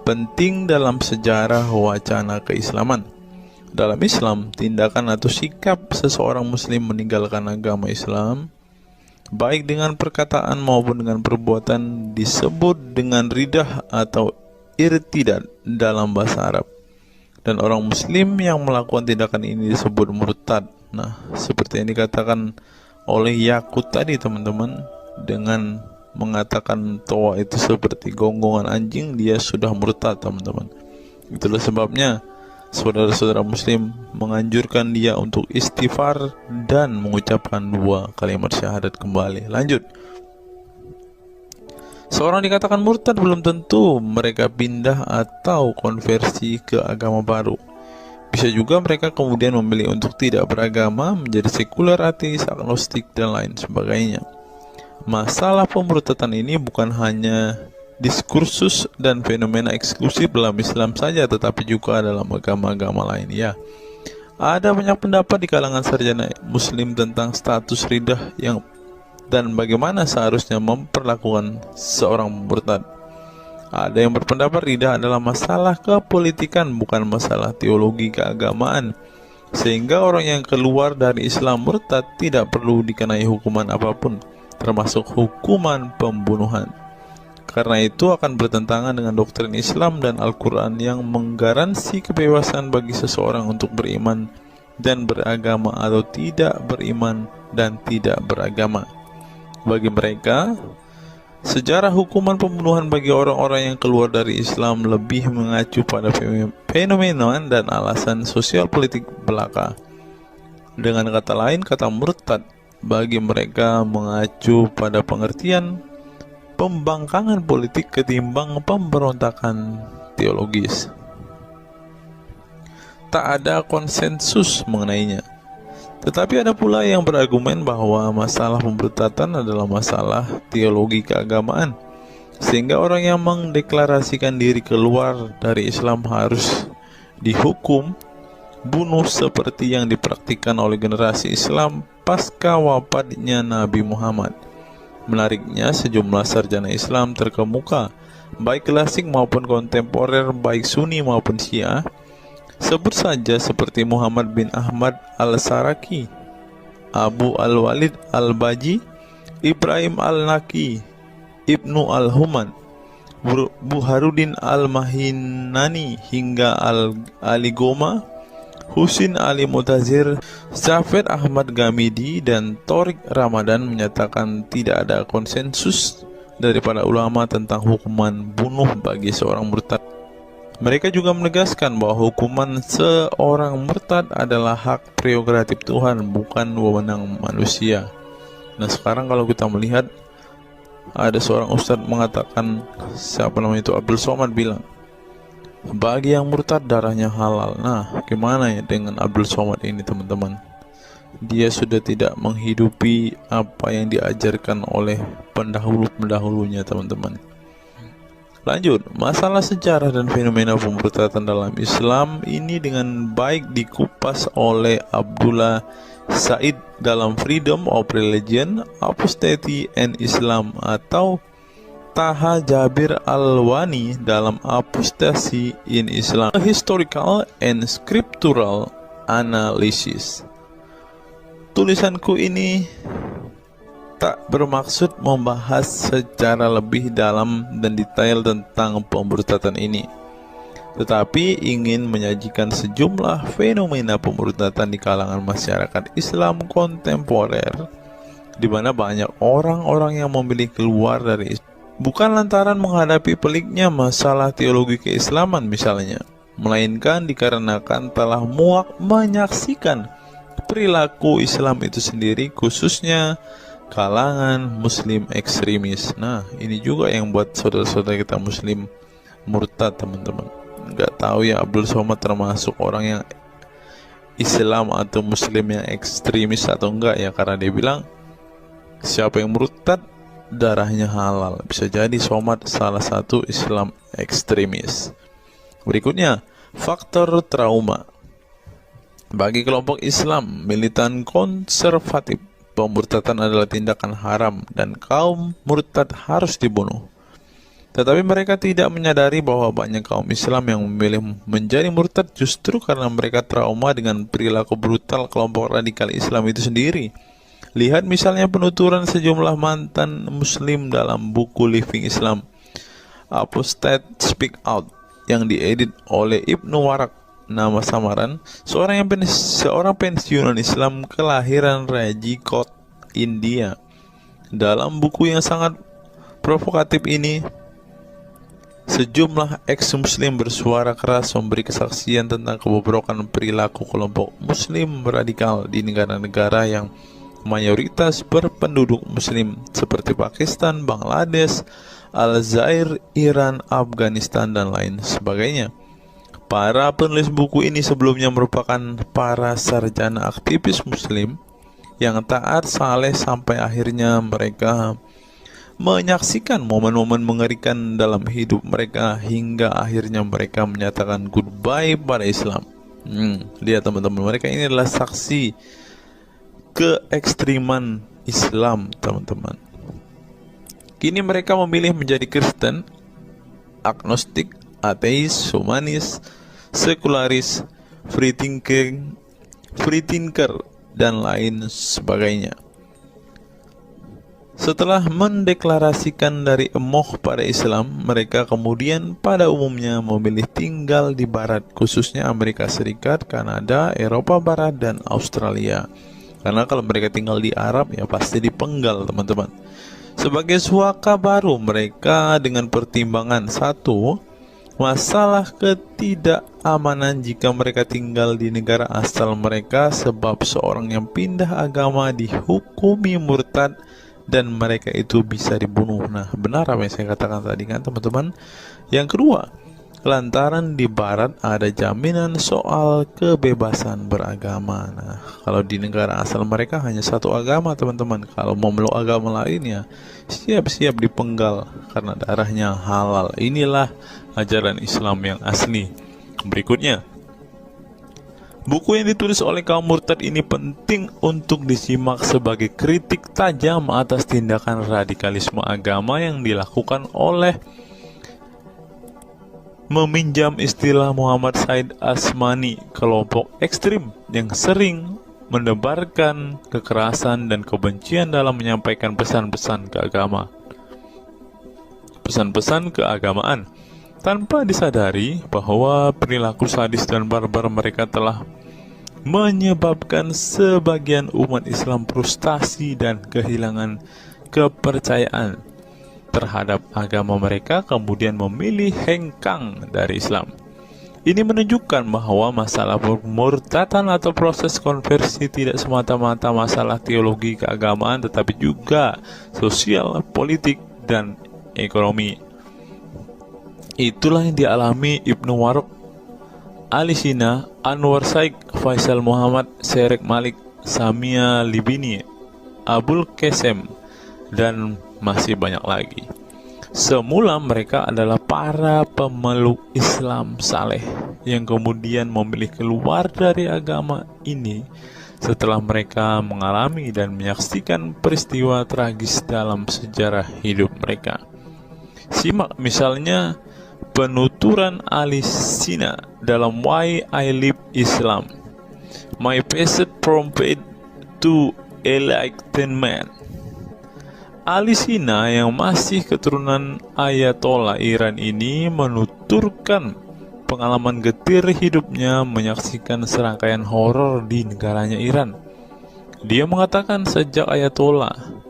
penting dalam sejarah wacana keislaman. Dalam Islam, tindakan atau sikap seseorang muslim meninggalkan agama Islam, baik dengan perkataan maupun dengan perbuatan, disebut dengan ridah atau irtidad dalam bahasa Arab. Dan orang muslim yang melakukan tindakan ini disebut murtad. Nah, seperti yang dikatakan oleh Yakut tadi teman-teman, dengan mengatakan toa itu seperti gonggongan anjing, dia sudah murtad teman-teman. Itulah sebabnya saudara-saudara muslim menganjurkan dia untuk istighfar dan mengucapkan 2 kalimat syahadat kembali. Lanjut. Seorang dikatakan murtad belum tentu mereka pindah atau konversi ke agama baru. Bisa juga mereka kemudian memilih untuk tidak beragama, menjadi sekuler, ateis, agnostik, dan lain sebagainya. Masalah pemurtadan ini bukan hanya diskursus dan fenomena eksklusif dalam Islam saja, tetapi juga dalam agama-agama lain. Ya, ada banyak pendapat di kalangan sarjana muslim tentang status ridah dan bagaimana seharusnya memperlakukan seorang murtad. Ada yang berpendapat ridah adalah masalah kepolitikan, bukan masalah teologi keagamaan, sehingga orang yang keluar dari Islam murtad tidak perlu dikenai hukuman apapun, termasuk hukuman pembunuhan. Karena itu akan bertentangan dengan doktrin Islam dan Al-Quran yang menggaransi kebebasan bagi seseorang untuk beriman dan beragama atau tidak beriman dan tidak beragama. Bagi mereka, sejarah hukuman pembunuhan bagi orang-orang yang keluar dari Islam lebih mengacu pada fenomena dan alasan sosial politik belaka. Dengan kata lain, kata murtad bagi mereka mengacu pada pengertian pembangkangan politik ketimbang pemberontakan teologis. Tak ada konsensus mengenainya. Tetapi ada pula yang berargumen bahwa masalah pemurtadan adalah masalah teologi keagamaan, sehingga orang yang mendeklarasikan diri keluar dari Islam harus dihukum bunuh seperti yang dipraktikkan oleh generasi Islam pasca wafatnya Nabi Muhammad. Menariknya, sejumlah sarjana Islam terkemuka, baik klasik maupun kontemporer, baik Sunni maupun Syiah, sebut saja seperti Muhammad bin Ahmad al-Saraki, Abu al-Walid al-Baji, Ibrahim al-Naqi, Ibnu al-Human, Buharuddin al-Mahinani, hingga Ali Goma, Husin Ali Mutazir, Zafir Ahmad Gamidi, dan Torik Ramadan menyatakan tidak ada konsensus dari para ulama tentang hukuman bunuh bagi seorang murtad. Mereka juga menegaskan bahwa hukuman seorang murtad adalah hak prerogatif Tuhan, bukan wewenang manusia. Nah, sekarang kalau kita melihat, ada seorang ustadz mengatakan, siapa namanya itu, Abdul Somad, bilang bagi yang murtad darahnya halal. Nah, gimana ya dengan Abdul Somad ini teman-teman? Dia sudah tidak menghidupi apa yang diajarkan oleh pendahulu-pendahulunya teman-teman. Lanjut, masalah sejarah dan fenomena pemurtadan dalam Islam ini dengan baik dikupas oleh Abdullah Said dalam Freedom of Religion, Apostasy and Islam, atau Taha Jabir Al-Wani dalam Apostasy in Islam, A Historical and Scriptural Analysis. Tulisanku ini tak bermaksud membahas secara lebih dalam dan detail tentang pemurtadan ini, tetapi ingin menyajikan sejumlah fenomena pemurtadan di kalangan masyarakat Islam kontemporer, di mana banyak orang-orang yang memilih keluar dari Islam bukan lantaran menghadapi peliknya masalah teologi keislaman misalnya, melainkan dikarenakan telah muak menyaksikan perilaku Islam itu sendiri, khususnya kalangan muslim ekstremis. Nah, ini juga yang buat saudara-saudara kita muslim murtad teman-teman. Nggak tahu ya Abdul Somad termasuk orang yang Islam atau muslim yang ekstremis atau enggak ya, karena dia bilang siapa yang murtad darahnya halal. Bisa jadi Somad salah satu Islam ekstremis. Berikutnya, faktor trauma. Bagi kelompok Islam militan konservatif, pemurtadan adalah tindakan haram dan kaum murtad harus dibunuh. Tetapi mereka tidak menyadari bahwa banyak kaum Islam yang memilih menjadi murtad justru karena mereka trauma dengan perilaku brutal kelompok radikal Islam itu sendiri. Lihat misalnya penuturan sejumlah mantan muslim dalam buku Living Islam, Apostate Speak Out, yang diedit oleh Ibnu Warak, nama samaran, seorang pensiunan Islam kelahiran Rajkot, India. Dalam buku yang sangat provokatif ini, sejumlah ex-muslim bersuara keras memberi kesaksian tentang kebobrokan perilaku kelompok muslim radikal di negara-negara yang mayoritas berpenduduk muslim seperti Pakistan, Bangladesh, Aljazair, Iran, Afghanistan, dan lain sebagainya. Para penulis buku ini sebelumnya merupakan para sarjana aktivis muslim yang taat saleh sampai akhirnya mereka menyaksikan momen-momen mengerikan dalam hidup mereka hingga akhirnya mereka menyatakan goodbye pada Islam. Lihat teman-teman, mereka ini adalah saksi keekstriman Islam, teman-teman. Kini mereka memilih menjadi Kristen, agnostik, ateis, humanis, sekularis, free thinker, dan lain sebagainya. Setelah mendeklarasikan dari emoh pada Islam, mereka kemudian pada umumnya memilih tinggal di Barat, khususnya Amerika Serikat, Kanada, Eropa Barat, dan Australia. Karena kalau mereka tinggal di Arab, ya pasti dipenggal, teman-teman. Sebagai suaka baru, mereka dengan pertimbangan satu, masalah ketidakamanan jika mereka tinggal di negara asal mereka, sebab seorang yang pindah agama dihukumi murtad dan mereka itu bisa dibunuh. Nah, benar apa yang saya katakan tadi kan, teman-teman. Yang kedua, lantaran di Barat ada jaminan soal kebebasan beragama. Nah, kalau di negara asal mereka hanya satu agama, teman-teman. Kalau mau meluk agama lainnya, siap-siap dipenggal karena darahnya halal. Inilah ajaran Islam yang asli. Berikutnya, buku yang ditulis oleh kaum murtad ini penting untuk disimak sebagai kritik tajam atas tindakan radikalisme agama yang dilakukan oleh, meminjam istilah Muhammad Said Asmani, kelompok ekstrim yang sering menebarkan kekerasan dan kebencian dalam menyampaikan pesan-pesan keagamaan tanpa disadari bahwa perilaku sadis dan barbar mereka telah menyebabkan sebagian umat Islam frustasi dan kehilangan kepercayaan terhadap agama mereka, kemudian memilih hengkang dari Islam. Ini menunjukkan bahwa masalah pemurtadan atau proses konversi tidak semata-mata masalah teologi keagamaan, tetapi juga sosial, politik, dan ekonomi. Itulah yang dialami Ibnu Warak, Ali Sina, Anwar Saik, Faisal Muhammad, Serek Malik, Samia Libini, Abul Qasem, dan masih banyak lagi. Semula mereka adalah para pemeluk Islam saleh yang kemudian memilih keluar dari agama ini setelah mereka mengalami dan menyaksikan peristiwa tragis dalam sejarah hidup mereka. Simak misalnya penuturan Ali Sina dalam Why I Live Islam, My Passage from Faith to Enlightenment. Ali Sina yang masih keturunan Ayatollah Iran ini menuturkan pengalaman getir hidupnya menyaksikan serangkaian horor di negaranya Iran. Dia mengatakan sejak Ayatollah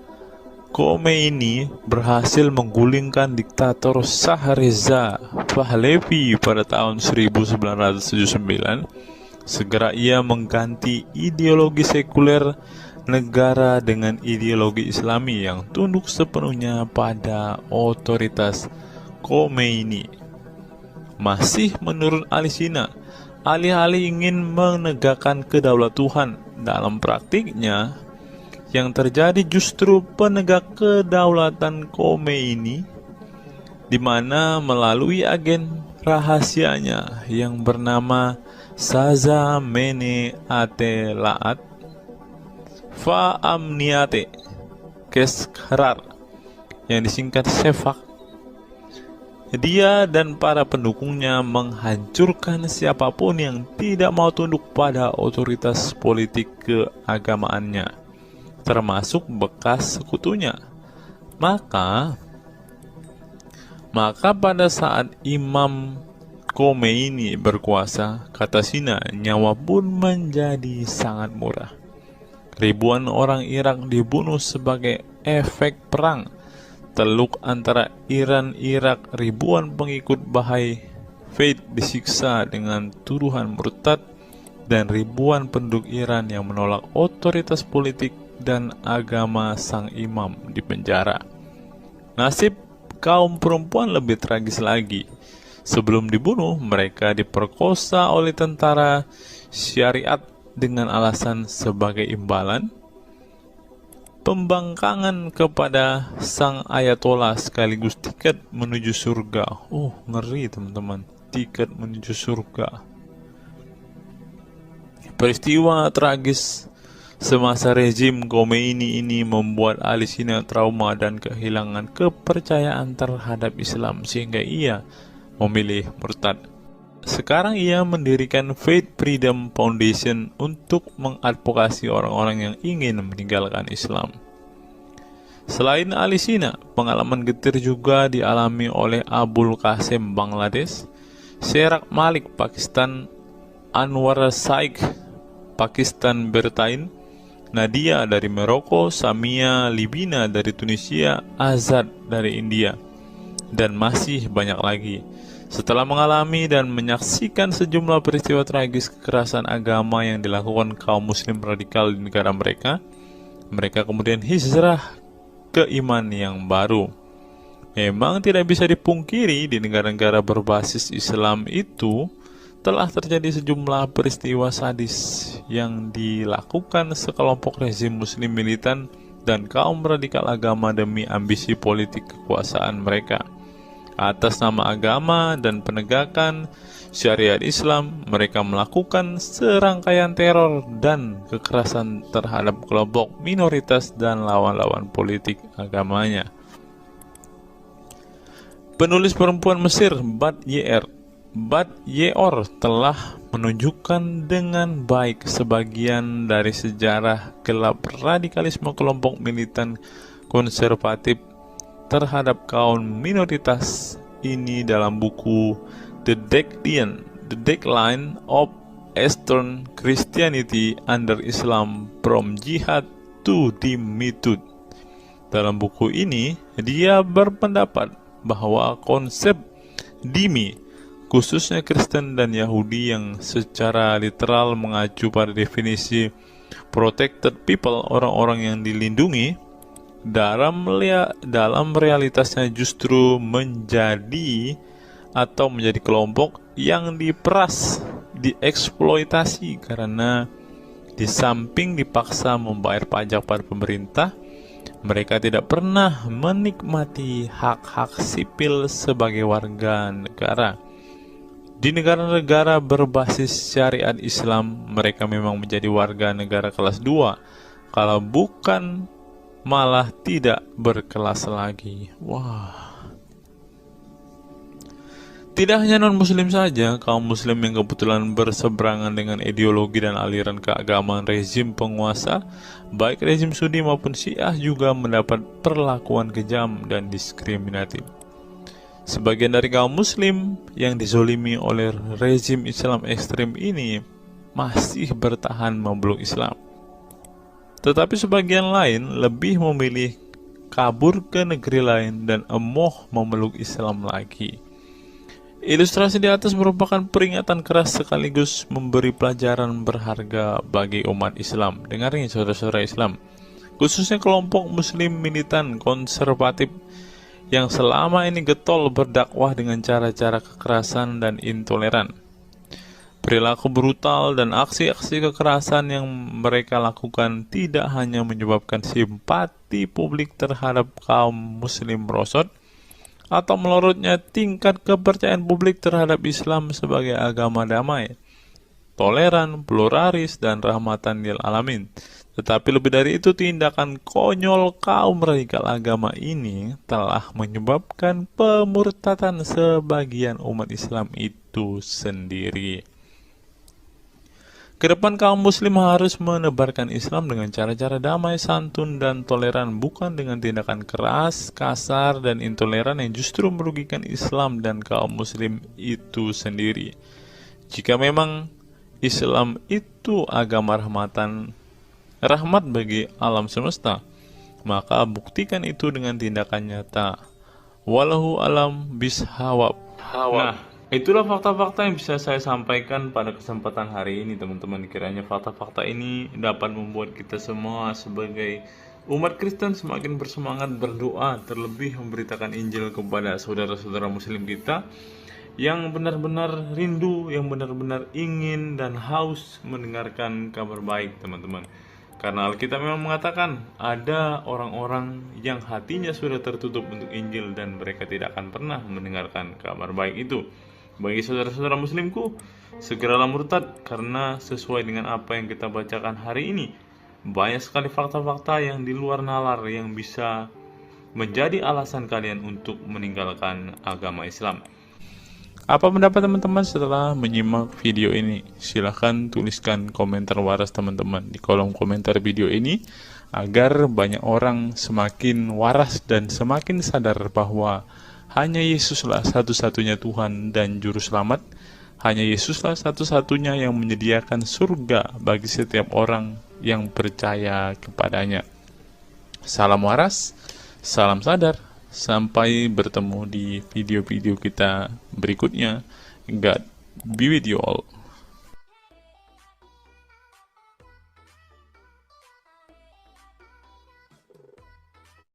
Khomeini berhasil menggulingkan diktator Shah Reza Pahlavi pada tahun 1979, segera ia mengganti ideologi sekuler negara dengan ideologi Islami yang tunduk sepenuhnya pada otoritas Khomeini. Masih menurut Ali Sina, alih-alih ingin menegakkan kedaulat Tuhan, dalam praktiknya yang terjadi justru penegak kedaulatan Khomeini, di mana melalui agen rahasianya yang bernama Saza Mene Atelaat, Fa Amniate Keskharar, yang disingkat Shefaq. Dia dan para pendukungnya menghancurkan siapapun yang tidak mau tunduk pada otoritas politik keagamaannya, termasuk bekas sekutunya. Maka pada saat Imam Khomeini berkuasa, kata Sina, nyawa pun menjadi sangat murah. Ribuan orang Irak dibunuh sebagai efek perang. Teluk antara Iran-Irak, ribuan pengikut Bahai Faith disiksa dengan tuduhan murtad, dan ribuan penduduk Iran yang menolak otoritas politik dan agama sang imam dipenjara. Nasib kaum perempuan lebih tragis lagi. Sebelum dibunuh, mereka diperkosa oleh tentara syariat dengan alasan sebagai imbalan pembangkangan kepada sang ayatollah sekaligus tiket menuju surga. Oh, ngeri teman-teman, tiket menuju surga. Peristiwa tragis semasa rezim Khomeini ini membuat Ali Sina trauma dan kehilangan kepercayaan terhadap Islam sehingga ia memilih murtad. Sekarang ia mendirikan Faith Freedom Foundation untuk mengadvokasi orang-orang yang ingin meninggalkan Islam. Selain Ali Sina, pengalaman getir juga dialami oleh Abul Qasim Bangladesh, Sherak Malik Pakistan, Anwar Shaikh Pakistan Bertain, Nadia dari Maroko, Samia Libina dari Tunisia, Azad dari India, dan masih banyak lagi. Setelah mengalami dan menyaksikan sejumlah peristiwa tragis kekerasan agama yang dilakukan kaum muslim radikal di negara mereka, mereka kemudian hijrah ke iman yang baru. Memang tidak bisa dipungkiri di negara-negara berbasis Islam itu telah terjadi sejumlah peristiwa sadis yang dilakukan sekelompok rezim muslim militan dan kaum radikal agama demi ambisi politik kekuasaan mereka. Atas nama agama dan penegakan syariat Islam, mereka melakukan serangkaian teror dan kekerasan terhadap kelompok minoritas dan lawan-lawan politik agamanya. Penulis perempuan Mesir Bat Ye'or telah menunjukkan dengan baik sebagian dari sejarah gelap radikalisme kelompok militan konservatif terhadap kaum minoritas ini dalam buku The Decline of Eastern Christianity Under Islam From Jihad to Dhimmitud. Dalam buku ini, dia berpendapat bahwa konsep dhimmi, khususnya Kristen dan Yahudi yang secara literal mengacu pada definisi protected people, orang-orang yang dilindungi, dalam realitasnya justru menjadi kelompok yang diperas, dieksploitasi karena di samping dipaksa membayar pajak pada pemerintah, mereka tidak pernah menikmati hak-hak sipil sebagai warga negara. Di negara-negara berbasis syariat Islam, mereka memang menjadi warga negara kelas 2, kalau bukan malah tidak berkelas lagi. Wah. Tidak hanya non-muslim saja, kaum muslim yang kebetulan berseberangan dengan ideologi dan aliran keagamaan rezim penguasa, baik rezim Sunni maupun Syiah, juga mendapat perlakuan kejam dan diskriminatif. Sebagian dari kaum muslim yang dizolimi oleh rezim Islam ekstrem ini masih bertahan memeluk Islam. Tetapi sebagian lain lebih memilih kabur ke negeri lain dan emoh memeluk Islam lagi. Ilustrasi di atas merupakan peringatan keras sekaligus memberi pelajaran berharga bagi umat Islam. Dengarin saudara-saudara Islam, khususnya kelompok muslim militan konservatif yang selama ini getol berdakwah dengan cara-cara kekerasan dan intoleran. Perilaku brutal dan aksi-aksi kekerasan yang mereka lakukan tidak hanya menyebabkan simpati publik terhadap kaum muslim merosot atau melorotnya tingkat kepercayaan publik terhadap Islam sebagai agama damai, toleran, pluralis, dan rahmatan lil alamin, Tetapi lebih dari itu, tindakan konyol kaum radikal agama ini telah menyebabkan pemurtadan sebagian umat Islam itu sendiri. Kedepan kaum muslim harus menebarkan Islam dengan cara-cara damai, santun, dan toleran, bukan dengan tindakan keras, kasar, dan intoleran yang justru merugikan Islam dan kaum muslim itu sendiri. Jika memang Islam itu agama rahmat bagi alam semesta, maka buktikan itu dengan tindakan nyata. Wallahu alam bishawab. Nah, itulah fakta-fakta yang bisa saya sampaikan pada kesempatan hari ini, teman-teman. Kiranya fakta-fakta ini dapat membuat kita semua sebagai umat Kristen semakin bersemangat berdoa, terlebih memberitakan Injil kepada saudara-saudara muslim kita yang benar-benar rindu, yang benar-benar ingin dan haus mendengarkan kabar baik, teman-teman. Karena Alkitab memang mengatakan ada orang-orang yang hatinya sudah tertutup untuk Injil dan mereka tidak akan pernah mendengarkan kabar baik itu. Bagi saudara-saudara muslimku, segeralah murtad, karena sesuai dengan apa yang kita bacakan hari ini, banyak sekali fakta-fakta yang di luar nalar yang bisa menjadi alasan kalian untuk meninggalkan agama Islam. Apa pendapat teman-teman setelah menyimak video ini? Silahkan tuliskan komentar waras teman-teman di kolom komentar video ini, agar banyak orang semakin waras dan semakin sadar bahwa hanya Yesuslah satu-satunya Tuhan dan Juru Selamat. Hanya Yesuslah satu-satunya yang menyediakan surga bagi setiap orang yang percaya kepadanya. Salam waras, salam sadar. Sampai bertemu di video-video kita berikutnya. God be with you all.